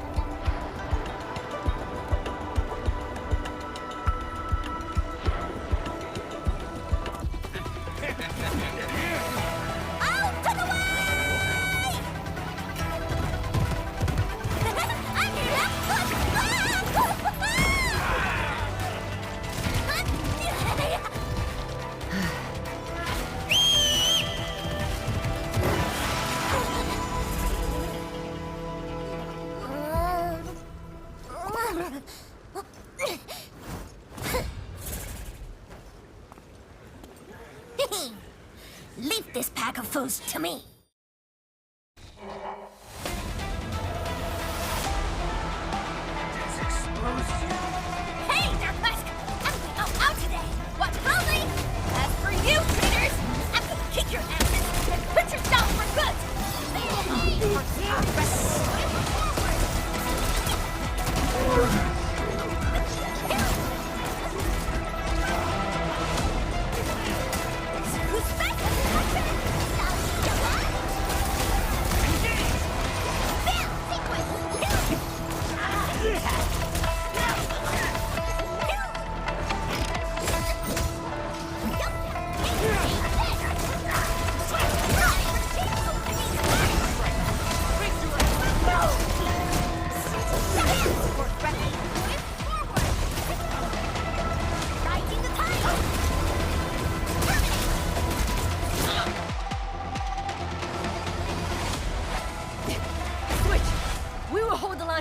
Leave this pack of foes to me. Hey, Dark Mask! I'm going all out today! Watch closely! As for you, traitors, I'm gonna kick your asses and put your down for good! Who's back?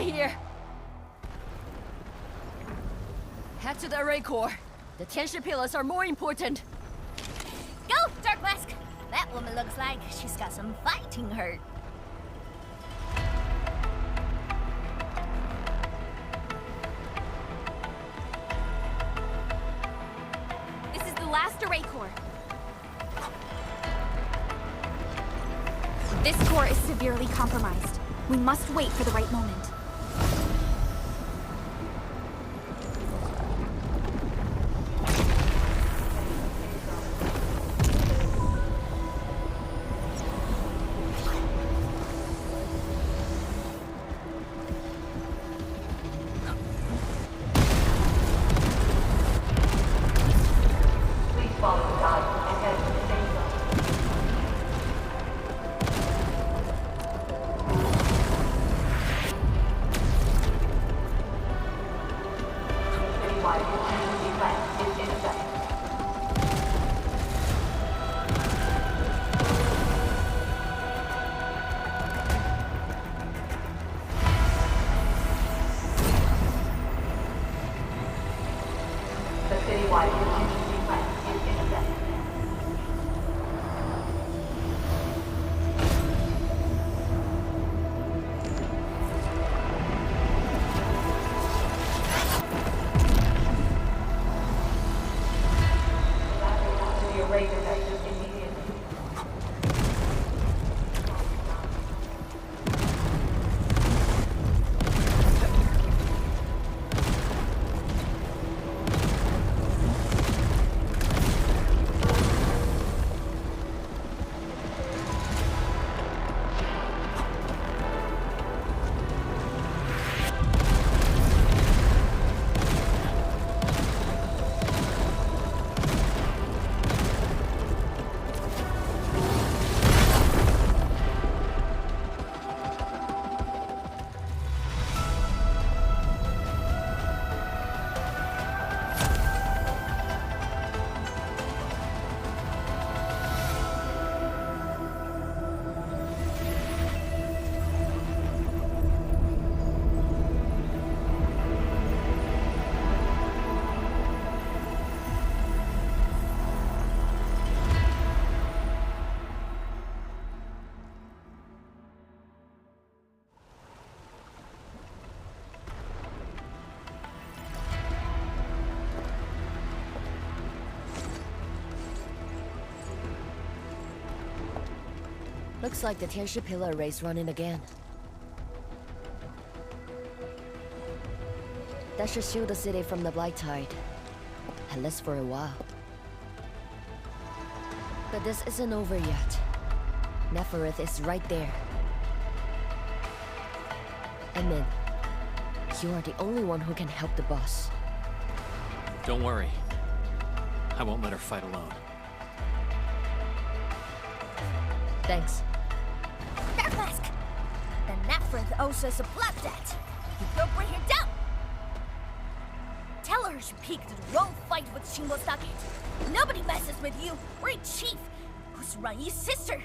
Here. Head to the array core. The tension pillars are more important. Go, Dark Mask! That woman looks like she's got some fighting hurt. This is the last array core. This core is severely compromised. We must wait for the right moment. Looks like the tension pillar array's running again. That should shield the city from the Blight Tide. At least for a while. But this isn't over yet. Neferith is right there. Edmund, you are the only one who can help the boss. Don't worry. I won't let her fight alone. Thanks. Dark Mask! The Neferith owes us a blood debt. You broke bring her down! Tell her she picked the wrong fight with Shingo Stockade. Nobody messes with you or a chief who's Rangi's sister.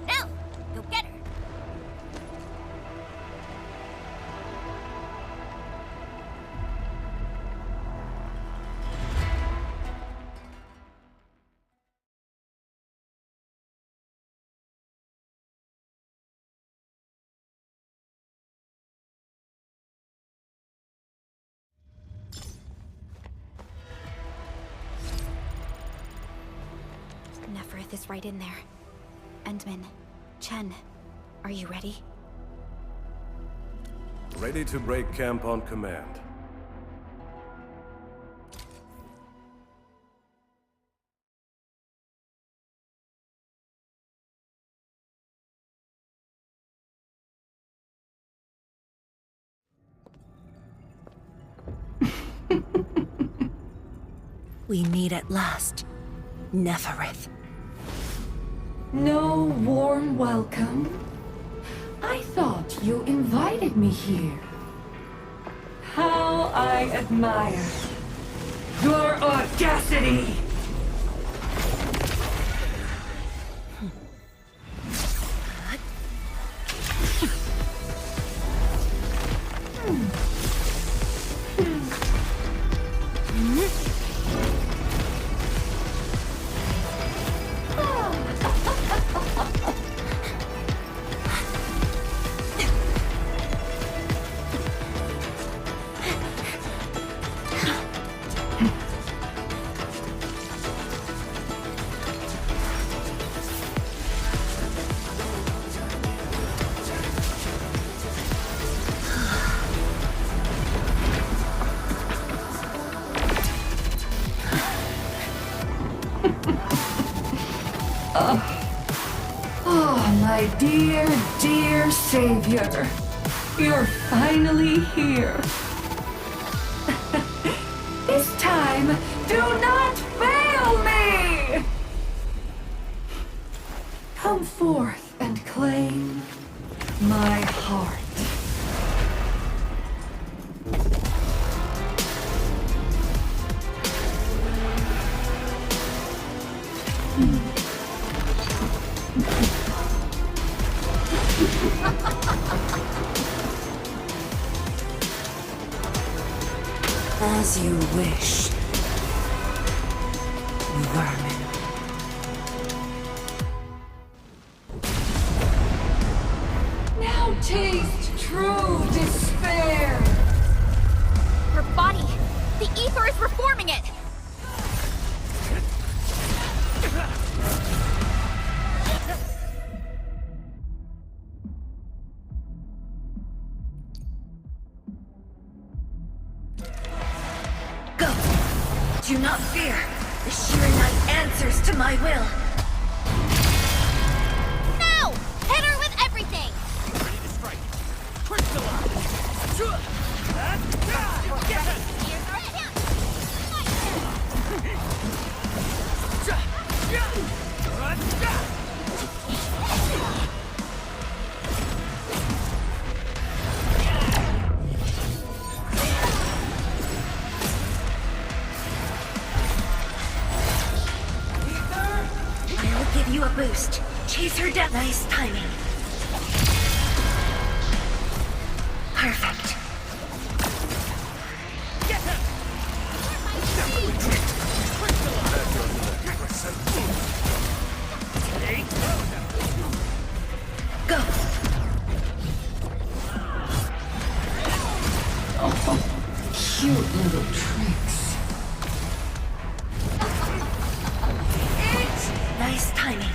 Now, go get her. Nephrith is right in there. Endman, Chen, are you ready? Ready to break camp on command. We meet at last, Nephrith. No warm welcome? I thought you invited me here. How I admire your audacity! My dear, dear savior, you're finally here. This time, do not fail me! Come forth and claim my heart. As you wish, vermin. Now taste true despair! Her body! The ether is reforming it! Do not fear. The sheer night answers to my will. No! Hit her with everything! Ready to strike. Crystallize! Get her! Give you a boost. Chase her down. Nice timing. Perfect. Get her! Go. Oh, cute little tricks. Nice timing.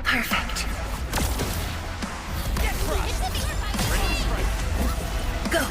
Perfect. Get crushed! Ready to strike. Go.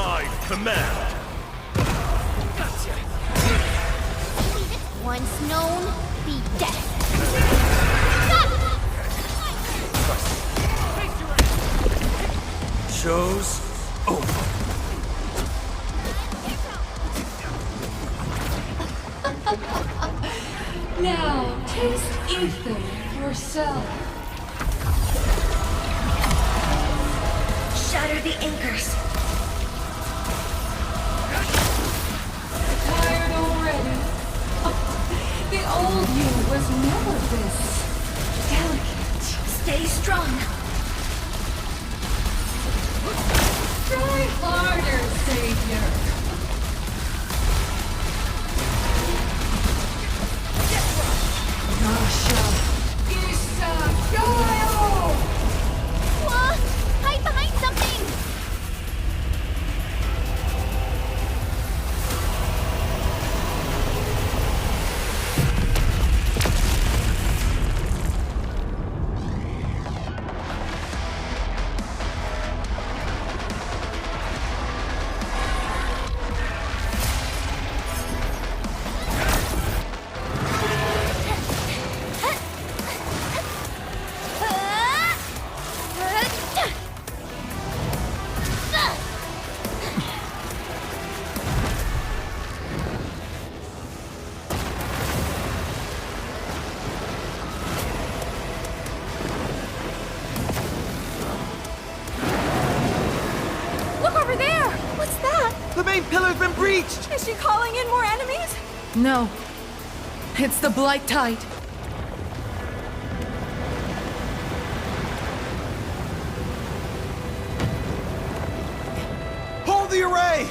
my command. Once known, be dead. Show's over. Now, taste ether yourself. Shatter the anchors. Tired already? The old you was never this delicate. Stay strong. Try harder, Savior. Nasha, Isa, Gaio! What? Hide behind something! The main pillar's been breached! Is she calling in more enemies? No. It's the Blight Tide. Hold the array!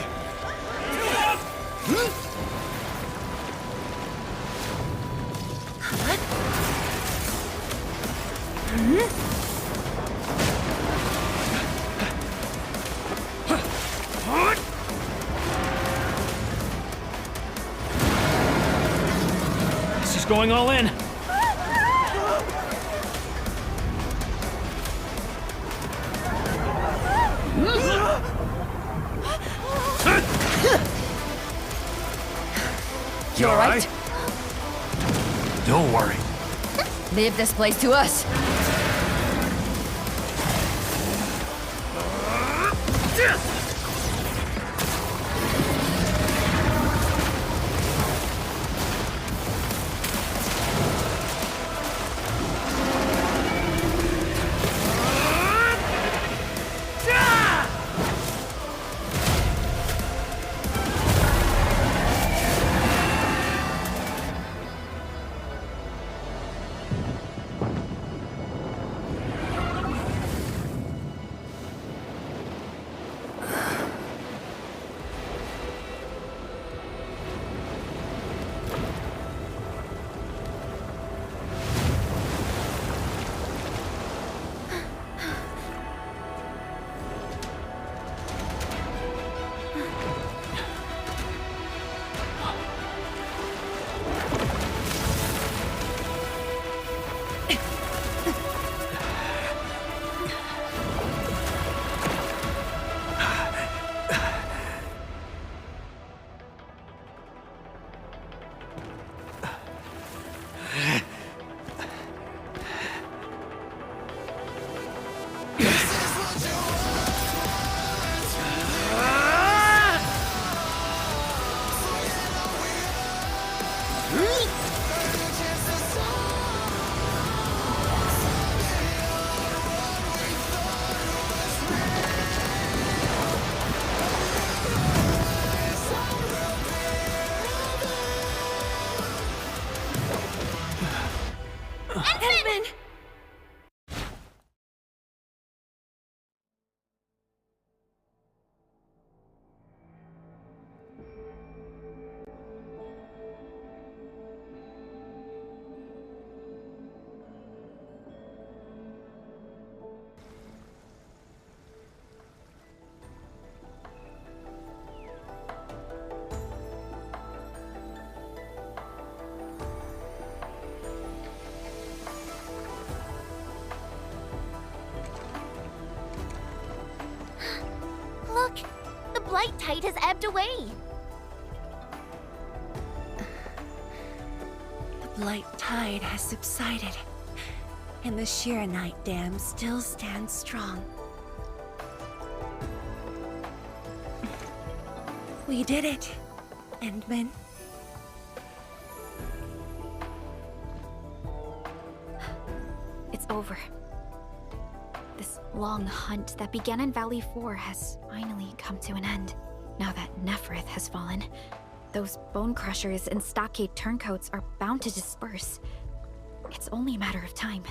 She's going all in. You all right? Don't worry. Leave this place to us. blight tide has ebbed away. The blight tide has subsided, and the Shiranite Dam still stands strong. We did it, Endman. It's over. This long hunt that began in Valley 4 has finally come to an end. Now that Neferith has fallen, those bone crushers and stockade turncoats are bound to disperse. It's only a matter of time.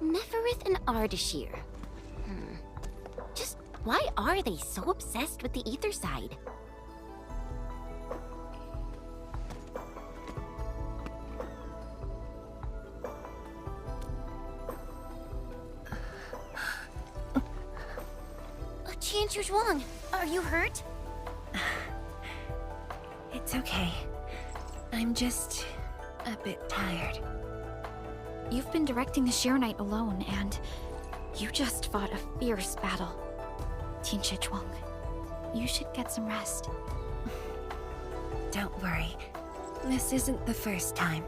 Neferith and Ardashir. Just why are they so obsessed with the ether side? Tian Zhuang, are you hurt? It's okay. I'm just a bit tired. You've been directing the Shiranite alone, and you just fought a fierce battle. Tian Zhuang, you should get some rest. Don't worry. This isn't the first time.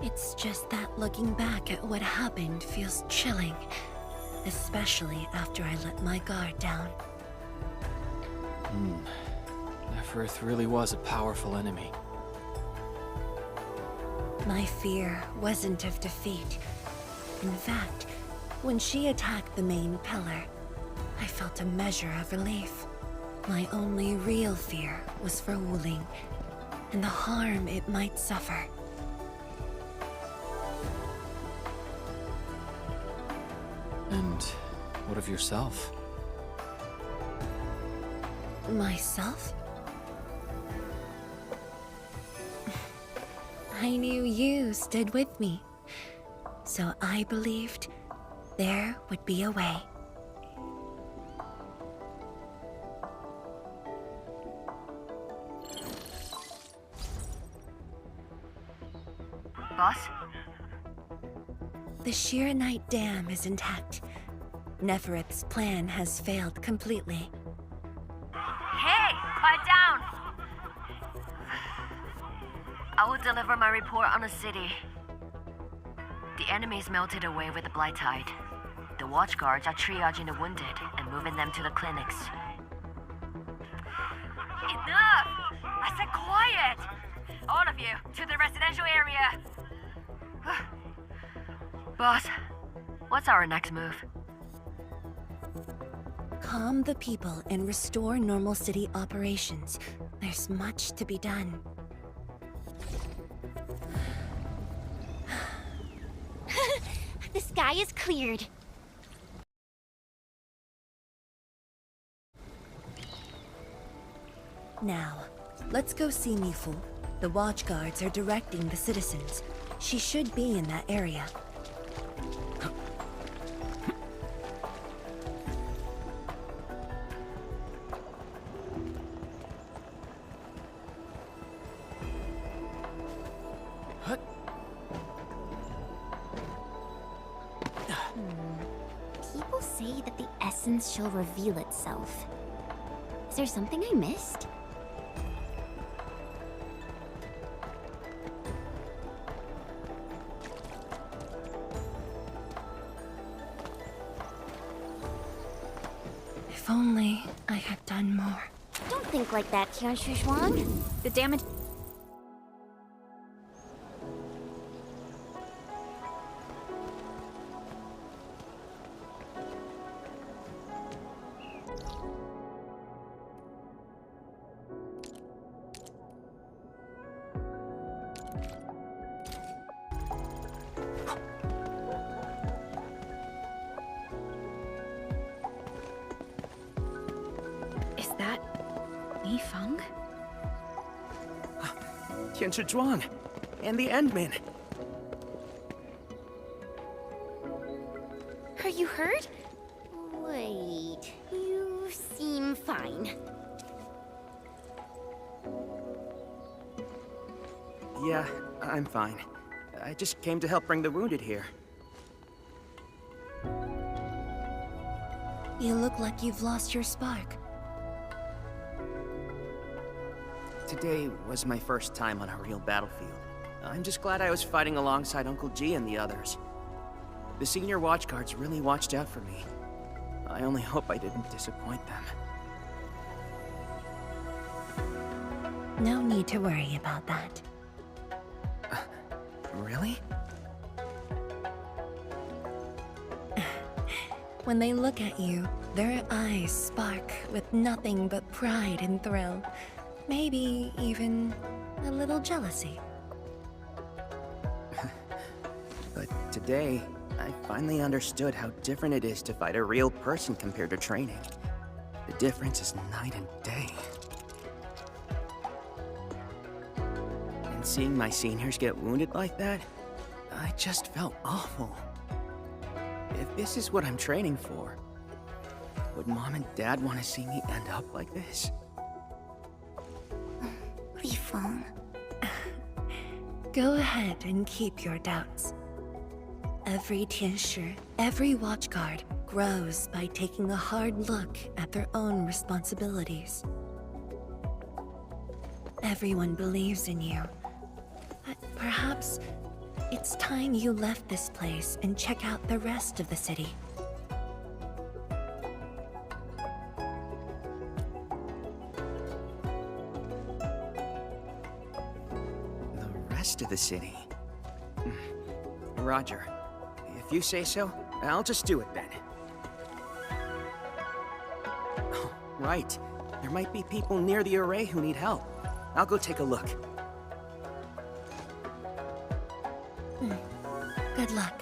It's just that looking back at what happened feels chilling. Especially after I let my guard down. Neferith really was a powerful enemy. My fear wasn't of defeat. In fact, when she attacked the main pillar, I felt a measure of relief. My only real fear was for Wuling, and the harm it might suffer. And what of yourself? Myself? I knew you stood with me, so I believed there would be a way. Boss? The Shiranite Dam is intact. Neferith's plan has failed completely. Hey, quiet down! I will deliver my report on the city. The enemy's melted away with the blight tide. The watchguards are triaging the wounded and moving them to the clinics. Enough! I said quiet! All of you, to the residential area! Boss, what's our next move? Calm the people and restore normal city operations. There's much to be done. The sky is cleared. Now, let's go see Mifu. The watchguards are directing the citizens. She should be in that area. People say that the essence shall reveal itself. Is there something I missed? If only I had done more. Don't think like that, Tian Zhuang. The damage... Is that... Li Feng? Tian Zhuang and the Endman. Are you hurt? Wait, you seem fine. Yeah, I'm fine. I just came to help bring the wounded here. You look like you've lost your spark. Today was my first time on a real battlefield. I'm just glad I was fighting alongside Uncle G and the others. The senior watchguards really watched out for me. I only hope I didn't disappoint them. No need to worry about that. Really? When they look at you, their eyes spark with nothing but pride and thrill. Maybe even a little jealousy. But today, I finally understood how different it is to fight a real person compared to training. The difference is night and day. And seeing my seniors get wounded like that, I just felt awful. If this is what I'm training for, would Mom and Dad want to see me end up like this? Lifeng. Go ahead and keep your doubts. Every Tianshi, every watchguard, grows by taking a hard look at their own responsibilities. Everyone believes in you. But perhaps it's time you left this place and check out the rest of the city. The rest of the city? Roger. If you say so, I'll just do it then. Oh, right. There might be people near the array who need help. I'll go take a look. Good luck.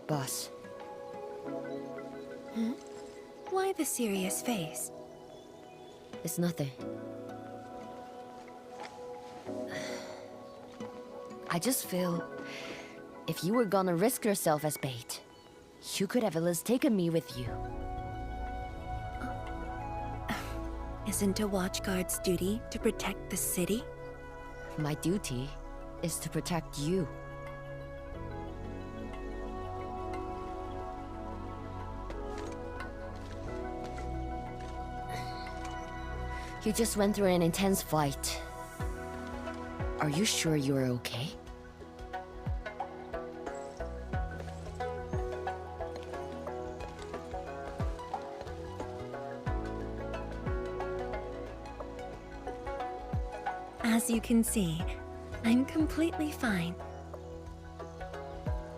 Boss. Why the serious face? It's nothing. I just feel... if you were gonna risk yourself as bait, you could have at least taken me with you. Isn't a watchguard's duty to protect the city? My duty is to protect you. You just went through an intense fight. Are you sure you're okay? As you can see, I'm completely fine.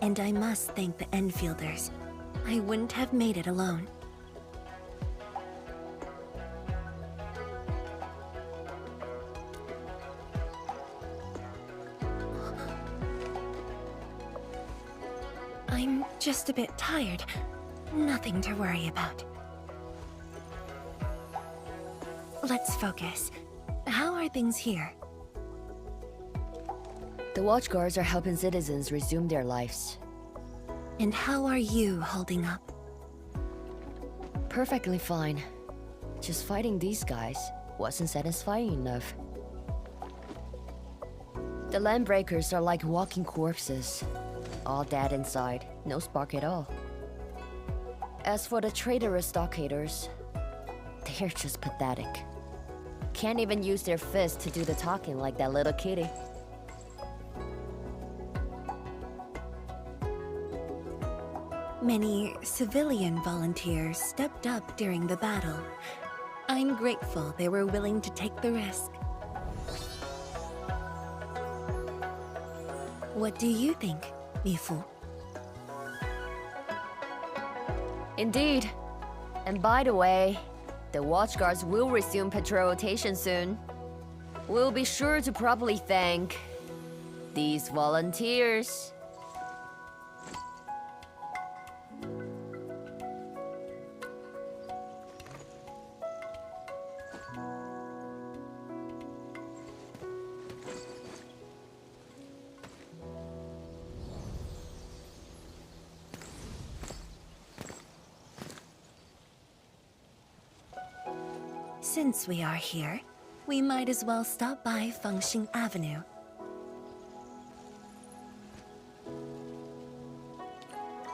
And I must thank the Enfielders. I wouldn't have made it alone. I'm just a bit tired. Nothing to worry about. Let's focus. How are things here? The watchguards are helping citizens resume their lives. And how are you holding up? Perfectly fine. Just fighting these guys wasn't satisfying enough. The Landbreakers are like walking corpses. All dead inside, no spark at all. As for the traitorous stockaders, they're just pathetic. Can't even use their fists to do the talking like that little kitty. Many civilian volunteers stepped up during the battle. I'm grateful they were willing to take the risk. What do you think, Mifu? Indeed. And by the way, the watchguards will resume patrol rotation soon. We'll be sure to properly thank these volunteers. Since we are here, we might as well stop by Fengxing Avenue.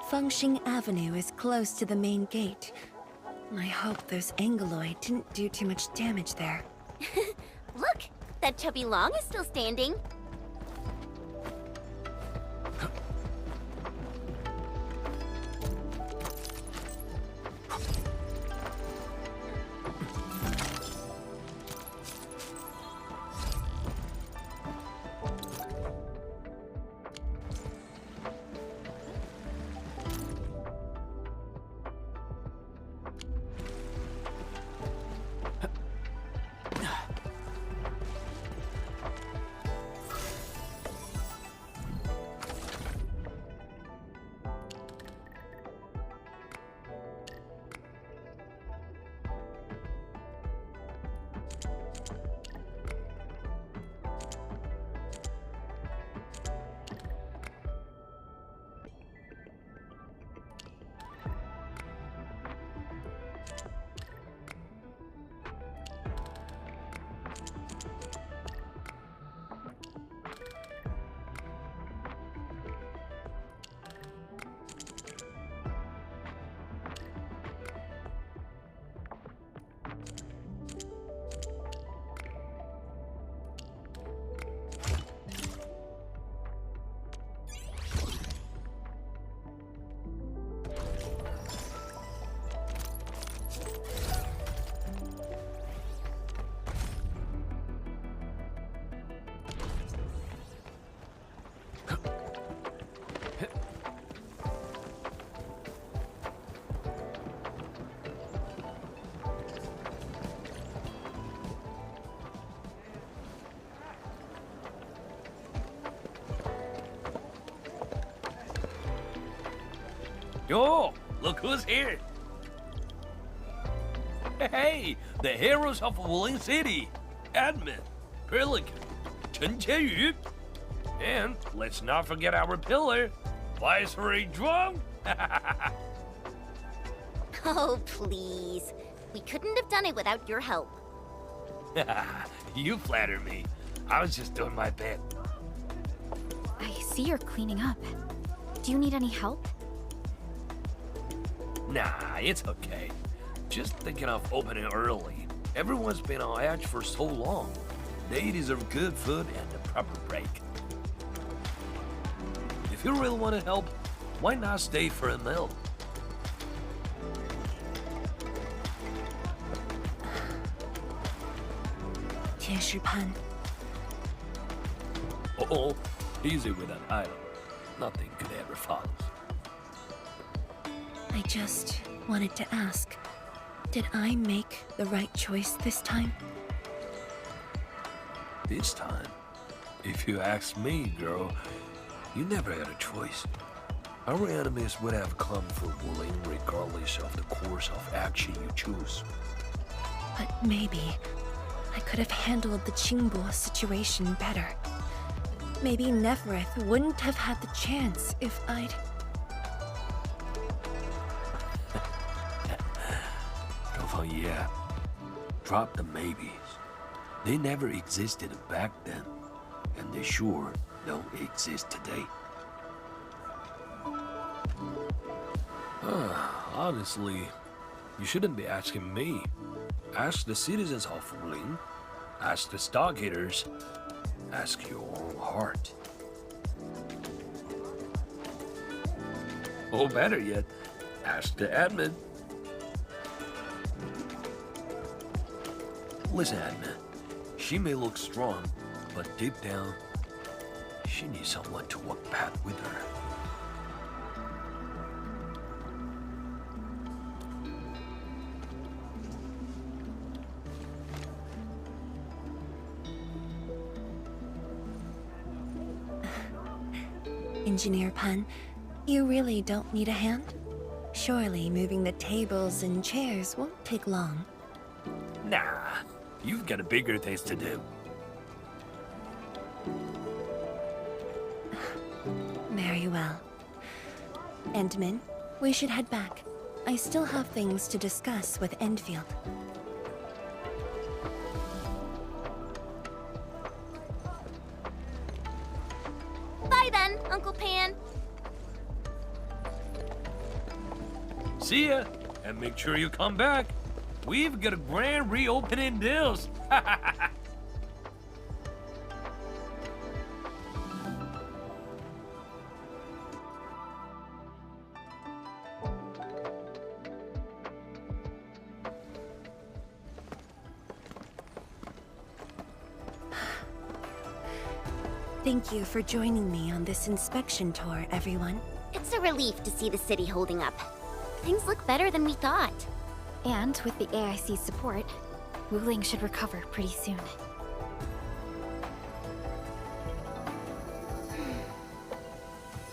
Fengxing Avenue is close to the main gate. I hope those Angloid didn't do too much damage there. Look! That chubby Long is still standing. Yo, look who's here. Hey, the heroes of Wuling City. Admin, Pelican, Chen Qianyu. And let's not forget our pillar, Viceroy Zhuang. Oh, please. We couldn't have done it without your help. You flatter me. I was just doing my bit. I see you're cleaning up. Do you need any help? Nah, it's okay. Just thinking of opening early. Everyone's been on edge for so long. They deserve good food and a proper break. If you really want to help, why not stay for a meal? Tianshipan. Oh, easy with that item. Nothing could ever follow. I just wanted to ask, did I make the right choice this time? This time, if you ask me, girl, you never had a choice. Our enemies would have come for Wuling regardless of the course of action you choose. But maybe I could have handled the Qingbo situation better. Maybe Nefereth wouldn't have had the chance if I'd... Yeah, drop the maybes. They never existed back then, and they sure don't exist today. Honestly, you shouldn't be asking me. Ask the citizens of Wuling. Ask the stockgaters. Ask your own heart. Or better yet, ask the admin. Listen, admin. She may look strong, but deep down, she needs someone to walk path with her. Engineer Pan, you really don't need a hand? Surely moving the tables and chairs won't take long. Nah, you've got bigger things to do. Very well. Endman, we should head back. I still have things to discuss with Endfield. Bye then, Uncle Pan. See ya, and make sure you come back. We've got a grand reopening deals. Thank you for joining me on this inspection tour, everyone. It's a relief to see the city holding up. Things look better than we thought. And with the AIC's support, Wuling should recover pretty soon.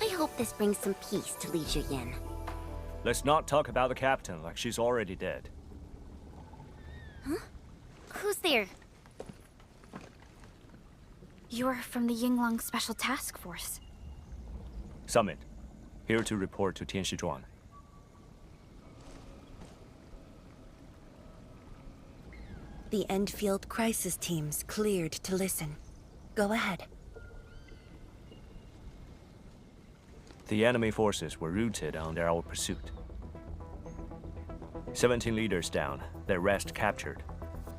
I hope this brings some peace to Li Zhiyan. Let's not talk about the captain like she's already dead. Huh? Who's there? You're from the Yinglang Special Task Force. Summit, here to report to Tianshizhuang. The Endfield crisis team's cleared to listen. Go ahead. The enemy forces were routed under our pursuit. 17 leaders down, the rest captured.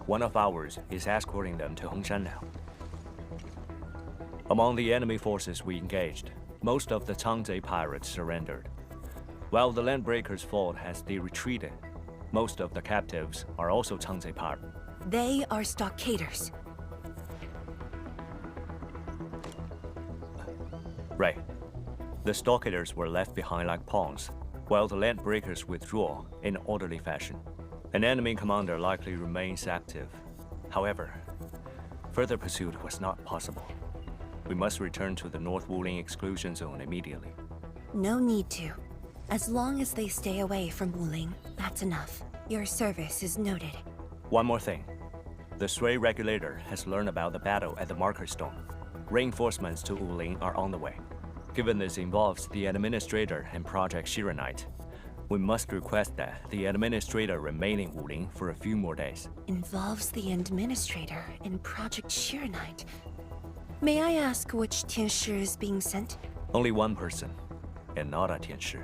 One of ours is escorting them to Hongshan now. Among the enemy forces we engaged, most of the Changzhe pirates surrendered. While the Landbreakers fought as they retreated, most of the captives are also Changzhe pirates. They are stockaders. Right. The stockaders were left behind like pawns, while the Landbreakers withdraw in orderly fashion. An enemy commander likely remains active. However, further pursuit was not possible. We must return to the North Wuling exclusion zone immediately. No need to. As long as they stay away from Wuling, that's enough. Your service is noted. One more thing. The Sui regulator has learned about the battle at the Marker Stone. Reinforcements to Wuling are on the way. Given this involves the Administrator and Project Shiranite, we must request that the Administrator remain in Wuling for a few more days. Involves the Administrator in Project Shiranite. May I ask which Tianshi is being sent? Only one person, and not a Tianshi.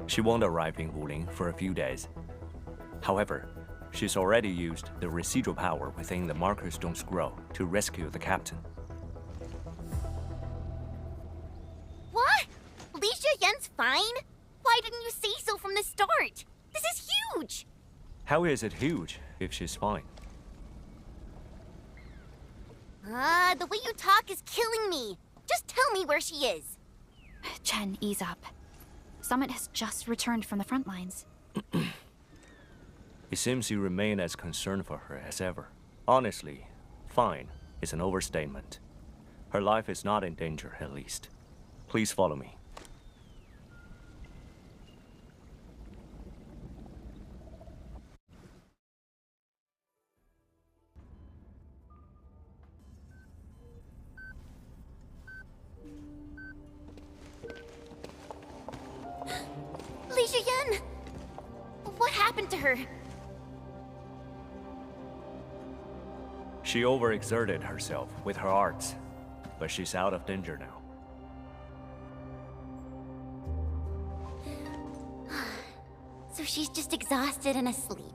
She won't arrive in Wuling for a few days. However, she's already used the residual power within the Marker Stone Scroll to rescue the captain. What? Li Zhiyan's fine? Why didn't you say so from the start? This is huge! How is it huge if she's fine? The way you talk is killing me. Just tell me where she is. Chen, ease up. Summit has just returned from the front lines. It seems you remain as concerned for her as ever. Honestly, fine is an overstatement. Her life is not in danger, at least. Please follow me. Li Zhiyan! What happened to her? She overexerted herself with her arts. but she's out of danger now. So she's just exhausted and asleep.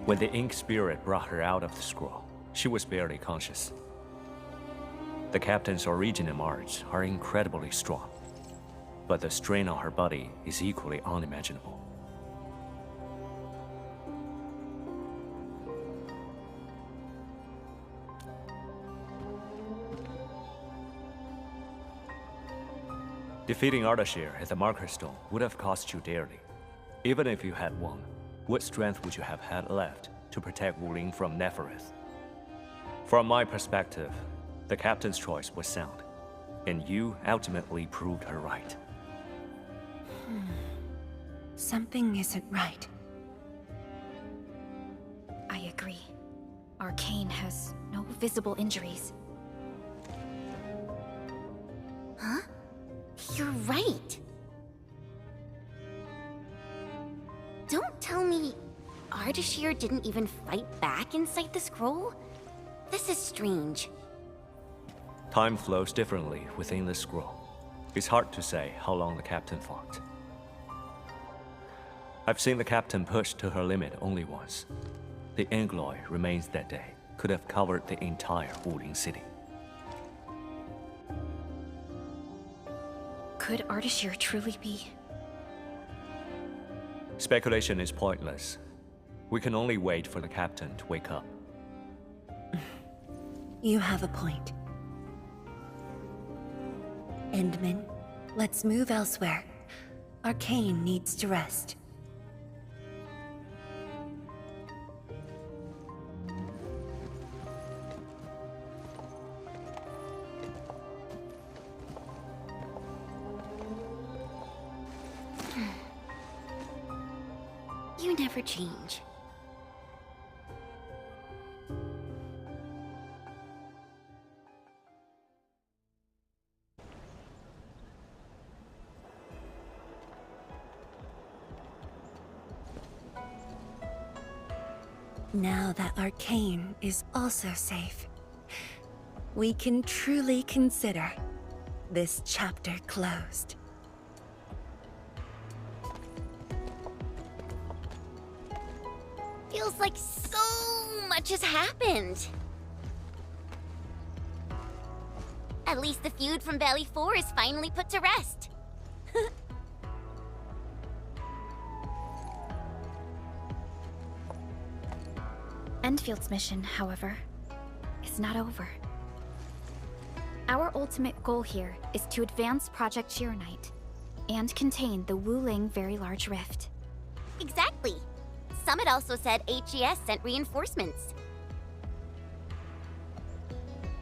When the Ink Spirit brought her out of the scroll, she was barely conscious. The Captain's original arts are incredibly strong, but the strain on her body is equally unimaginable. Defeating Ardashir at the Marker Stone would have cost you dearly. Even if you had won, what strength would you have had left to protect Wuling from Nefereth? From my perspective, the Captain's choice was sound, and you ultimately proved her right. Something isn't right. I agree. Arcane has no visible injuries. Huh? You're right. Don't tell me Ardashir didn't even fight back inside the scroll? This is strange. Time flows differently within the scroll. It's hard to say how long the Captain fought. I've seen the Captain push to her limit only once. The Angloy remains that day could have covered the entire Wuling city. Could Ardashir truly be? Speculation is pointless. We can only wait for the Captain to wake up. You have a point. Endman, let's move elsewhere. Arcane needs to rest. You never change. Now that Arcane is also safe, we can truly consider this chapter closed. Feels like so much has happened. At least the feud from Valley 4 is finally put to rest. Endfield's mission, however, is not over. Our ultimate goal here is to advance Project Chironite and contain the Wuling Very Large Rift. Exactly. Summit also said HES sent reinforcements.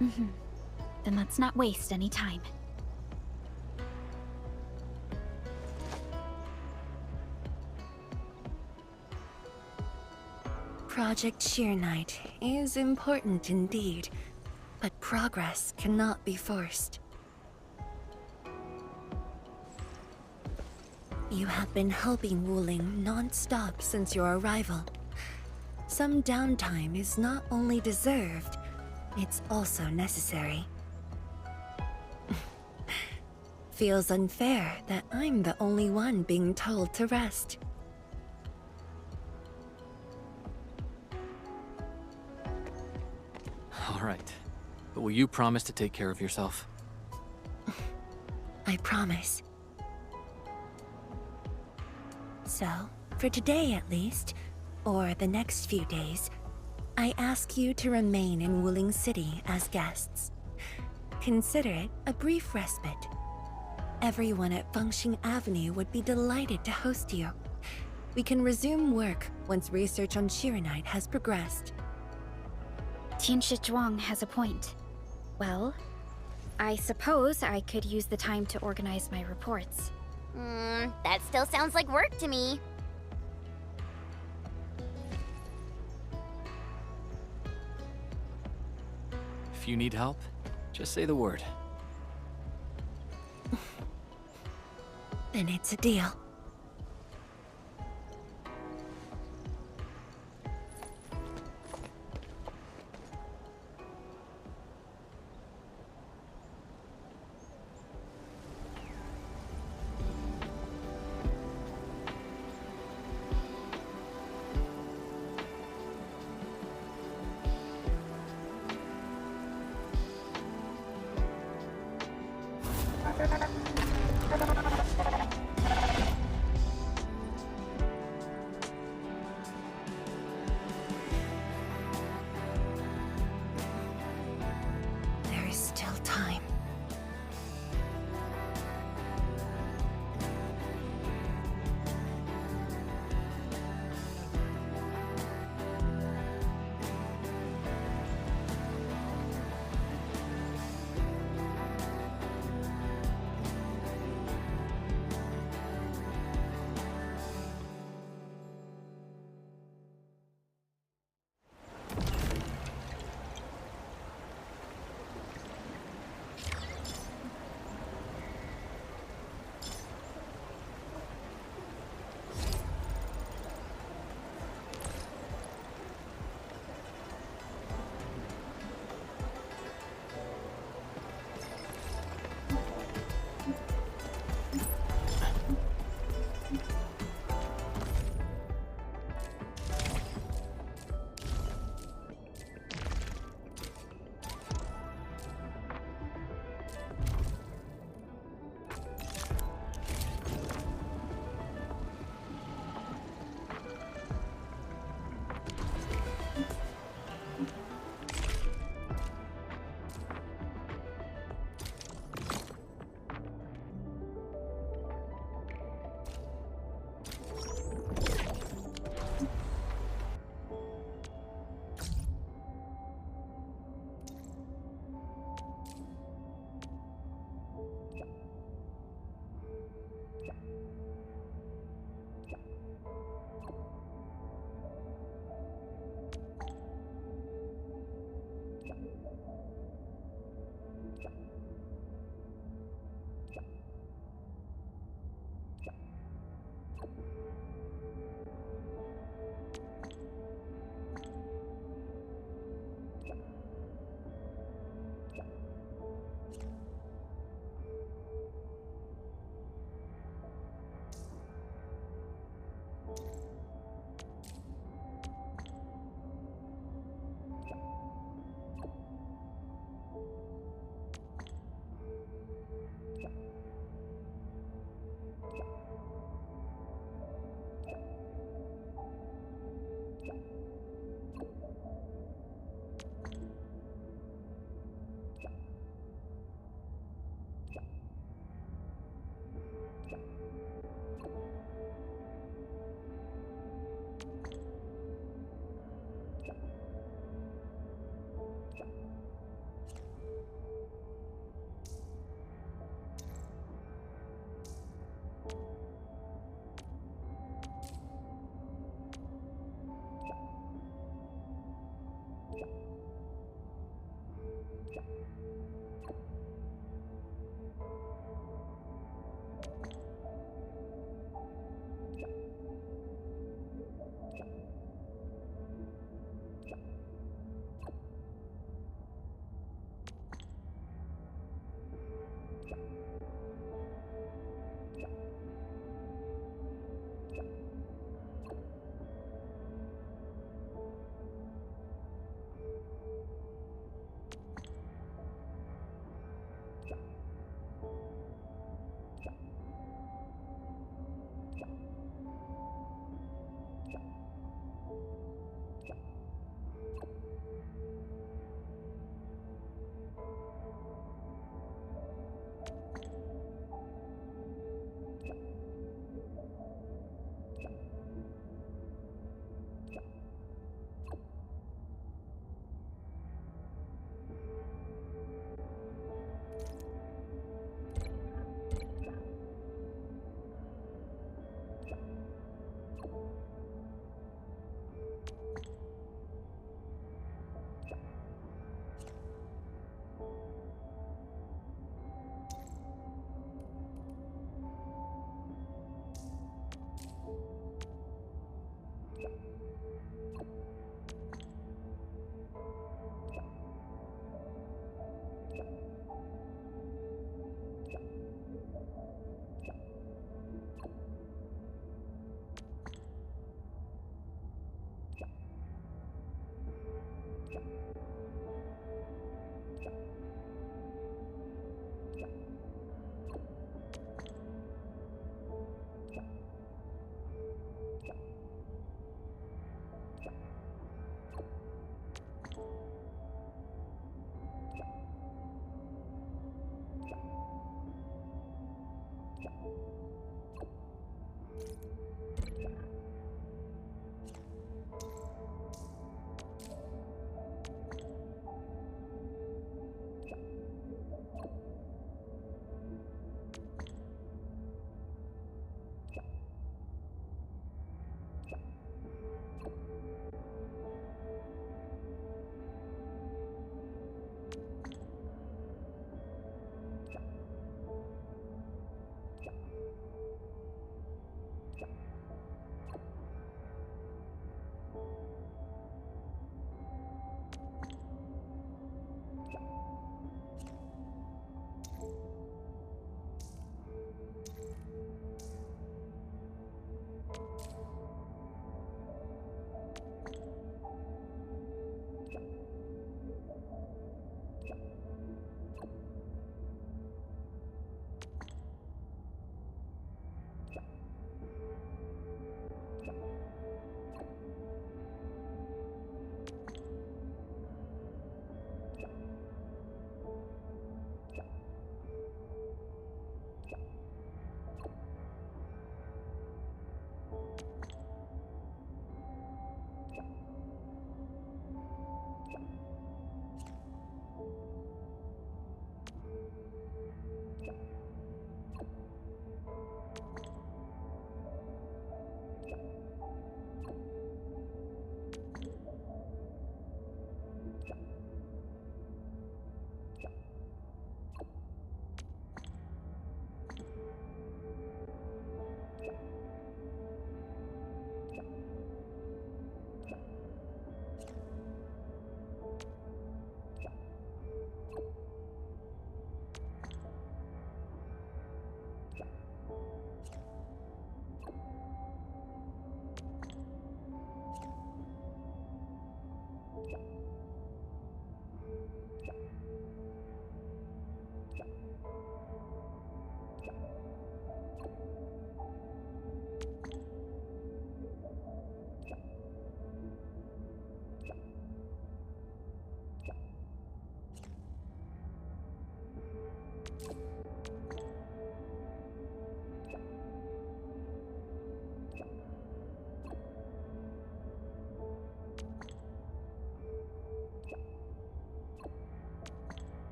Then let's not waste any time. Project Chironite is important indeed, but progress cannot be forced. You have been helping Wuling non-stop since your arrival. Some downtime is not only deserved, it's also necessary. Feels unfair that I'm the only one being told to rest. All right. But will you promise to take care of yourself? I promise. So, for today at least, or the next few days, I ask you to remain in Wuling City as guests. Consider it a brief respite. Everyone at Fengxing Avenue would be delighted to host you. We can resume work once research on Chironite has progressed. Tianshi Zhuang has a point. Well, I suppose I could use the time to organize my reports. That still sounds like work to me. If you need help, just say the word. Then it's a deal. There is still time.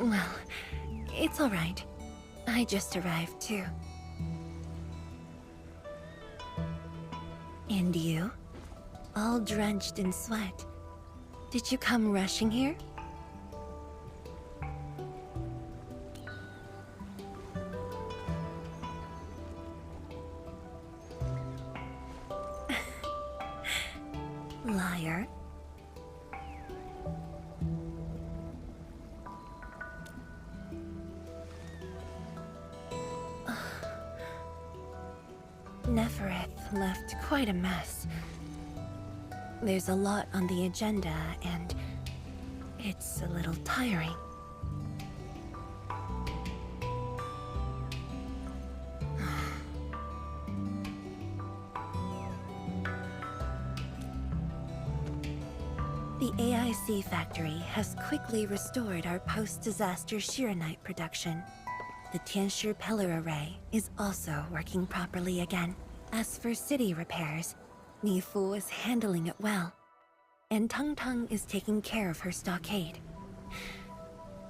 Well, it's all right. I just arrived, too. And you? All drenched in sweat. Did you come rushing here? Liar. Nefereth left quite a mess. There's a lot on the agenda, and it's a little tiring. The AIC factory has quickly restored our post-disaster Shiranite production. The Tianshi Pillar Array is also working properly again. As for city repairs, Nifu is handling it well, and Tung Tung is taking care of her stockade.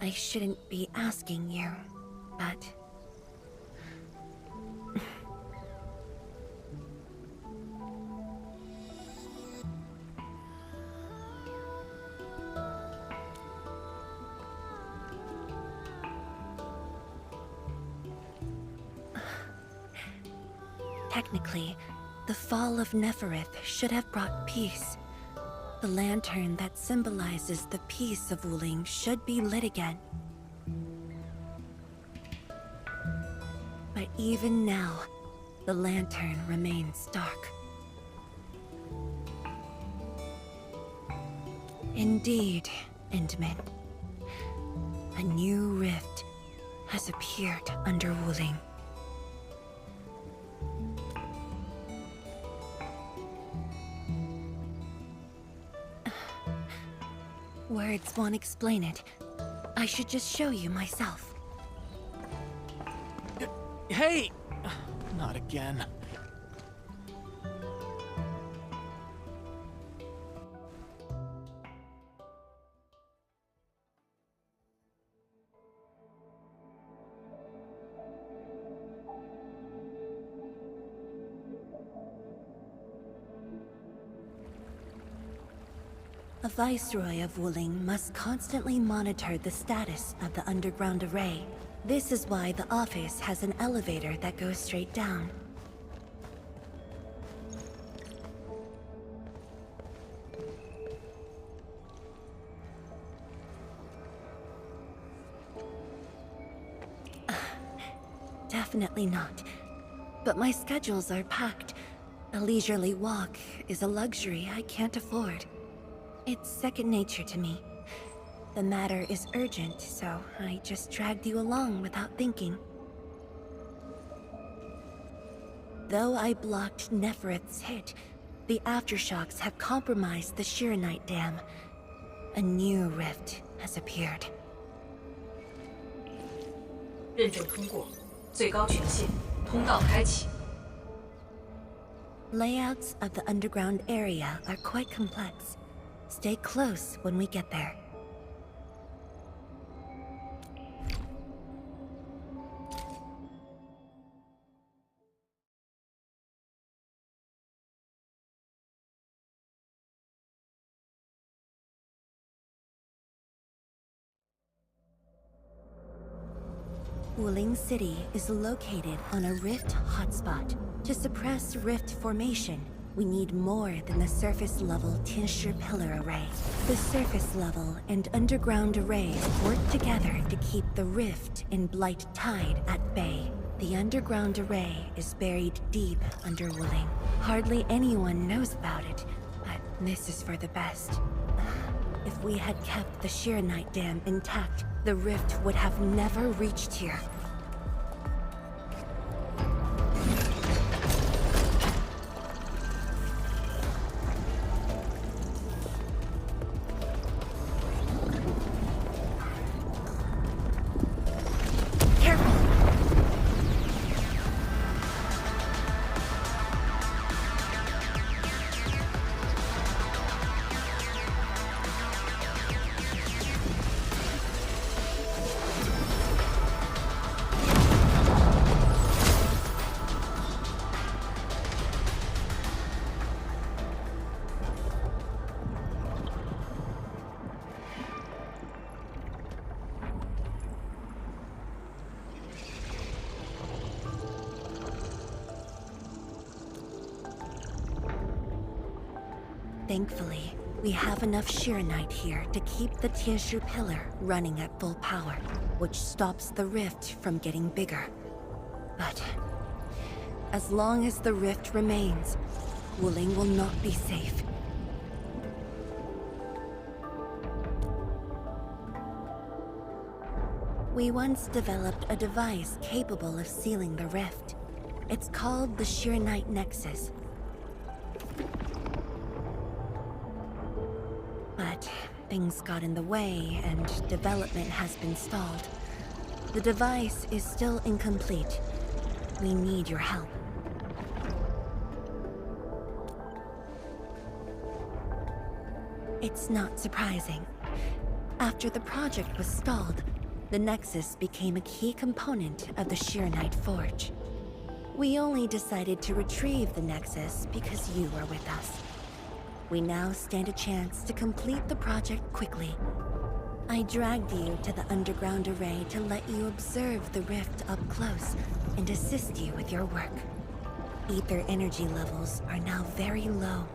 I shouldn't be asking you, but Technically, the fall of Neferith should have brought peace. The lantern that symbolizes the peace of Wuling should be lit again. But even now, the lantern remains dark. Indeed, Endman. A new rift has appeared under Wuling. Words won't explain it. I should just show you myself. Hey! Not again. A Viceroy of Wuling must constantly monitor the status of the underground array. This is why the office has an elevator that goes straight down. Definitely not. But my schedules are packed. A leisurely walk is a luxury I can't afford. It's second nature to me. The matter is urgent, so I just dragged you along without thinking. Though I blocked Neferith's hit, the aftershocks have compromised the Shiranite Dam. A new rift has appeared. 认证通过，最高权限，通道开启。 Layouts of the underground area are quite complex. Stay close when we get there. Wuling City is located on a rift hotspot. To suppress rift formation, we need more than the surface-level Tianshi Pillar Array. The surface-level and underground arrays work together to keep the rift in Blight Tide at bay. The underground array is buried deep under Wuling. Hardly anyone knows about it, but this is for the best. If we had kept the Shiranite Dam intact, the rift would have never reached here. Thankfully, we have enough Shiranite here to keep the Tianshu Pillar running at full power, which stops the rift from getting bigger. But as long as the rift remains, Wuling will not be safe. We once developed a device capable of sealing the rift. It's called the Shiranite Nexus. But things got in the way, and development has been stalled. The device is still incomplete. We need your help. It's not surprising. After the project was stalled, the Nexus became a key component of the Shiranite Forge. We only decided to retrieve the Nexus because you were with us. We now stand a chance to complete the project quickly. I dragged you to the underground array to let you observe the rift up close and assist you with your work. Ether energy levels are now very low.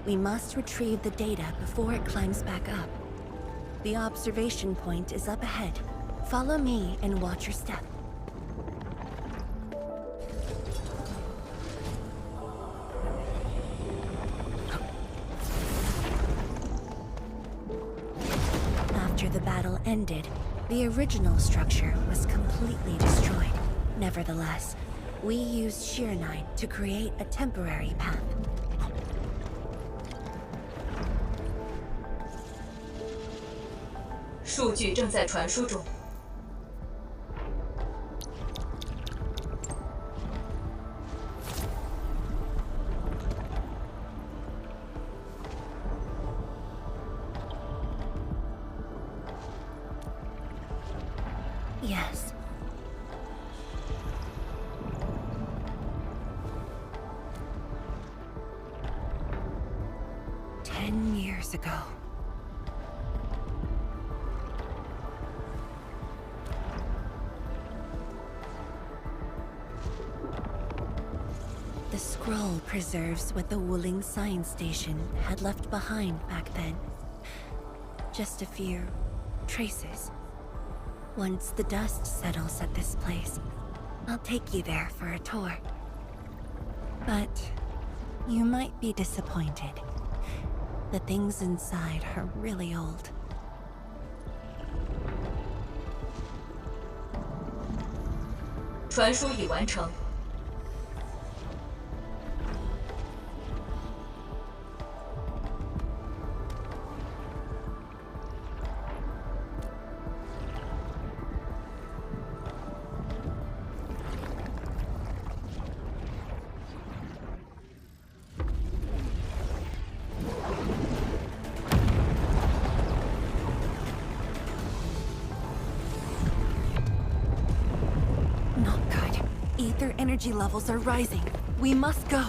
We must retrieve the data before it climbs back up. The observation point is up ahead. Follow me and watch your step. After the battle ended, the original structure was completely destroyed. Nevertheless, we used Sheernite to create a temporary path. Yes. Years ago. The scroll preserves what the Wuling Science Station had left behind back then. Just a few traces. Once the dust settles at this place, I'll take you there for a tour. But you might be disappointed. The things inside are really old. Ether energy levels are rising. We must go.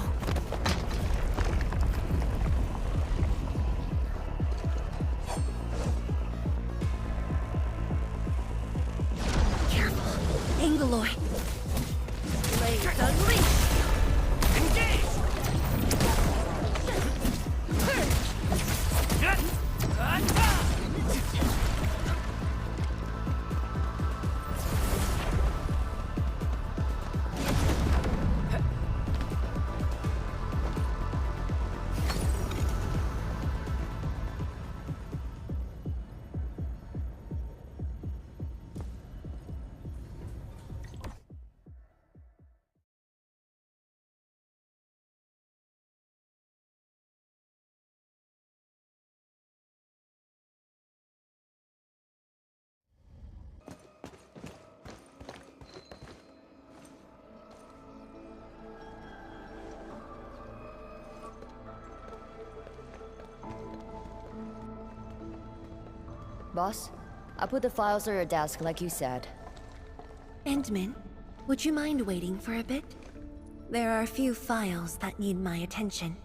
Careful. Angoloid. Blades unleashed. Engage! Boss, I put the files on your desk like you said. Endman, would you mind waiting for a bit? There are a few files that need my attention.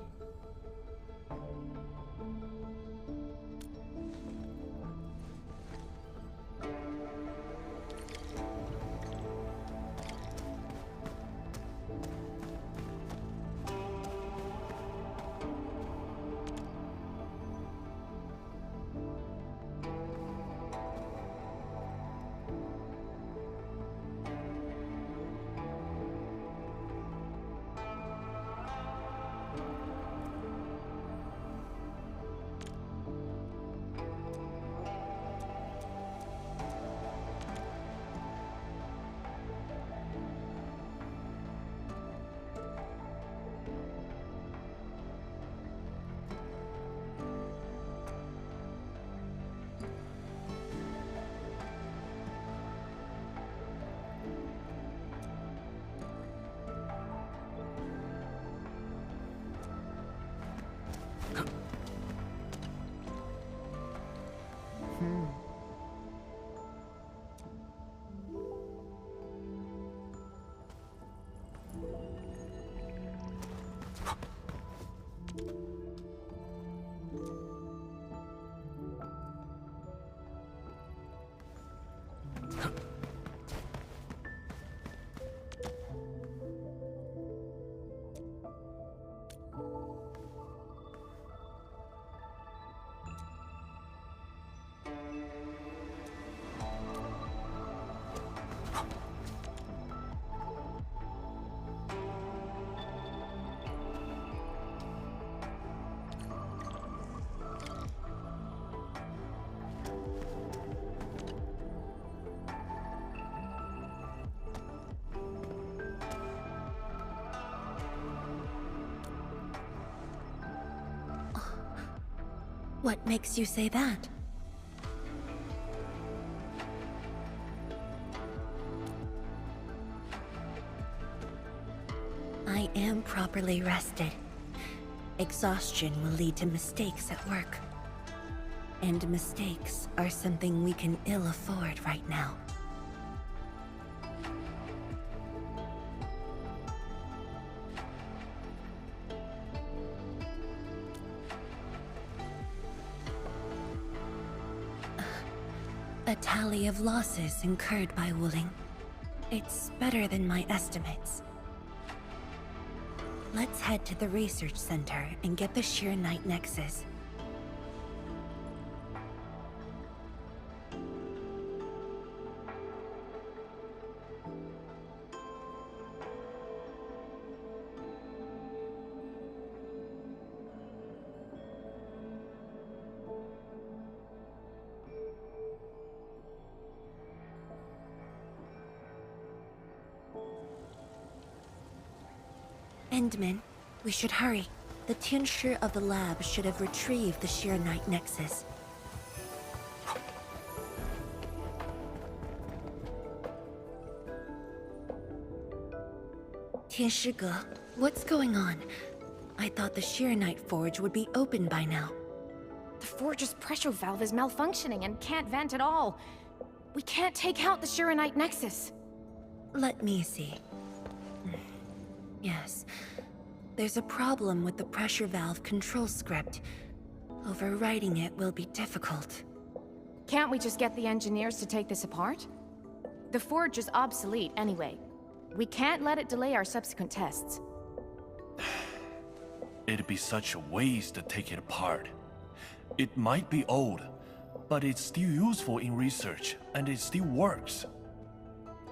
What makes you say that? I am properly rested. Exhaustion will lead to mistakes at work. And mistakes are something we can ill afford right now. A tally of losses incurred by Wuling. It's better than my estimates. Let's head to the research center and get the Sheer Knight Nexus. Endman, we should hurry. The Tianshi of the lab should have retrieved the Sheer Knight Nexus. Tianshi, what's going on? I thought the Sheer Knight Forge would be open by now. The Forge's pressure valve is malfunctioning and can't vent at all. We can't take out the Sheer Knight Nexus. Let me see. Yes. There's a problem with the pressure valve control script. Overwriting it will be difficult. Can't we just get the engineers to take this apart? The Forge is obsolete anyway. We can't let it delay our subsequent tests. It'd be such a waste to take it apart. It might be old, but it's still useful in research, and it still works.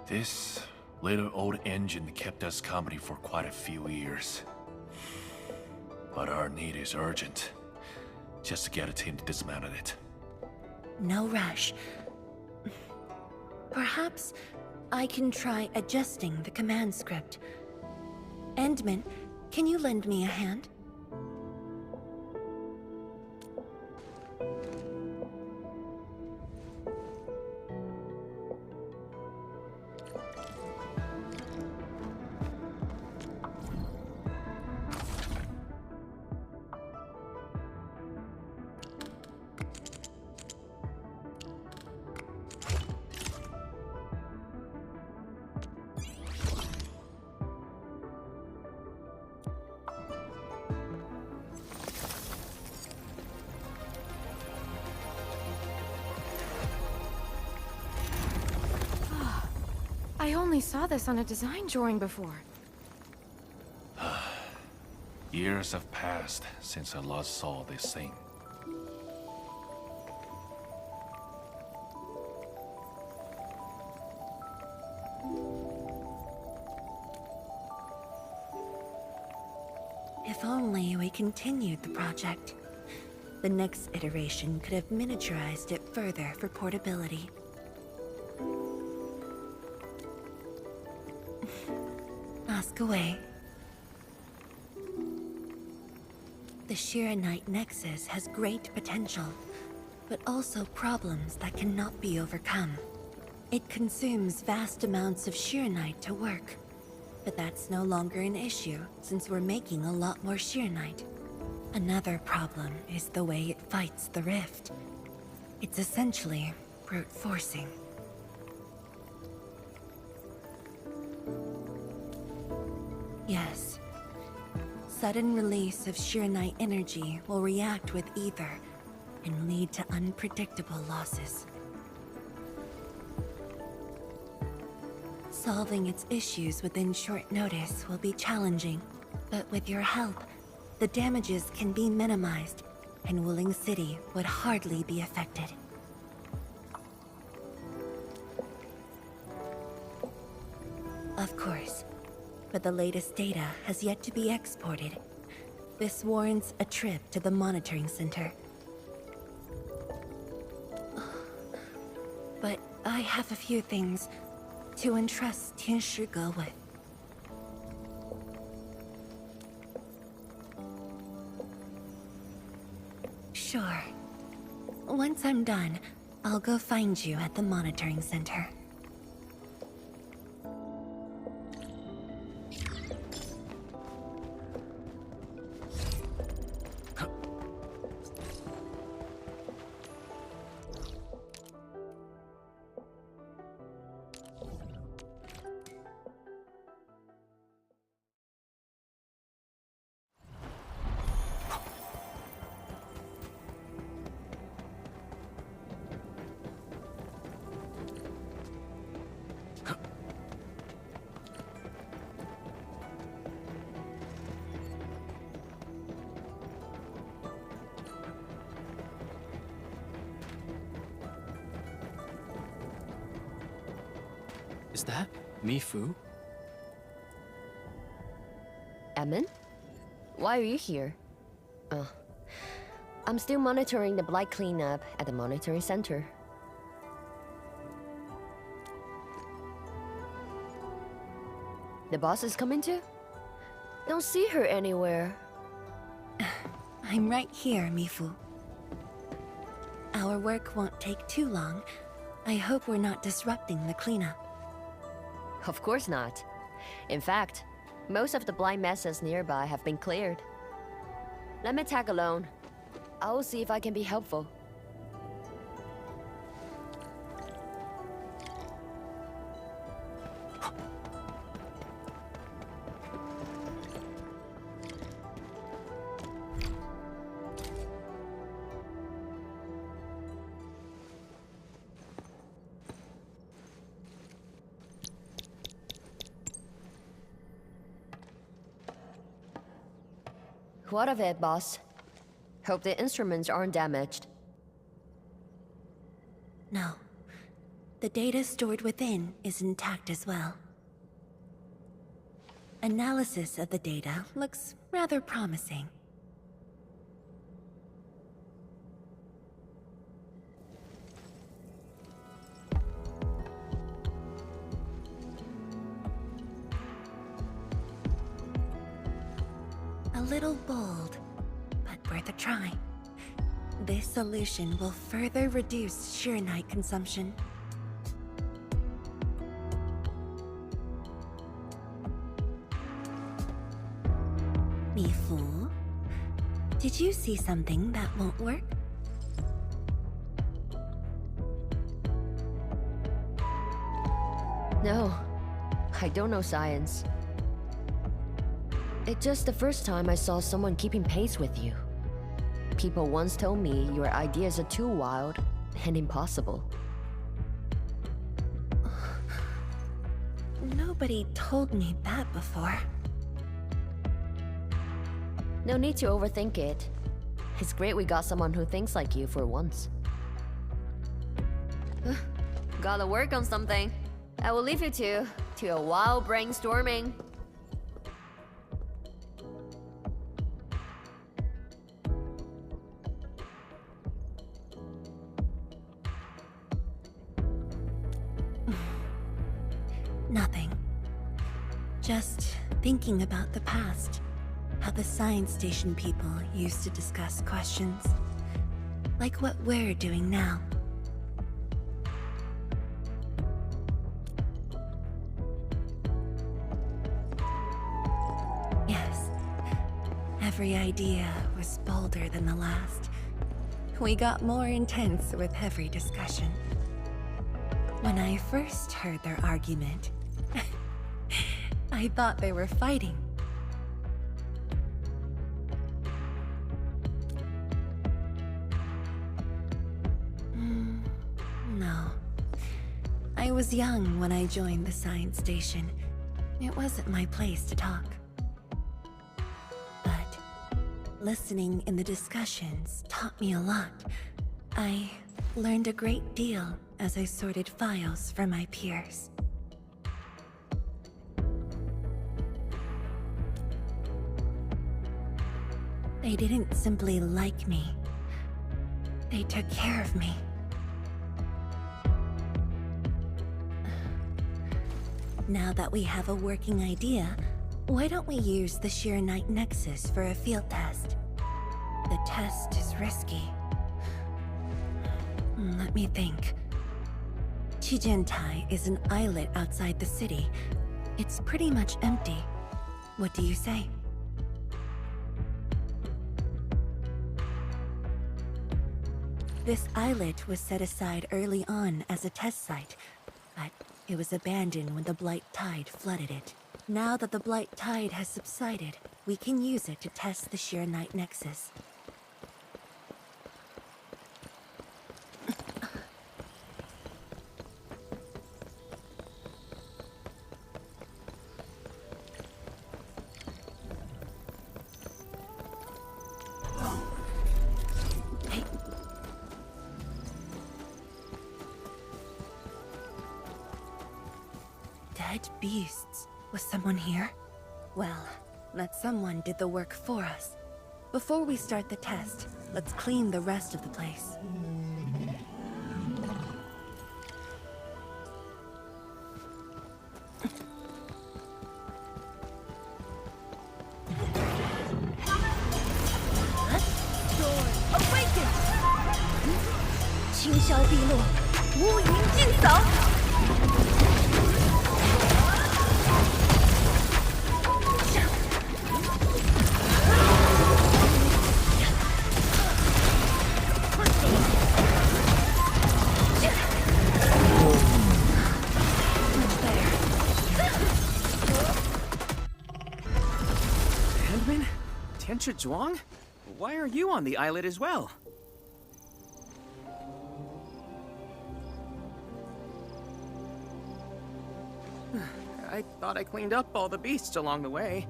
This little old engine kept us company for quite a few years. But our need is urgent. Just to get a team to dismantle it. No rush. Perhaps I can try adjusting the command script. Endman, can you lend me a hand? I only saw this on a design drawing before. Years have passed since I last saw this thing. If only we continued the project. The next iteration could have miniaturized it further for portability. Ask away. The Sheer Knight Nexus has great potential, but also problems that cannot be overcome. It consumes vast amounts of Sheer Knight to work, but that's no longer an issue since we're making a lot more Sheer Knight. Another problem is the way it fights the rift. It's essentially brute forcing. Yes. Sudden release of Sheer Knight energy will react with ether and lead to unpredictable losses. Solving its issues within short notice will be challenging, but with your help, the damages can be minimized, and Wuling City would hardly be affected. Of course. But the latest data has yet to be exported. This warrants a trip to the monitoring center. But I have a few things to entrust Tianshi with. Sure, Once I'm done, I'll go find you at the monitoring center. Is that Mifu? Emin? Why are you here? I'm still monitoring the blight cleanup at the monitoring center. The boss is coming too? Don't see her anywhere. I'm right here, Mifu. Our work won't take too long. I hope we're not disrupting the cleanup. Of course not. In fact, most of the blind messes nearby have been cleared. Let me tag along. I will see if I can be helpful. What of it, boss? Hope the instruments aren't damaged. No. The data stored within is intact as well. Analysis of the data looks rather promising. A little bold, but worth a try. This solution will further reduce Sheernite consumption. Mifu, did you see something that won't work? No, I don't know science. It's just the first time I saw someone keeping pace with you. People once told me your ideas are too wild and impossible. Nobody told me that before. No need to overthink it. It's great we got someone who thinks like you for once. Gotta work on something. I will leave you to a wild brainstorming. Nothing. Just thinking about the past. How the science station people used to discuss questions. Like what we're doing now. Yes. Every idea was bolder than the last. We got more intense with every discussion. When I first heard their argument, I thought they were fighting. No. I was young when I joined the science station. It wasn't my place to talk. But listening in the discussions taught me a lot. I learned a great deal as I sorted files for my peers. They didn't simply like me. They took care of me. Now that we have a working idea, why don't we use the Sheernite Nexus for a field test? The test is risky. Let me think. Chijentai is an islet outside the city. It's pretty much empty. What do you say? This islet was set aside early on as a test site, but it was abandoned when the Blight Tide flooded it. Now that the Blight Tide has subsided, we can use it to test the Sheer Night Nexus. Dead beasts. Was someone here? Well, that someone did the work for us. Before we start the test, let's clean the rest of the place. Awaken! 清霄碧落，乌云尽扫。 Tianchi Zhuang? Why are you on the islet as well? I thought I cleaned up all the beasts along the way.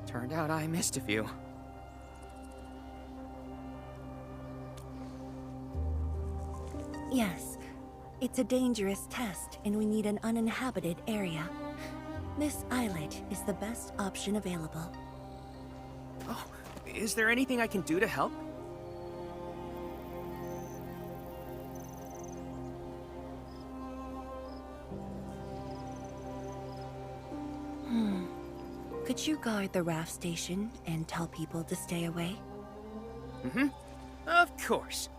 Turned out I missed a few. Yes, it's a dangerous test, and we need an uninhabited area. This islet is the best option available. Oh, is there anything I can do to help? Could you guard the raft station and tell people to stay away? Mm-hmm. Of course.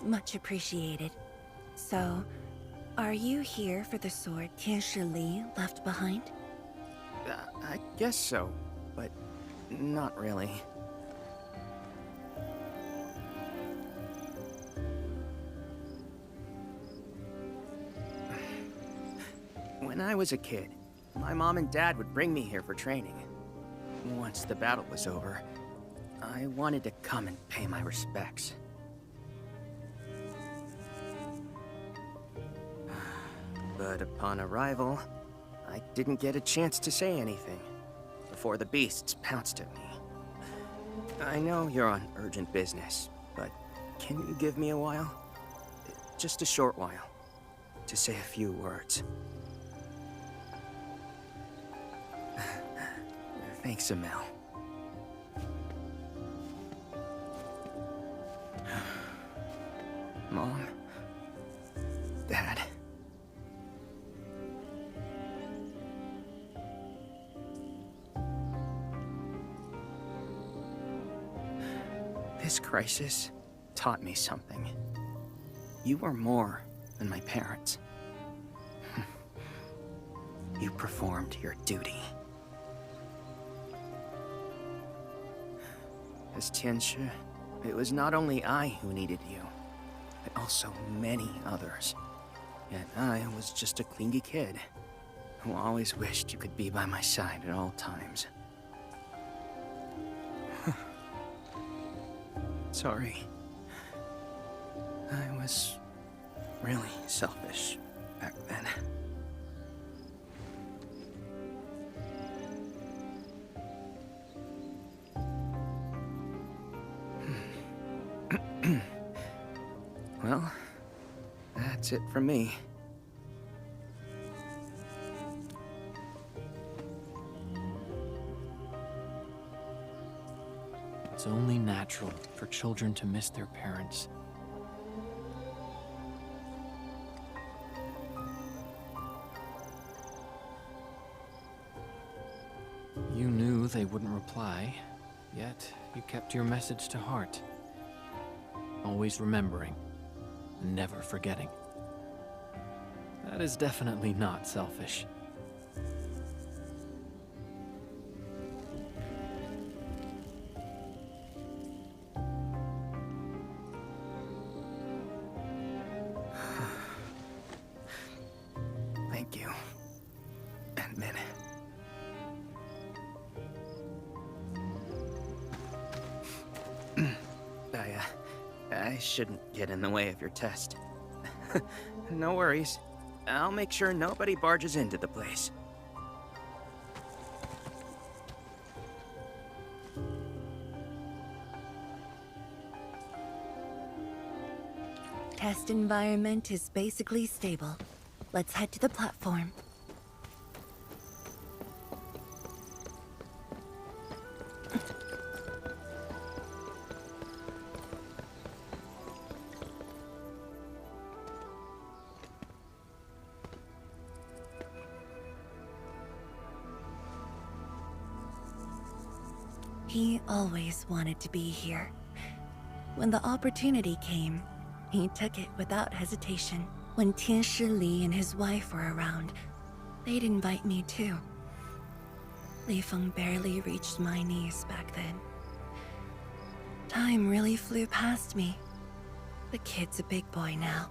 Much appreciated. So, are you here for the sword Tianshi Li left behind? I guess so, but not really. When I was a kid, my mom and dad would bring me here for training. Once the battle was over, I wanted to come and pay my respects. But upon arrival, I didn't get a chance to say anything before the beasts pounced at me. I know you're on urgent business, but can you give me a while? Just a short while, to say a few words. Thanks, Amel. Mom? Dad? This crisis taught me something. You are more than my parents. You performed your duty. As Tianshi, it was not only I who needed you, but also many others. Yet I was just a clingy kid who always wished you could be by my side at all times. Sorry. I was really selfish back then. Well, that's it from me. It's only natural for children to miss their parents. You knew they wouldn't reply, yet you kept your message to heart. always remembering, and never forgetting. That is definitely not selfish. Thank you, Endman. I shouldn't get in the way of your test. No worries. I'll make sure nobody barges into the place. Test environment is basically stable. Let's head to the platform. He always wanted to be here. When the opportunity came, he took it without hesitation. When Tianshi Li and his wife were around, they'd invite me too. Li Feng barely reached my knees back then. Time really flew past me. The kid's a big boy now.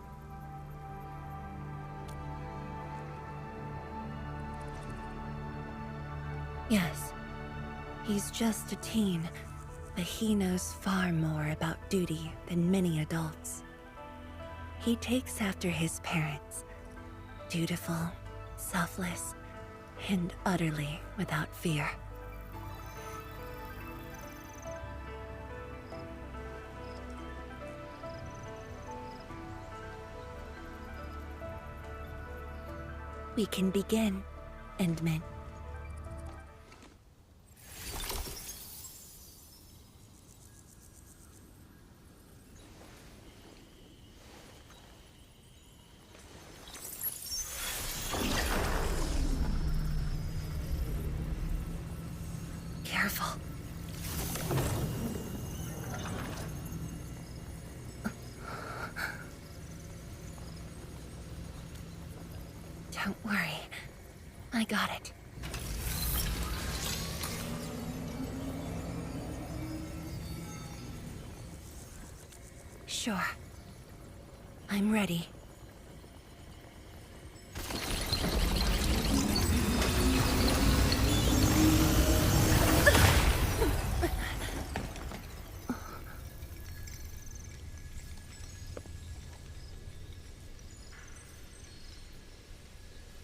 Yes, he's just a teen, but he knows far more about duty than many adults. He takes after his parents, dutiful, selfless, and utterly without fear. We can begin, Endman. Careful. Don't worry. I got it. Sure. I'm ready.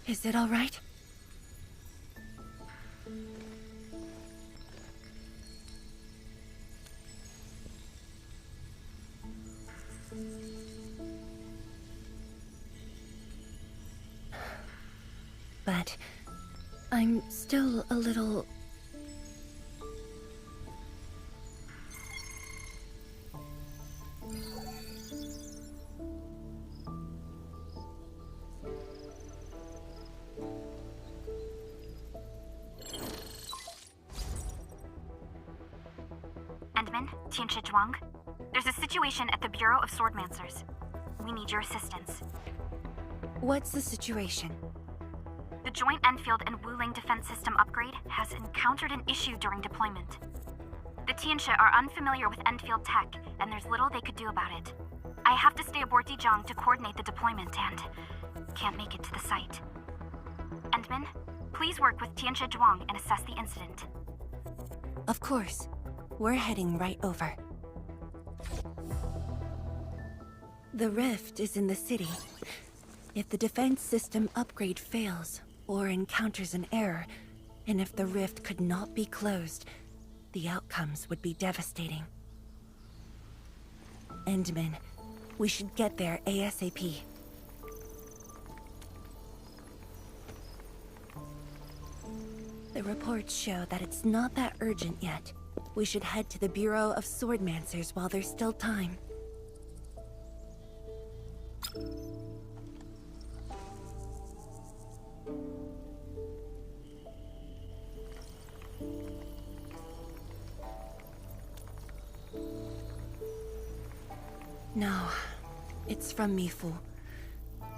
Is it all right? But I'm still a little... Endman, Tianshi Zhuang. There's a situation at the Bureau of Swordmancers. We need your assistance. What's the situation? The joint Endfield and Wuling defense system upgrade has encountered an issue during deployment. The Tianshi are unfamiliar with Endfield tech, and there's little they could do about it. I have to stay aboard Dijiang to coordinate the deployment and can't make it to the site. Endman, please work with Tianshi Zhuang and assess the incident. Of course. We're heading right over. The rift is in the city. If the defense system upgrade fails, or encounters an error, and if the rift could not be closed, the outcomes would be devastating. Endman, we should get there ASAP. The reports show that it's not that urgent yet. We should head to the Bureau of Swordmancers while there's still time. No, it's from Mifu.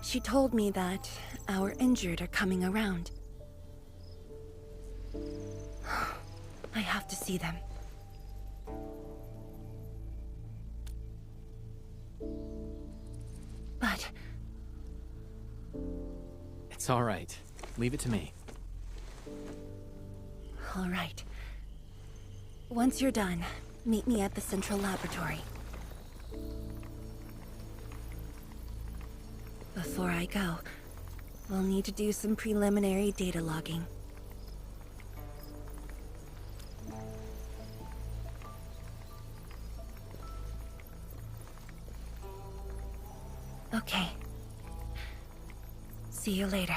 She told me that our injured are coming around. I have to see them. But... It's all right. Leave it to me. All right. Once you're done, meet me at the central laboratory. Before I go, we'll need to do some preliminary data logging. Okay. See you later.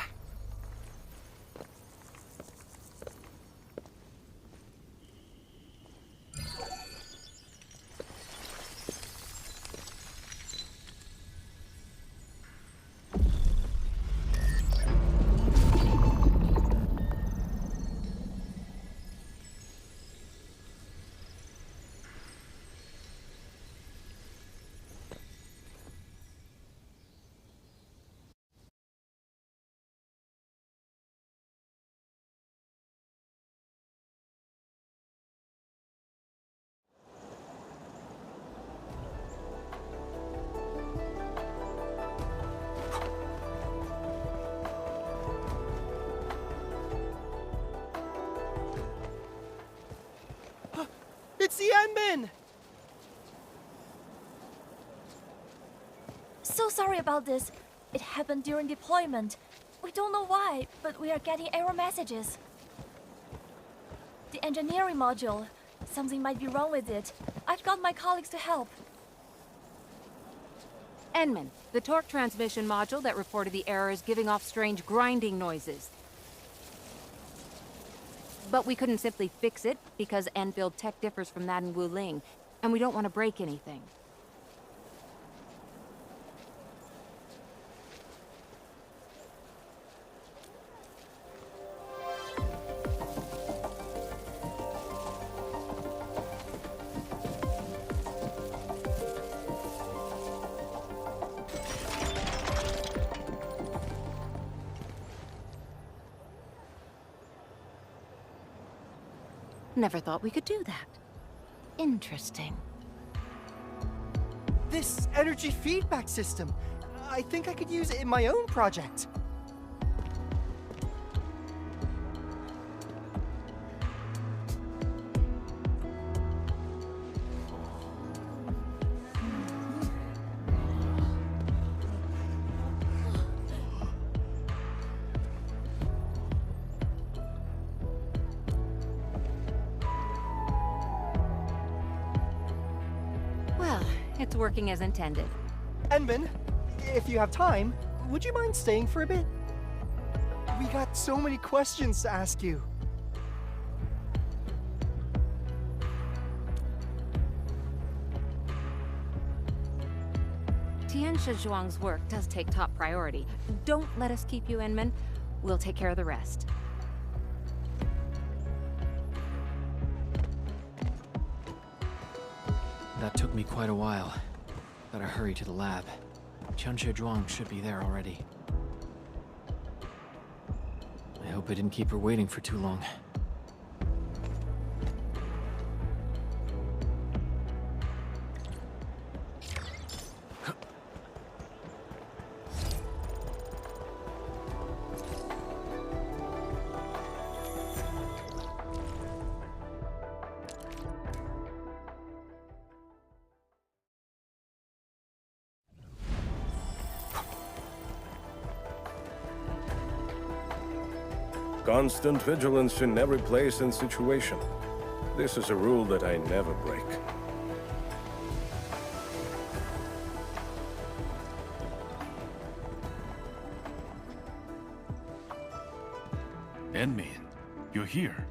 It's the Endmen! So sorry about this. It happened during deployment. We don't know why, but we are getting error messages. The engineering module. Something might be wrong with it. I've got my colleagues to help. Endman, the torque transmission module that reported the error is giving off strange grinding noises. But we couldn't simply fix it because Endfield tech differs from that in Wuling, and we don't want to break anything. Never thought we could do that. Interesting. This energy feedback system. I think I could use it in my own project. Well, it's working as intended. Endman, if you have time, would you mind staying for a bit? We got so many questions to ask you. Tianxia Zhuang's work does take top priority. Don't let us keep you, Endman. We'll take care of the rest. That took me quite a while. Better hurry to the lab. Tianxia Zhuang should be there already. I hope I didn't keep her waiting for too long. Constant vigilance in every place and situation. This is a rule that I never break. Enmin, you're here.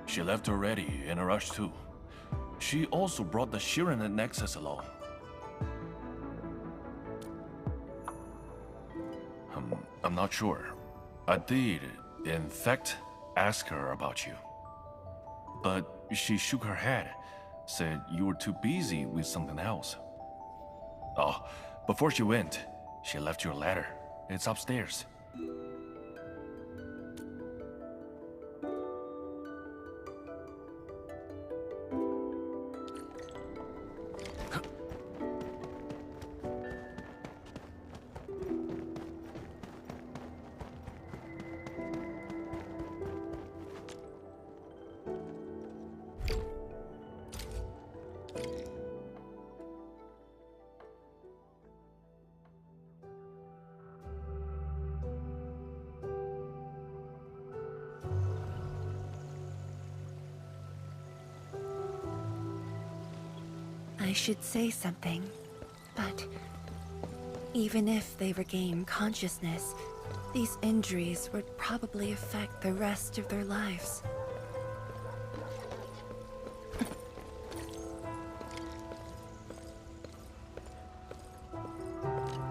She left already, in a rush too. She also brought the Shirin and Nexus along. I'm not sure. I did, in fact, ask her about you. But She shook her head, said you were too busy with something else. Oh, before she went, she left you a letter. It's upstairs. I should say something, but even if they regain consciousness, these injuries would probably affect the rest of their lives.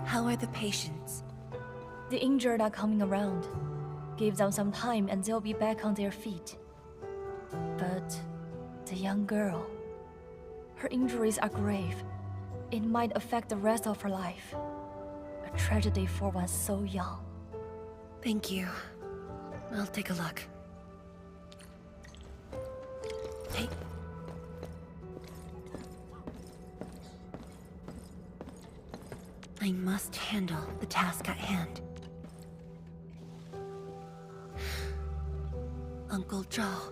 How are the patients? The injured are coming around. Give them some time and they'll be back on their feet. But the young girl, her injuries are grave. It might affect the rest of her life. A tragedy for one so young. Thank you. I'll take a look. Hey. I must handle the task at hand. Uncle Zhao.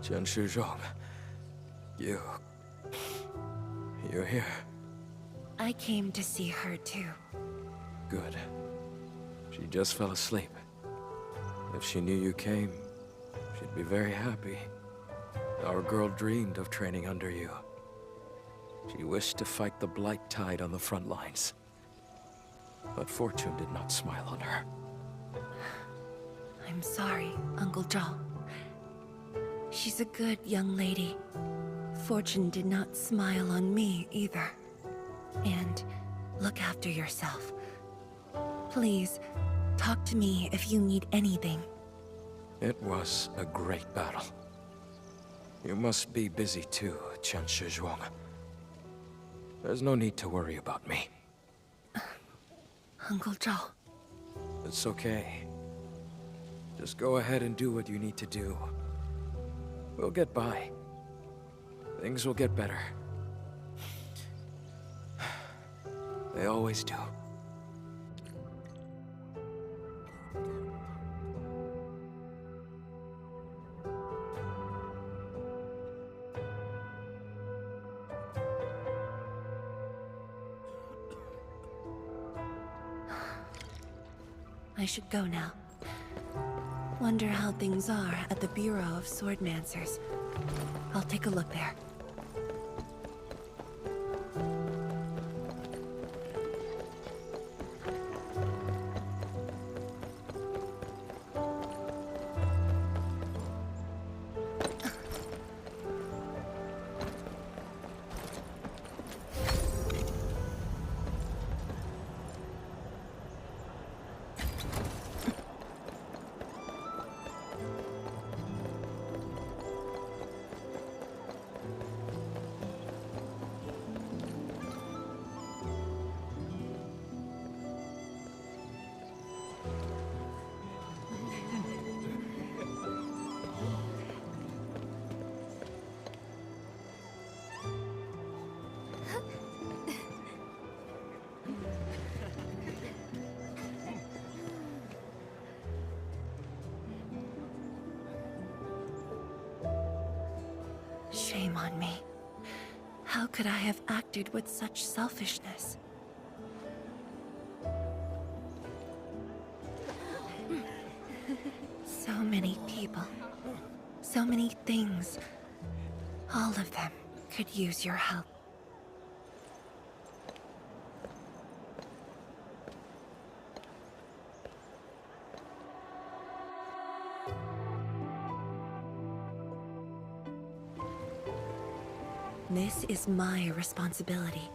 Chen Shizhong. You're here. I came to see her too. Good. She just fell asleep. If she knew you came, she'd be very happy. Our girl dreamed of training under you. She wished to fight the Blight Tide on the front lines. But fortune did not smile on her. I'm sorry, Uncle Zhao. She's a good young lady. Fortune did not smile on me either. And look after yourself. Please, talk to me if you need anything. It was a great battle. You must be busy too, Chen Shizhuang. There's no need to worry about me. Uncle Zhao. It's okay. Just go ahead and do what you need to do. We'll get by. Things will get better. They always do. I should go now. Wonder how things are at the Bureau of Swordmancers. I'll take a look there. Shame on me. How could I have acted with such selfishness? So many people. So many things. All of them could use your help. This is my responsibility.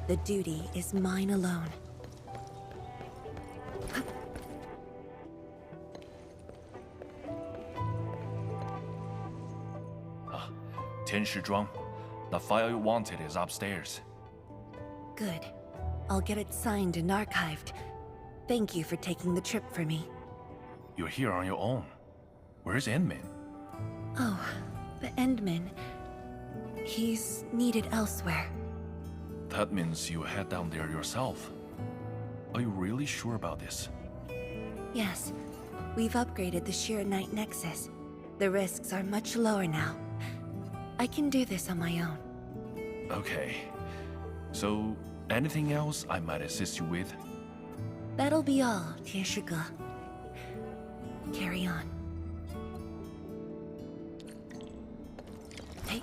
The duty is mine alone. Tianshi the file you wanted is upstairs. Good. I'll get it signed and archived. Thank you for taking the trip for me. You're here on your own. Where's Endman? Oh, the Endman. He's needed elsewhere. That means you head down there yourself. Are you really sure about this? Yes. We've upgraded the Sheer Knight Nexus. The risks are much lower now. I can do this on my own. Okay. So, anything else I might assist you with? That'll be all, Tianshi. Carry on. Hey.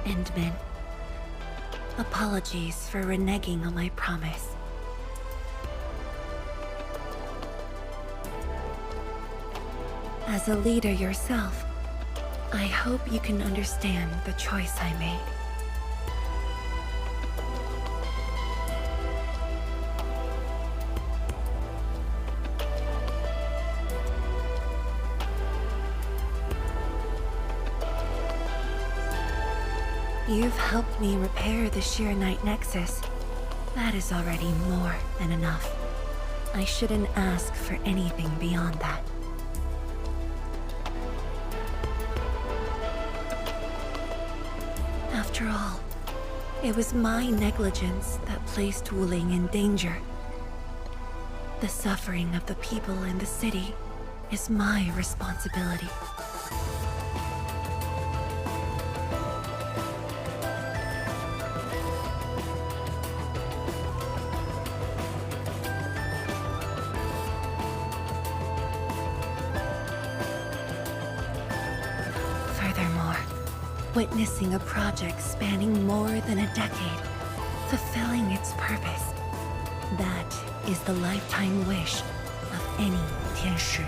Endman. Apologies for reneging on my promise. As a leader yourself, I hope you can understand the choice I made. You've helped me repair the Sheer Night Nexus. That is already more than enough. I shouldn't ask for anything beyond that. After all, it was my negligence that placed Wuling in danger. The suffering of the people in the city is my responsibility. Furthermore, witnessing a project spanning more than a decade, fulfilling its purpose, that is the lifetime wish of any Tianshi.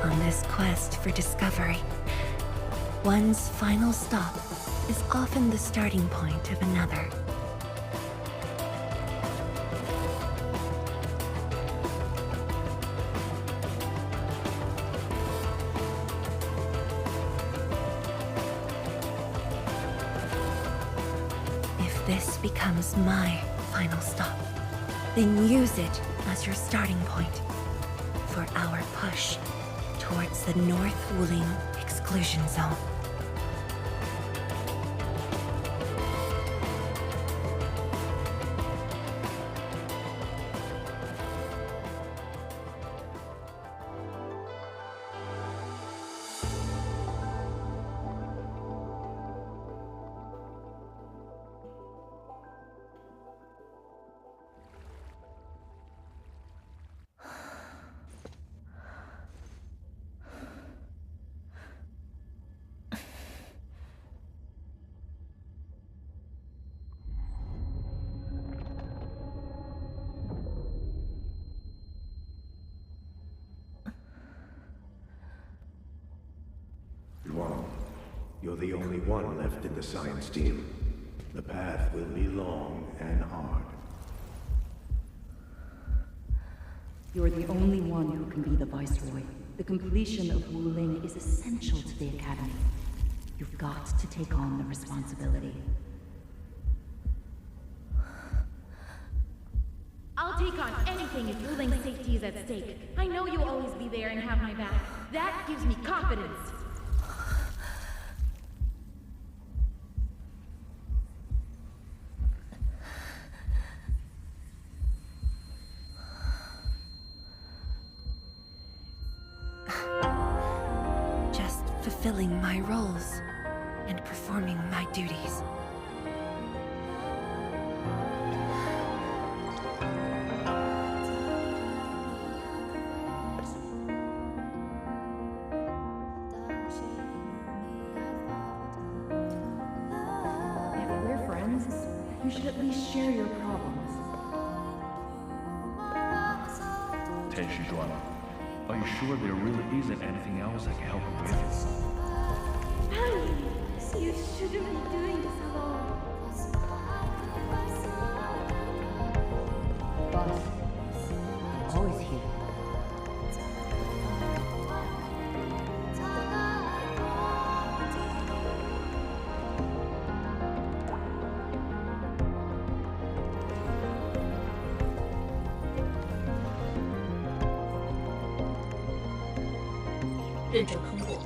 On this quest for discovery, one's final stop is often the starting point of another. If this becomes my final stop, then use it as your starting point for our push towards the North Wuling exclusion zone. Wrong. You're the only one left in the science team. The path will be long and hard. You're the only one who can be the Viceroy. The completion of Wuling is essential to the Academy. You've got to take on the responsibility. I'll take on anything if Wuling's safety is at stake. I know you'll always be there and have my back. That gives me confidence. Just fulfilling my roles and performing my duties. If we're friends, you should at least share your problems. Tenshi Zhuan, are you sure there really isn't anything else I can help you with? You shouldn't be doing this alone. Boss, always here.认证通过，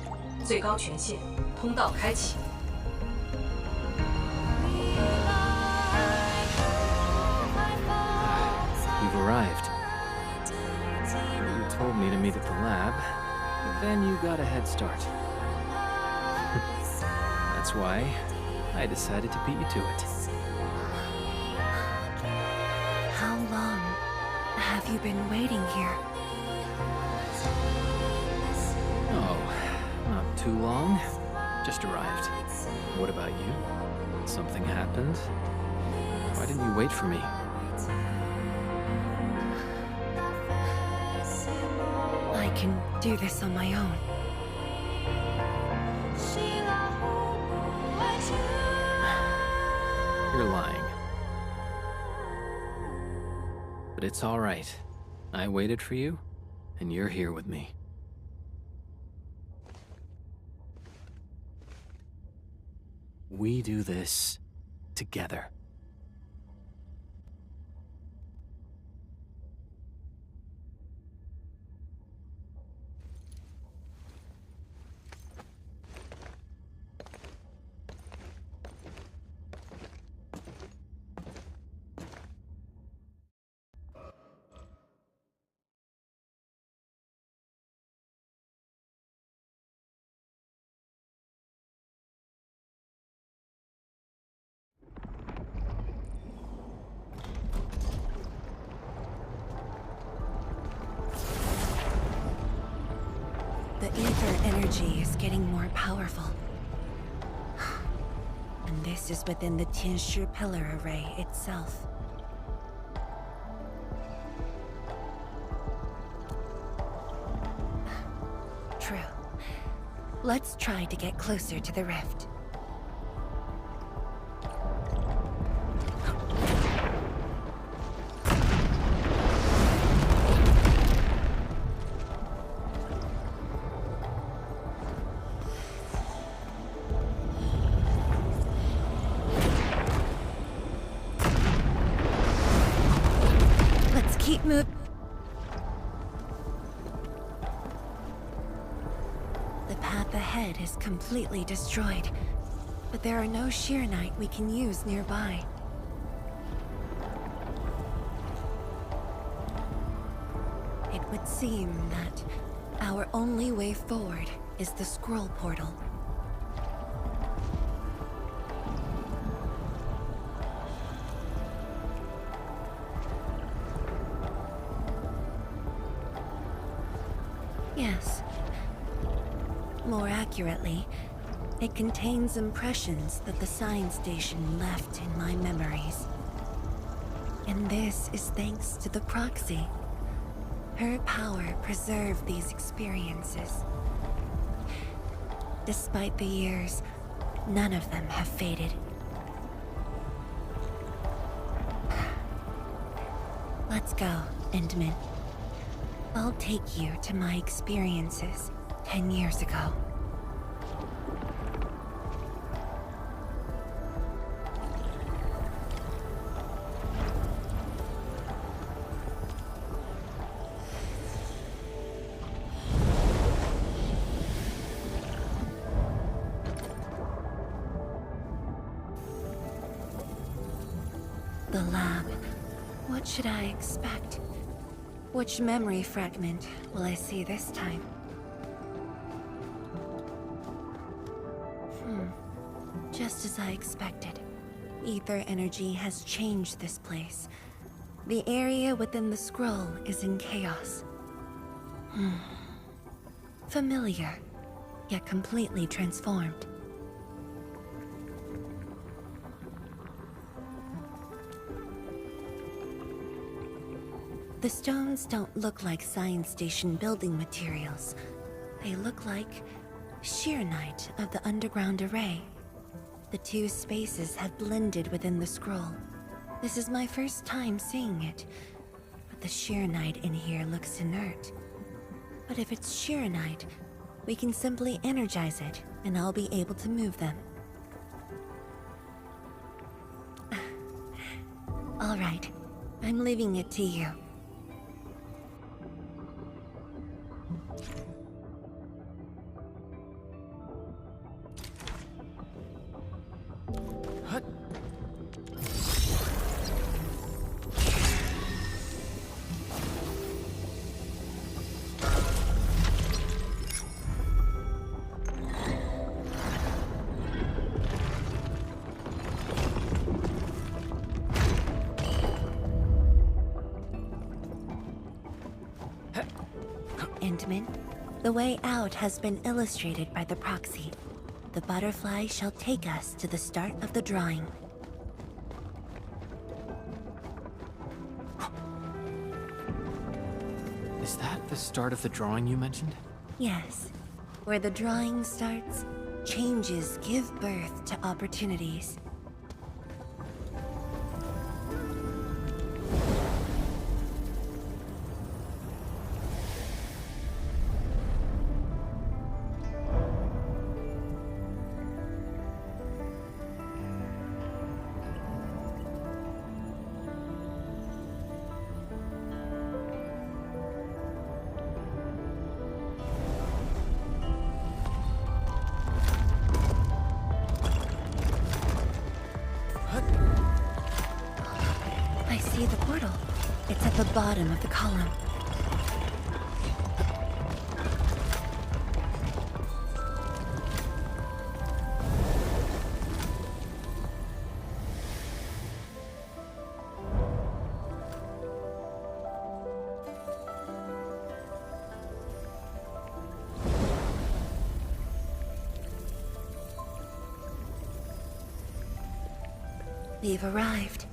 最高权限，通道开启。 You've arrived. You told me to meet at the lab, but then you got a head start. That's why I decided to beat you to it. How long have you been waiting here? Oh, not too long. Just arrived. What about you? Something happened? Why didn't you wait for me? I can do this on my own. You're lying. But it's all right. I waited for you, and you're here with me. We do this together. The ether energy is getting more powerful. And this is within the Tianshi pillar array itself. True. Let's try to get closer to the rift. Keep moving. The path ahead is completely destroyed, but there are no Sheernite we can use nearby. It would seem that our only way forward is the scroll portal. Yes. More accurately, it contains impressions that the science station left in my memories. And this is thanks to the proxy. Her power preserved these experiences. Despite the years, none of them have faded. Let's go, Endman. I'll take you to my experiences 10 years ago. The lab. What should I expect? Which memory fragment will I see this time? Just as I expected. Ether energy has changed this place. The area within the scroll is in chaos. Familiar, yet completely transformed. The stones don't look like science station building materials. They look like Sheernite of the underground array. The two spaces have blended within the scroll. This is my first time seeing it, but the Sheernite in here looks inert. But if it's Sheernite, we can simply energize it, and I'll be able to move them. All right, I'm leaving it to you. The way out has been illustrated by the proxy. The butterfly shall take us to the start of the drawing. Is that the start of the drawing you mentioned? Yes. Where the drawing starts, changes give birth to opportunities. see the portal. It's at the bottom of the column. We've arrived.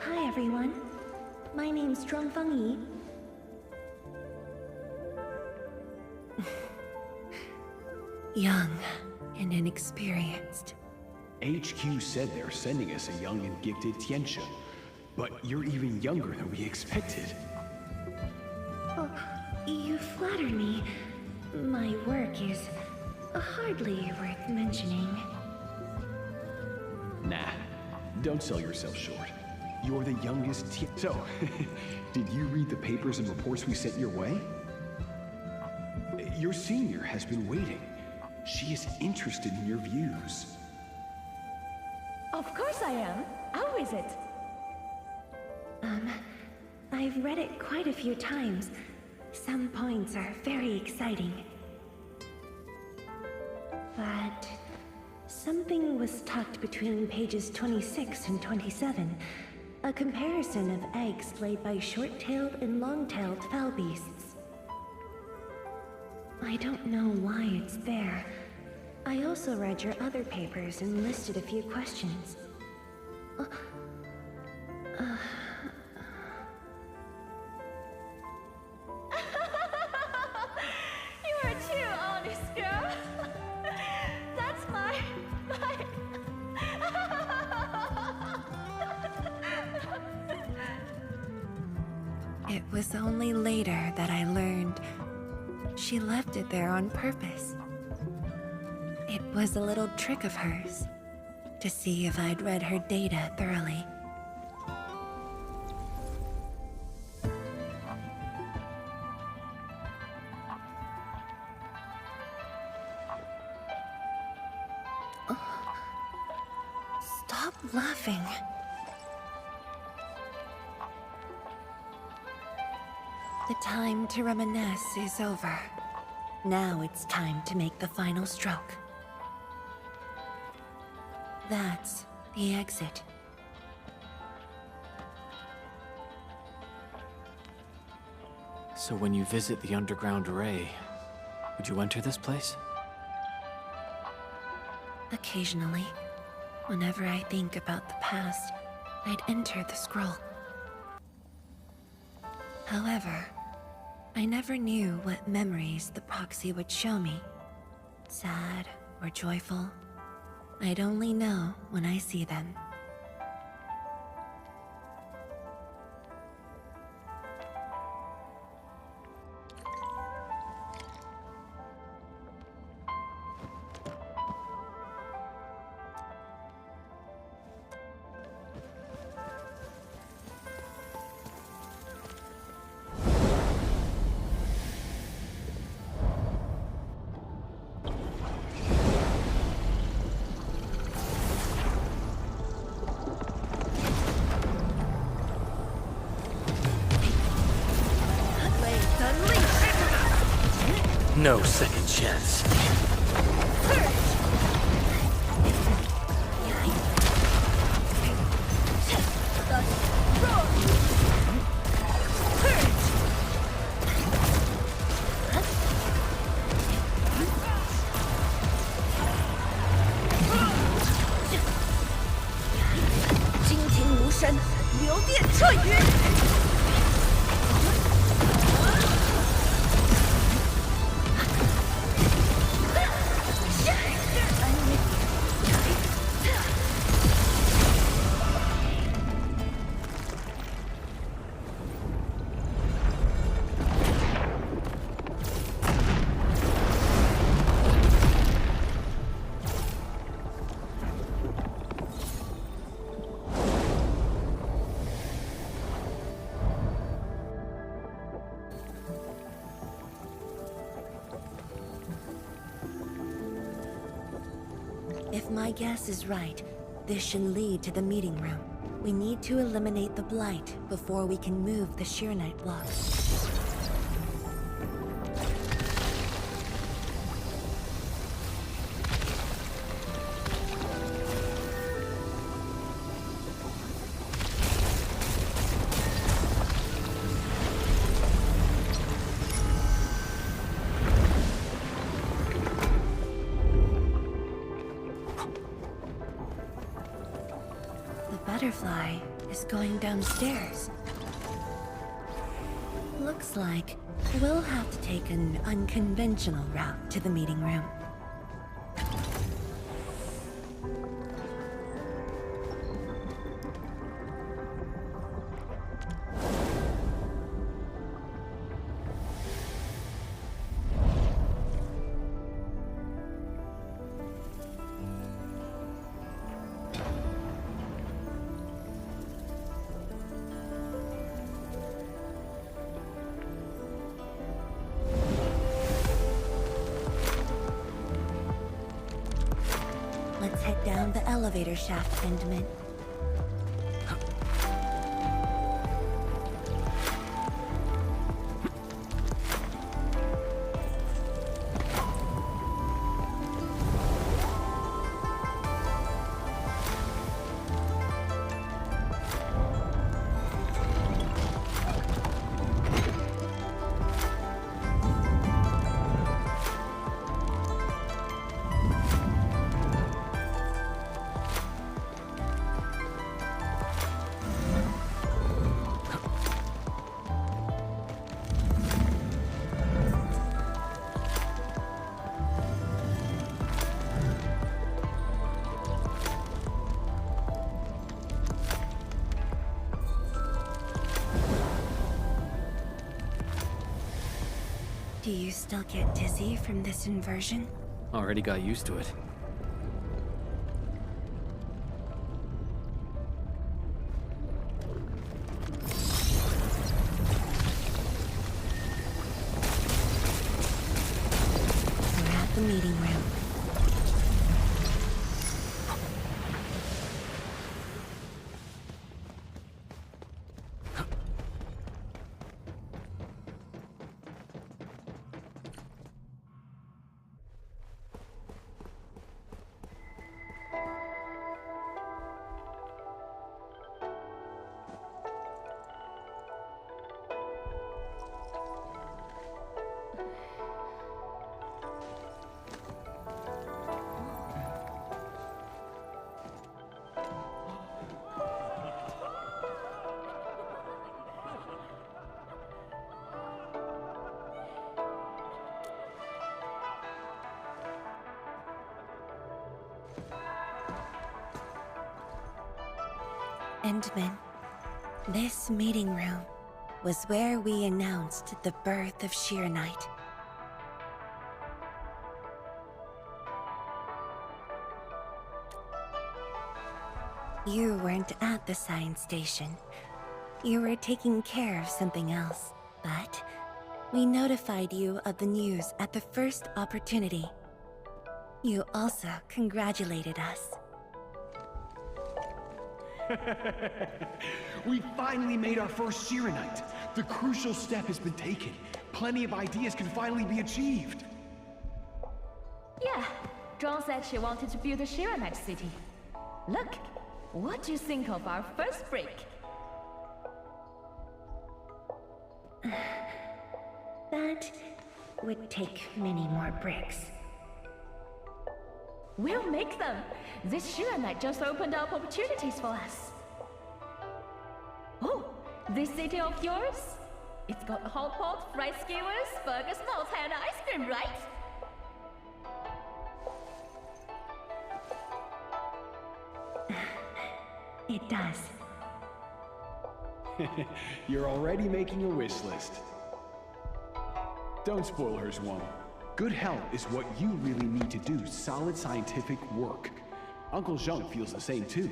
Hi, everyone. My name's Zhuangfang Yi. Young and inexperienced. HQ said they're sending us a young and gifted Tianxia, but you're even younger than we expected. Oh, you flatter me. My work is hardly worth mentioning. Nah, don't sell yourself short. You're the youngest So, did you read the papers and reports we sent your way? Your senior has been waiting. She is interested in your views. Of course I am. How is it? I've read it quite a few times. Some points are very exciting. But something was tucked between pages 26 and 27. A comparison of eggs laid by short-tailed and long-tailed fowl beasts. I don't know why it's there. I also read your other papers and listed a few questions. You are too honest, girl. That's my... It was only later that I learned she left it there on purpose. It was a little trick of hers to see if I'd read her data thoroughly. Stop laughing. The time to reminisce is over. Now it's time to make the final stroke. That's the exit. So when you visit the underground array, would you enter this place? Occasionally, whenever I think about the past, I'd enter the scroll. However, I never knew what memories the proxy would show me. Sad or joyful, I'd only know when I see them. No second chance. If my guess is right, this should lead to the meeting room. We need to eliminate the Blight before we can move the Sheer Knight blocks. Butterfly is going downstairs. Looks like we'll have to take an unconventional route to the meeting room. Let's head down the elevator shaft, Endman. Do you still get dizzy from this inversion? Already got used to it. We're at the meeting room. Endman, this meeting room was where we announced the birth of Sheer Knight. You weren't at the science station. You were taking care of something else, but we notified you of the news at the first opportunity. You also congratulated us. We finally made our first Sheer Knight. The crucial step has been taken. Plenty of ideas can finally be achieved. Yeah, Dawn said she wanted to build a Sheer Knight city. Look, what do you think of our first break? That would take many more bricks. We'll make them! This Sheer Knight just opened up opportunities for us. Oh, this city of yours? It's got a hot pot, fried skewers, burgers, malts, and ice cream, right? It does. You're already making a wish list. Don't spoil her, Zhuang. Good health is what you really need to do solid scientific work. Uncle Zheng feels the same too.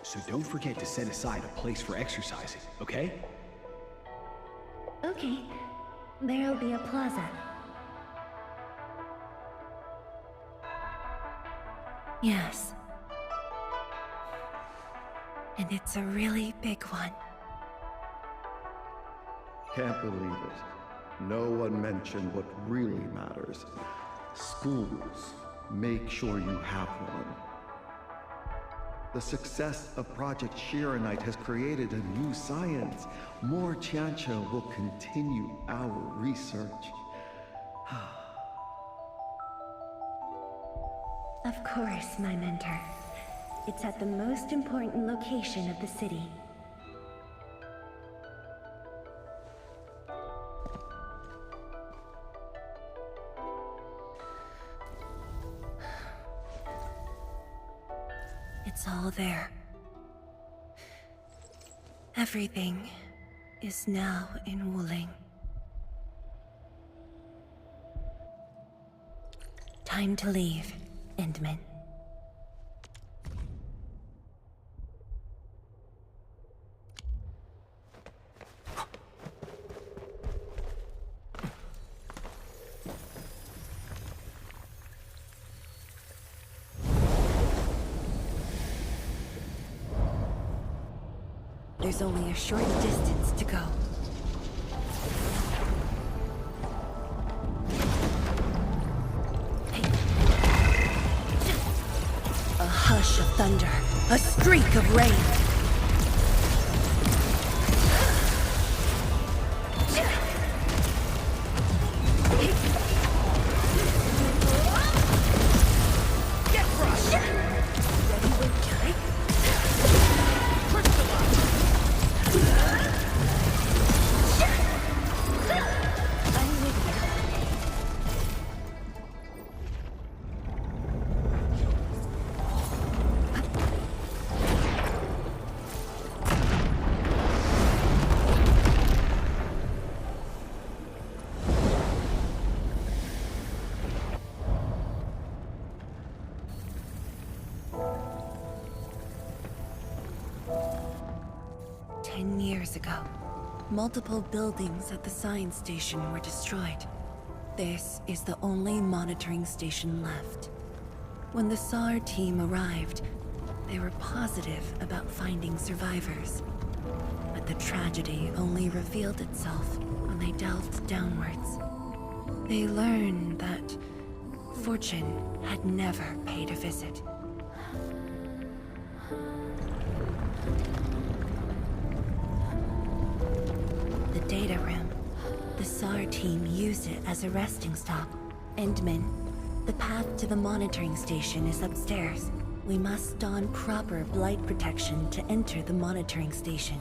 So don't forget to set aside a place for exercising, okay? Okay. There'll be a plaza. Yes. And it's a really big one. Can't believe it. No one mentioned what really matters. Schools. Make sure you have one. The success of Project Shiranite has created a new science. More Tiancha will continue our research. Of course, my mentor. It's at the most important location of the city. It's all there. Everything is now in Wuling. Time to leave, Endman. There's only a short distance to go. A hush of thunder, a streak of rain. Multiple buildings at the science station were destroyed. This is the only monitoring station left. When the SAR team arrived, they were positive about finding survivors. But the tragedy only revealed itself when they delved downwards. They learned that fortune had never paid a visit. Data room. The SAR team used it as a resting stop. Endman, the path to the monitoring station is upstairs. We must don proper blight protection to enter the monitoring station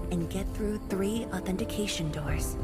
and get through 3 authentication doors.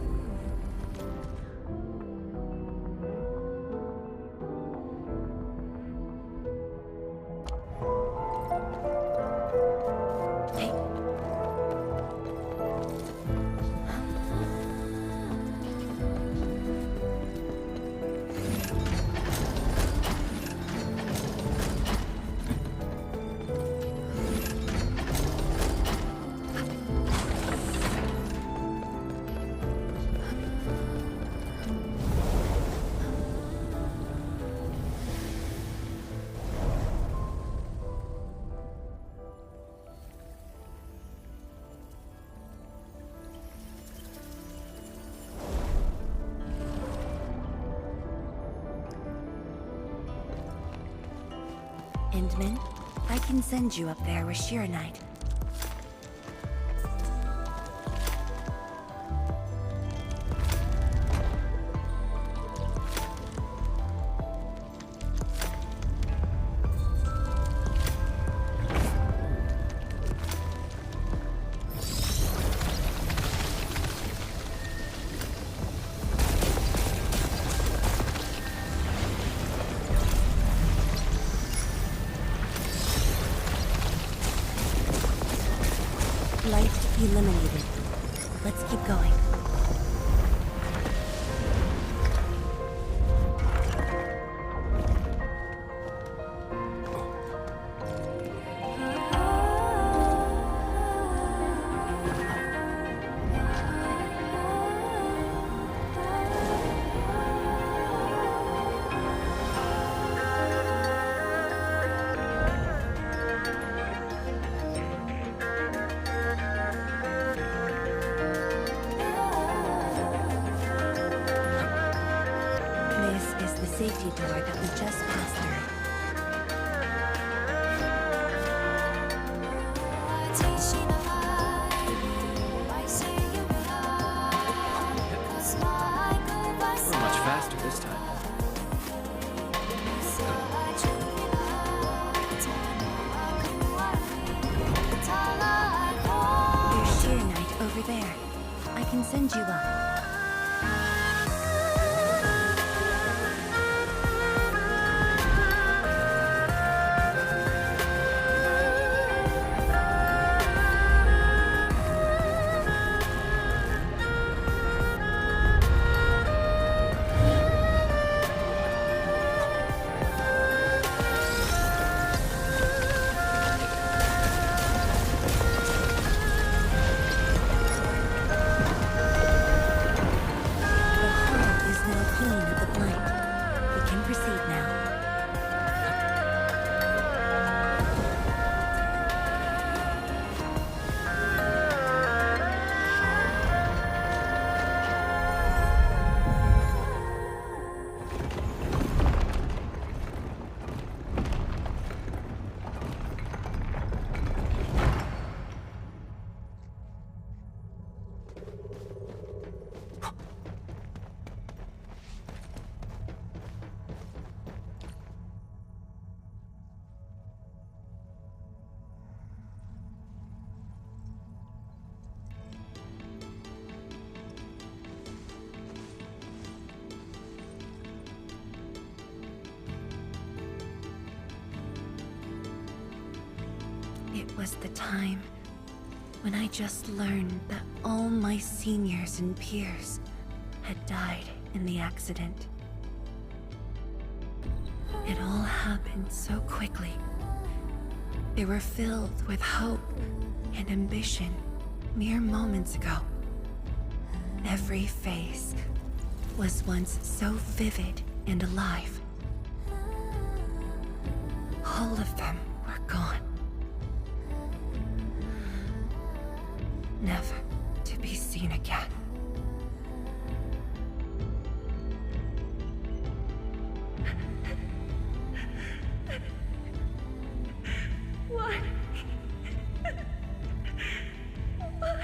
Endman, I can send you up there with Shiranite. Eliminated. Let's keep going. exit door that we just passed through. We're much faster this time. There's Sheer Knight over there. I can send you up. It was the time when I just learned that all my seniors and peers had died in the accident. It all happened so quickly. They were filled with hope and ambition mere moments ago. Every face was once so vivid and alive. All of them were gone. Never to be seen again. Why? Why?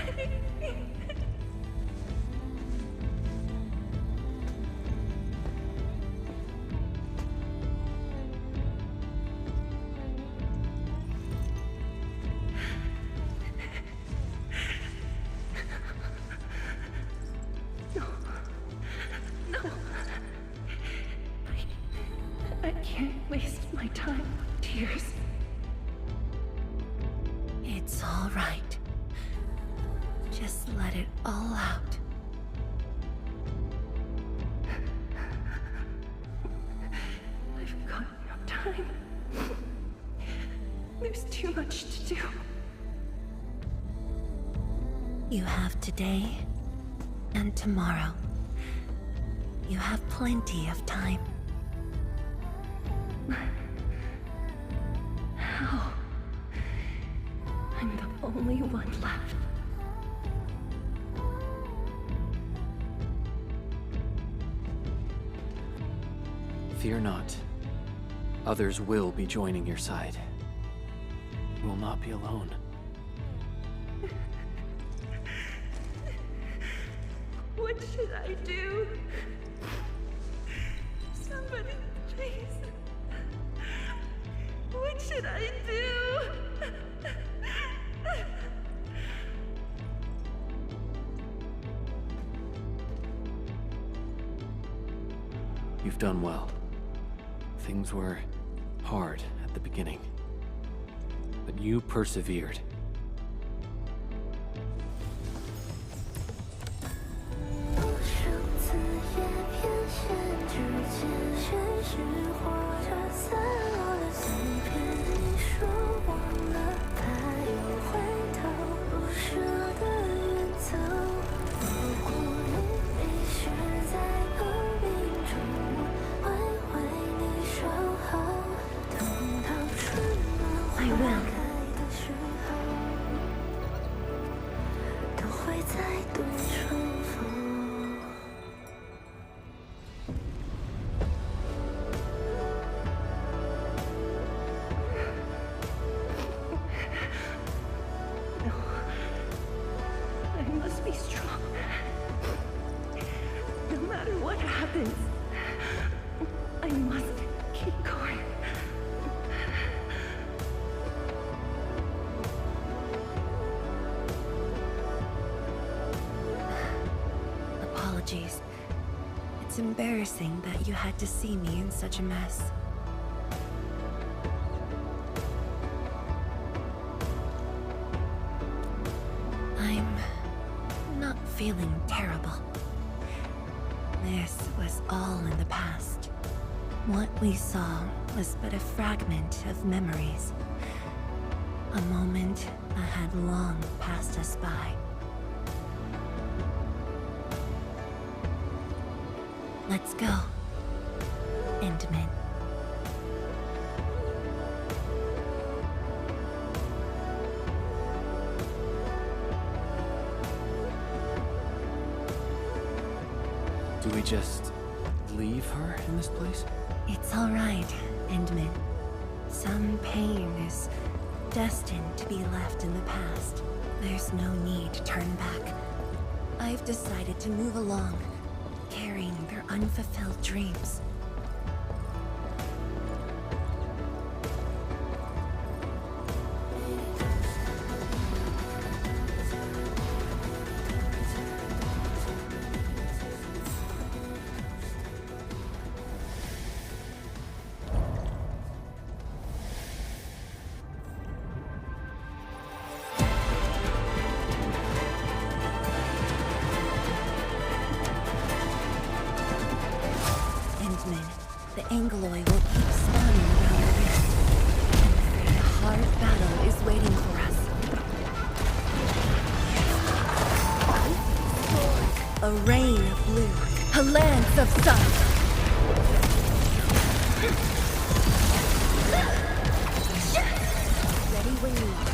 I can't waste my time with tears. It's all right. Just let it all out. I've got no time. There's too much to do. You have today and tomorrow. You have plenty of time. How? I'm the only one left. Fear not. Others will be joining your side. You will not be alone. What should I do? Somebody, please. What should I do? You've done well. Things were hard at the beginning, but you persevered. I will. It's embarrassing that you had to see me in such a mess. I'm not feeling terrible. This was all in the past. What we saw was but a fragment of memories. A moment that had long passed us by. Let's go, Endman. Do we just leave her in this place? It's all right, Endman. Some pain is destined to be left in the past. There's no need to turn back. I've decided to move along, carrying their unfulfilled dreams. The Angloy will keep spawning around the rift. And a hard battle is waiting for us. A rain of blue, a lance of sun. Ready when you are.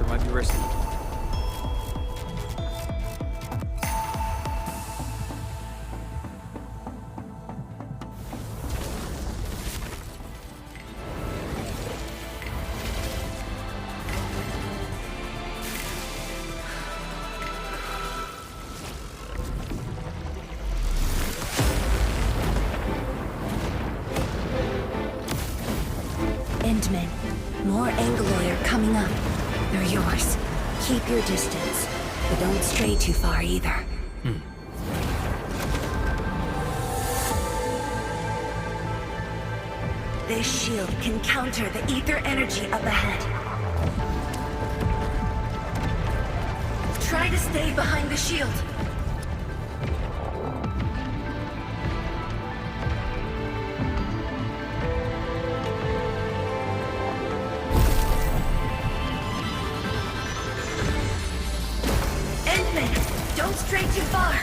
Might be risky. Endmen, more Angloy are coming up. They're yours. Keep your distance, but don't stray too far either. This shield can counter the ether energy up ahead. Try to stay behind the shield. Don't stray too far!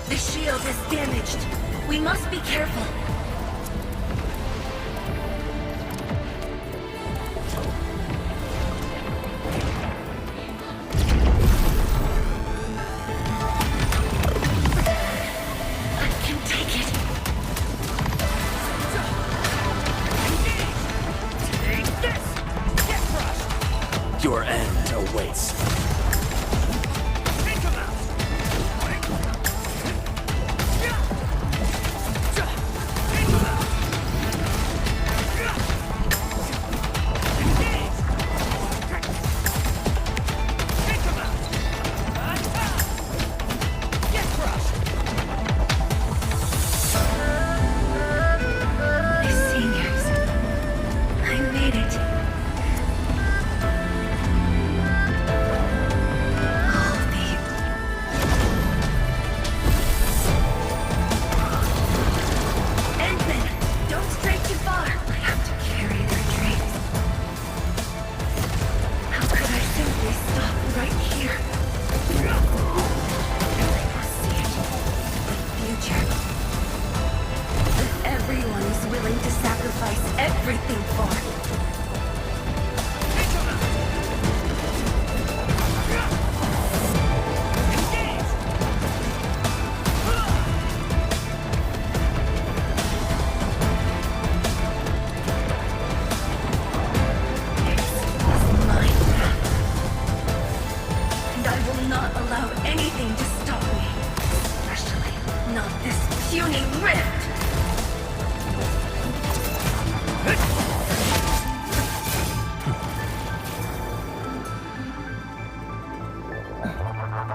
The shield is damaged. We must be careful. Your end awaits.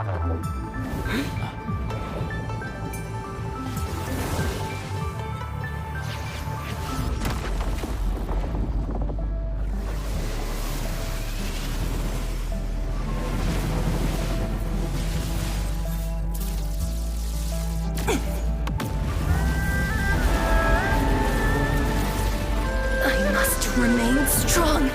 I must remain strong.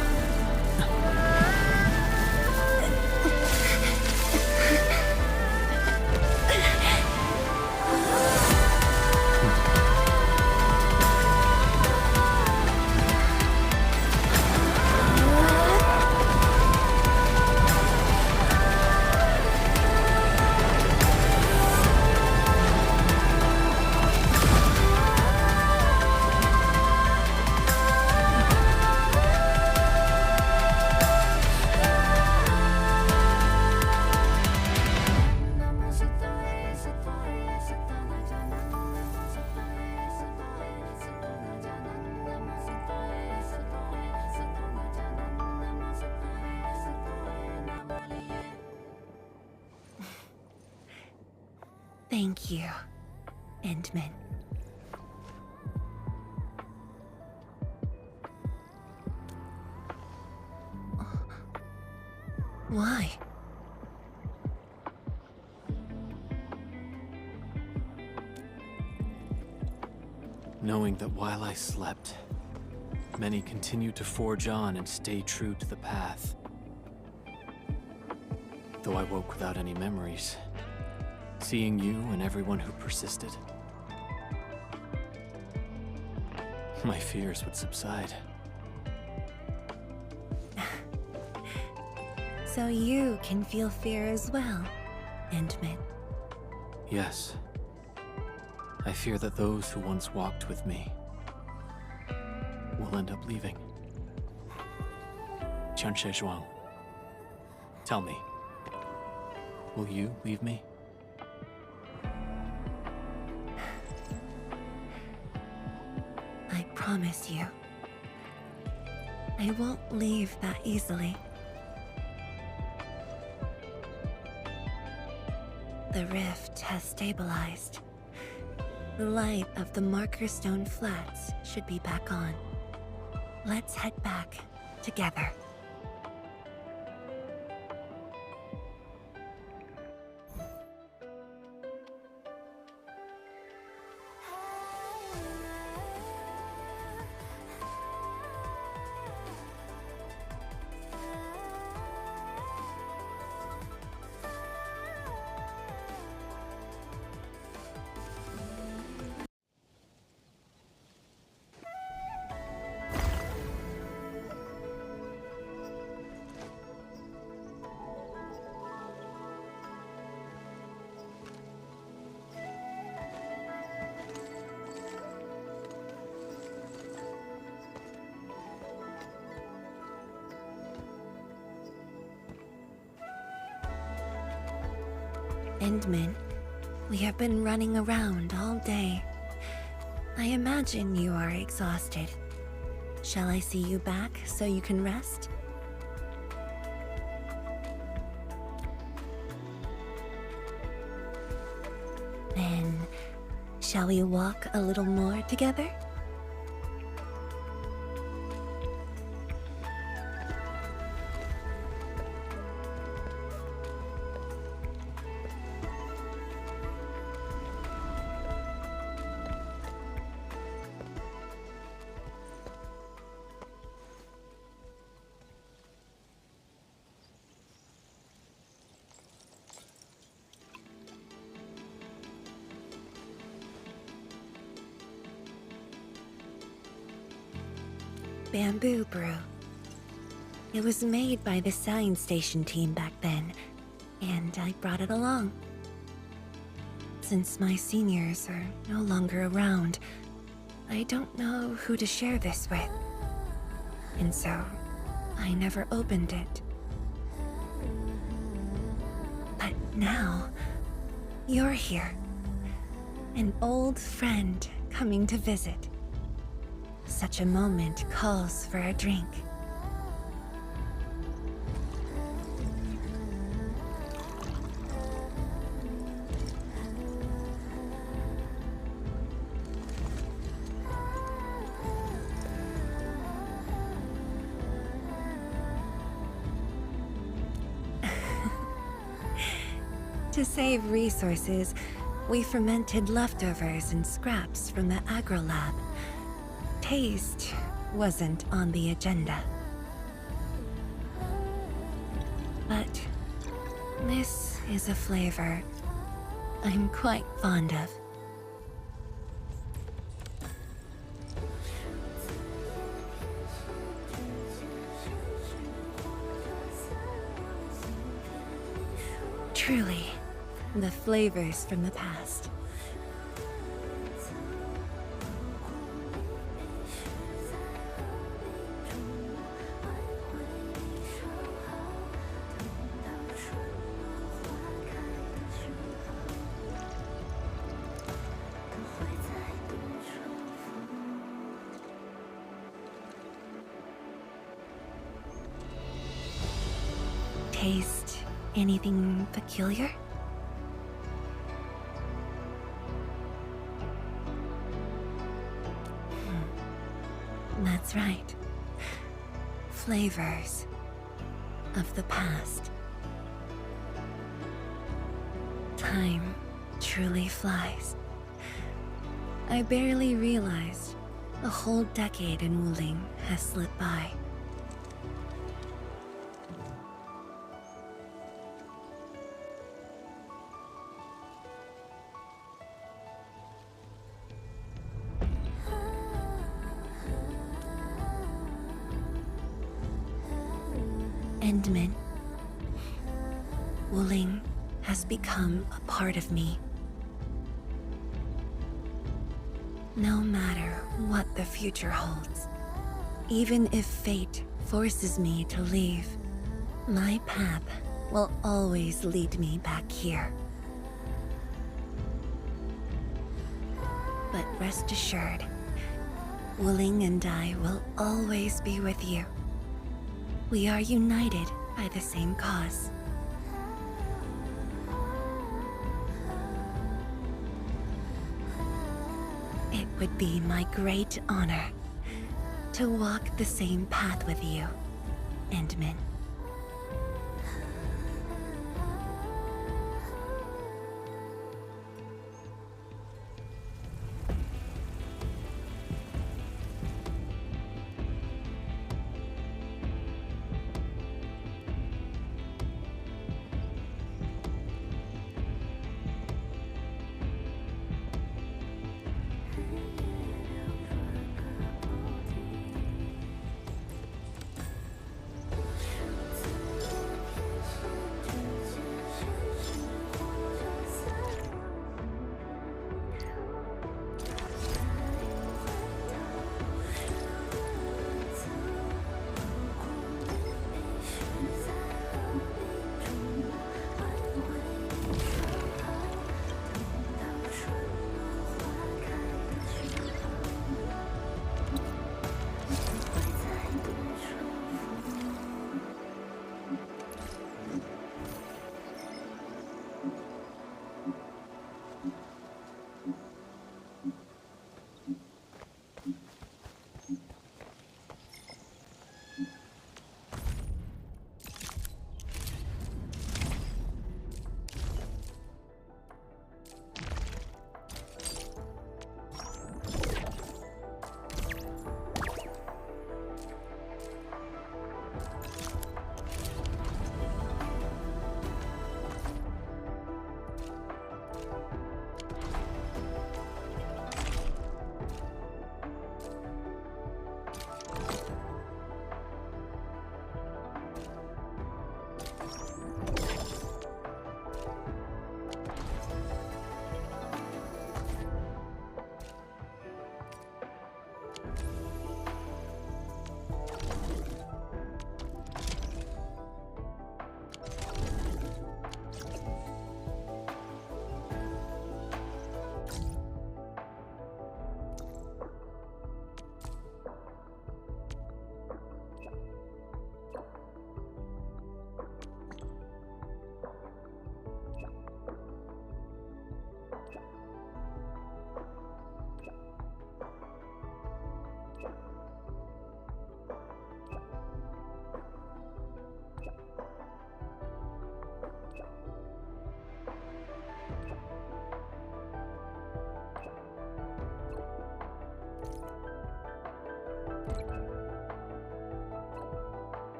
Thank you, Endman. Why? Knowing that while I slept, many continued to forge on and stay true to the path. Though I woke without any memories, seeing you and everyone who persisted, my fears would subside. So you can feel fear as well, Endman. Yes. I fear that those who once walked with me will end up leaving. Qianxie Zhuang, tell me, will you leave me? I promise you, I won't leave that easily. The rift has stabilized. The light of the Marker Stone Flats should be back on. Let's head back together. Endman, we have been running around all day. I imagine you are exhausted. Shall I see you back so you can rest? Then, shall we walk a little more together? Bamboo brew. It was made by the science station team back then, and I brought it along. Since my seniors are no longer around, I don't know who to share this with. And so, I never opened it. But now, you're here. An old friend coming to visit. Such a moment calls for a drink. To save resources, we fermented leftovers and scraps from the agro lab. Taste wasn't on the agenda. But this is a flavor I'm quite fond of. Truly, the flavors from the past. Taste anything peculiar? That's right. Flavors of the past. Time truly flies. I barely realized a whole decade in Wuling has slipped by. Endman. Wuling has become a part of me. No matter what the future holds, even if fate forces me to leave, my path will always lead me back here. But rest assured, Wuling and I will always be with you. We are united by the same cause. It would be my great honor to walk the same path with you, Endman.